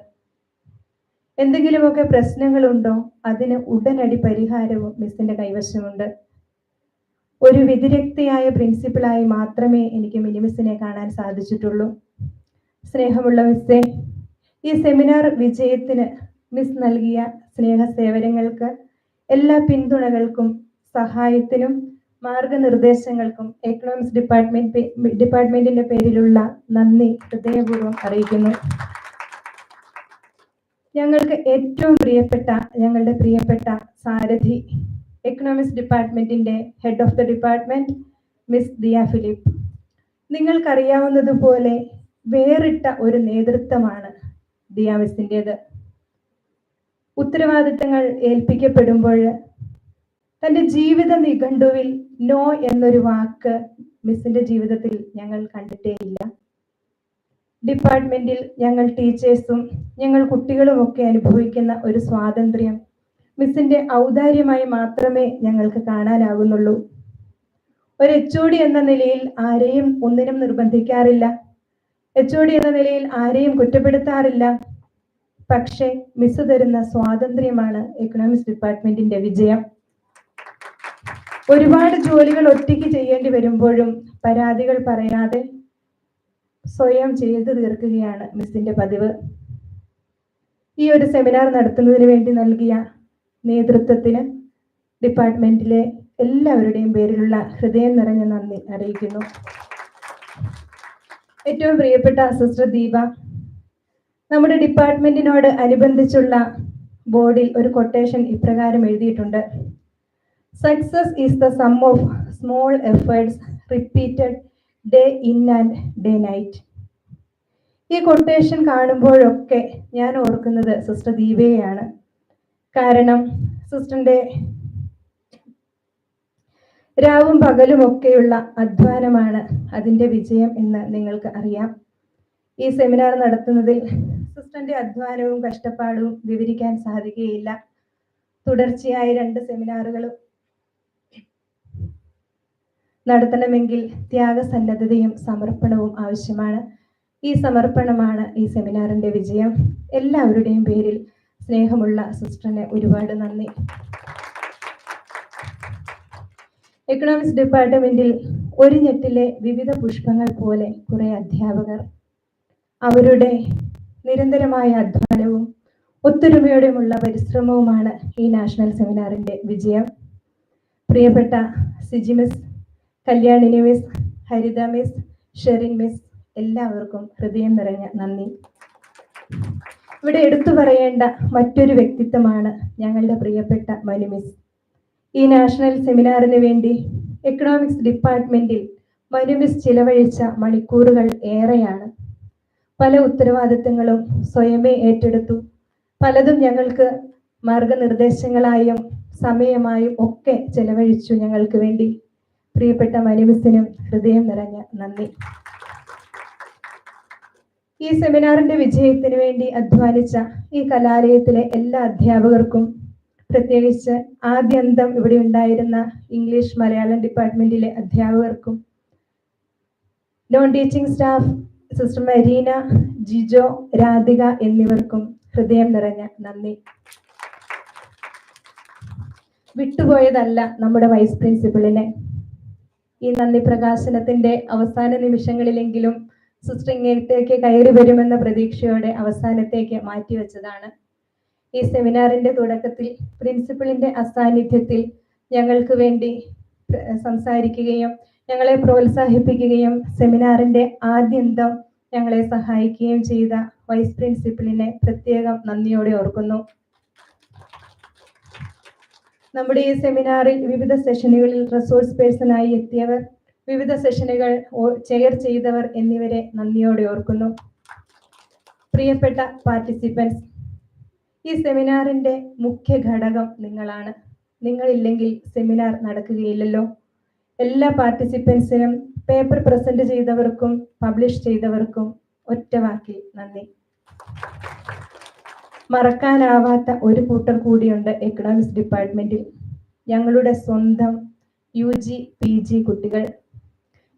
എന്തെങ്കിലുമൊക്കെ പ്രശ്നങ്ങളുണ്ടോ അതിന് ഉടനടി പരിഹാരവും മിസ്സിന്റെ കൈവശമുണ്ട്. ഒരു വിദഗ്ധയായ പ്രിൻസിപ്പളായി മാത്രമേ എനിക്ക് മിനിമിസിനെ കാണാൻ സാധിച്ചിട്ടുള്ളൂ. സ്നേഹമുള്ള മിസ്സേ, ഈ സെമിനാർ വിജയത്തിന് മിസ് നൽകിയ സ്നേഹസേവനങ്ങൾക്ക്, എല്ലാ പിന്തുണകൾക്കും സഹായത്തിനും മാർഗനിർദ്ദേശങ്ങൾക്കും എക്കണോമിക്സ് ഡിപ്പാർട്ട്മെന്റിന്റെ പേരിലുള്ള നന്ദി ഹൃദയപൂർവ്വം അറിയിക്കുന്നു. ഞങ്ങൾക്ക് ഏറ്റവും പ്രിയപ്പെട്ട, ഞങ്ങളുടെ പ്രിയപ്പെട്ട സാരഥി, എക്കണോമിക്സ് ഡിപ്പാർട്ട്മെന്റിന്റെ head of the department miss Diya Philip. നിങ്ങൾക്കറിയാവുന്നതുപോലെ വേറിട്ട ഒരു നേതൃത്വമാണ് ദിയ മിസ്സിൻ്റേത്. ഉത്തരവാദിത്തങ്ങൾ ഏൽപ്പിക്കപ്പെടുമ്പോൾ തൻ്റെ ജീവിത നിഘണ്ടുവിൽ നോ എന്നൊരു വാക്ക് മിസ്സിന്റെ ജീവിതത്തിൽ ഞങ്ങൾ കണ്ടിട്ടേയില്ല. ഡിപ്പാർട്ട്മെന്റിൽ ഞങ്ങൾ ടീച്ചേഴ്സും ഞങ്ങൾ കുട്ടികളുമൊക്കെ അനുഭവിക്കുന്ന ഒരു സ്വാതന്ത്ര്യം മിസ്സിന്റെ ഔദാര്യമായി മാത്രമേ ഞങ്ങൾക്ക് കാണാനാകുന്നുള്ളൂ. ഒരു HOD എന്ന നിലയിൽ ആരെയും ഒന്നിനും നിർബന്ധിക്കാറില്ല. HOD എന്ന നിലയിൽ ആരെയും കുറ്റപ്പെടുത്താറില്ല. പക്ഷേ മിസ് തരുന്ന സ്വാതന്ത്ര്യമാണ് എക്കണോമിക്സ് ഡിപ്പാർട്ട്മെന്റിന്റെ വിജയം. ഒരുപാട് ജോലികൾ ഒറ്റയ്ക്ക് ചെയ്യേണ്ടി വരുമ്പോഴും പരാതികൾ പറയാതെ സ്വയം ചെയ്തു തീർക്കുകയാണ് മിസ്സിന്റെ പതിവ്. ഈ ഒരു സെമിനാർ നടത്തുന്നതിന് വേണ്ടി നൽകിയ നേതൃത്വത്തിന് ഡിപ്പാർട്ട്മെന്റിലെ എല്ലാവരുടെയും പേരിലുള്ള ഹൃദയം നിറഞ്ഞ നന്ദി അറിയിക്കുന്നു. ഏറ്റവും പ്രിയപ്പെട്ട സിസ്റ്റർ ദീപ, നമ്മുടെ ഡിപ്പാർട്ട്മെന്റിനോട് അനുബന്ധിച്ചുള്ള ബോർഡിൽ ഒരു കൊട്ടേഷൻ ഇപ്രകാരം എഴുതിയിട്ടുണ്ട്: success is the sum of small efforts repeated day in and day night. ഈ കൊട്ടേഷൻ കാണുമ്പോഴൊക്കെ ഞാൻ ഓർക്കുന്നത് സിസ്റ്റർ ദീപയെയാണ്. കാരണം സിസ്റ്ററിന്റെ രാവും പകലും ഒക്കെയുള്ള അധ്വാനമാണ് അതിൻ്റെ വിജയം എന്ന് നിങ്ങൾക്ക് അറിയാം. ഈ സെമിനാർ നടത്തുന്നതിൽ സിസ്റ്ററിന്റെ അധ്വാനവും കഷ്ടപ്പാടും വിവരിക്കാൻ സാധിക്കുകയില്ല. തുടർച്ചയായി 2 സെമിനാറുകളും നടത്തണമെങ്കിൽ ത്യാഗസന്നദ്ധതയും സമർപ്പണവും ആവശ്യമാണ്. ഈ സമർപ്പണമാണ് ഈ സെമിനാറിന്റെ വിജയം. എല്ലാവരുടെയും പേരിൽ സ്നേഹമുള്ള സിസ്റ്ററിന് ഒരുപാട് നന്ദി. എക്കണോമിക്സ് ഡിപ്പാർട്ട്മെന്റിൽ ഒരു ഞെട്ടിലെ വിവിധ പുഷ്പങ്ങൾ പോലെ കുറെ അധ്യാപകർ, അവരുടെ നിരന്തരമായ അധ്വാനവും ഒത്തൊരുമയോടെയുള്ള പരിശ്രമവുമാണ് ഈ നാഷണൽ സെമിനാറിന്റെ വിജയം. പ്രിയപ്പെട്ട സിജി മിസ്, കല്യാണിനി മിസ്, ഹരിത മിസ്, ഷെറിൻ മിസ്, എല്ലാവർക്കും ഹൃദയം നിറഞ്ഞ നന്ദി. ഇവിടെ എടുത്തു പറയേണ്ട മറ്റൊരു വ്യക്തിത്വമാണ് ഞങ്ങളുടെ പ്രിയപ്പെട്ട മനു മിസ്. ഈ നാഷണൽ സെമിനാറിന് വേണ്ടി എക്കണോമിക്സ് ഡിപ്പാർട്ട്മെന്റിൽ മനു മിസ് ചിലവഴിച്ച മണിക്കൂറുകൾ ഏറെയാണ്. പല ഉത്തരവാദിത്തങ്ങളും സ്വയമേ ഏറ്റെടുത്തു. പലതും ഞങ്ങൾക്ക് മാർഗനിർദ്ദേശങ്ങളായും സമയമായും ഒക്കെ ചെലവഴിച്ചു ഞങ്ങൾക്ക് വേണ്ടി. പ്രിയപ്പെട്ട മനു മിസ്സിനും ഹൃദയം നിറഞ്ഞ നന്ദി. ഈ സെമിനാറിന്റെ വിജയത്തിന് വേണ്ടി അധ്വാനിച്ച ഈ കലാലയത്തിലെ എല്ലാ അധ്യാപകർക്കും, പ്രത്യേകിച്ച് ആദ്യന്തം ഇവിടെ ഉണ്ടായിരുന്ന ഇംഗ്ലീഷ് മലയാളം ഡിപ്പാർട്ട്മെന്റിലെ അധ്യാപകർക്കും, non teaching staff sister Marina, Jijo, Radhika എന്നിവർക്കും ഹൃദയം നിറഞ്ഞ നന്ദി. വിട്ടുപോയതല്ല നമ്മുടെ വൈസ് പ്രിൻസിപ്പളിനെ. ഈ നന്ദി പ്രകാശനത്തിന്റെ അവസാന നിമിഷങ്ങളിലെങ്കിലും സിസ്റ്റർ ഇങ്ങോട്ടേക്ക് കയറി വരുമെന്ന പ്രതീക്ഷയോടെ അവസാനത്തേക്ക് മാറ്റിവെച്ചതാണ്. ഈ സെമിനാറിന്റെ തുടക്കത്തിൽ പ്രിൻസിപ്പലിന്റെ അസാന്നിധ്യത്തിൽ ഞങ്ങൾക്ക് വേണ്ടി സംസാരിക്കുകയും ഞങ്ങളെ പ്രോത്സാഹിപ്പിക്കുകയും സെമിനാറിന്റെ ആദ്യന്തം ഞങ്ങളെ സഹായിക്കുകയും ചെയ്ത വൈസ് പ്രിൻസിപ്പലിനെ പ്രത്യേകം നന്ദിയോടെ ഓർക്കുന്നു. നമ്മുടെ ഈ സെമിനാറിൽ വിവിധ സെഷനുകളിൽ റിസോഴ്സ് പേഴ്സണായി എത്തിയവർ, വിവിധ സെഷനുകൾ ചെയർ ചെയ്തവർ എന്നിവരെ നന്ദിയോടെ ഓർക്കുന്നു. പ്രിയപ്പെട്ട പാർട്ടിസിപ്പൻസ്, ഈ സെമിനാറിന്റെ മുഖ്യ ഘടകം നിങ്ങളാണ്. നിങ്ങളില്ലെങ്കിൽ സെമിനാർ നടക്കുകയില്ലല്ലോ. എല്ലാ പാർട്ടിസിപ്പൻസിനും, പേപ്പർ പ്രസന്റ് ചെയ്തവർക്കും പബ്ലിഷ് ചെയ്തവർക്കും ഒറ്റ വാക്കിൽ നന്ദി. മറക്കാനാവാത്ത ഒരു കൂട്ടർ കൂടിയുണ്ട് എക്കണോമിക്സ് ഡിപ്പാർട്ട്മെന്റിൽ, ഞങ്ങളുടെ സ്വന്തം UG PG കുട്ടികൾ.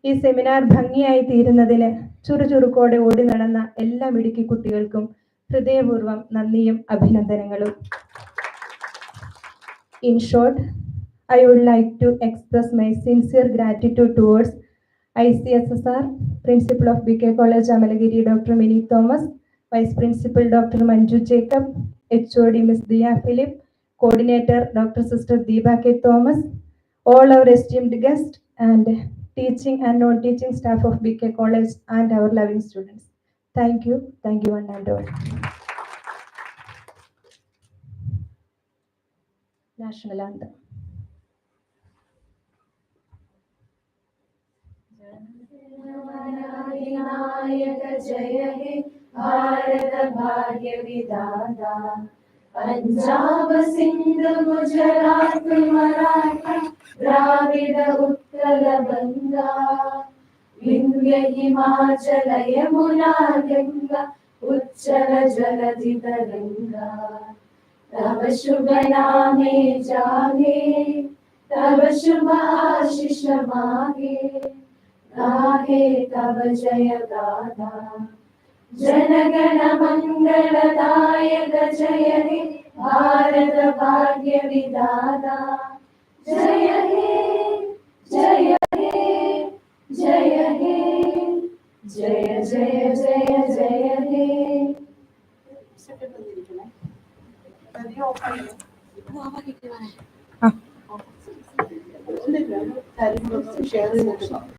ഈ സെമിനാർ ഭംഗിയായി തീരുന്നതിന് ചുറുചുറുക്കോടെ ഓടി നടന്ന എല്ലാ മിടുക്കി കുട്ടികൾക്കും ഹൃദയപൂർവ്വം നന്ദിയും അഭിനന്ദനങ്ങളും. In short, I would like to express my sincere gratitude towards ICSSR, Principal of BK College Amalagiri Dr. Minnie Thomas, Vice Principal Dr. Manju Jacob, HOD Ms. Dia Philip, Coordinator Dr. Sister Deepa K. Thomas, all our esteemed guests and teaching and non-teaching staff of BK College and our loving students. Thank you one and all. National Anthem. नायक जय हे भारत भाग्य विधाता, पंजाब सिंध गुजरात मराठा द्राविड उत्कल गंगा, विंध्य हिमाचल यमुना गंगा उच्चल जलधि तरंगा, तब शुभ नामे जागे, तब शुभ आशीष मागे, गाहे तब जय गाथा, जनगण मंगलदायक जय हे भारत भाग्य विधाता, जय हे जय हे जय हे जय जय जय जय हे. ഷെയർ ചെയ്തിട്ട്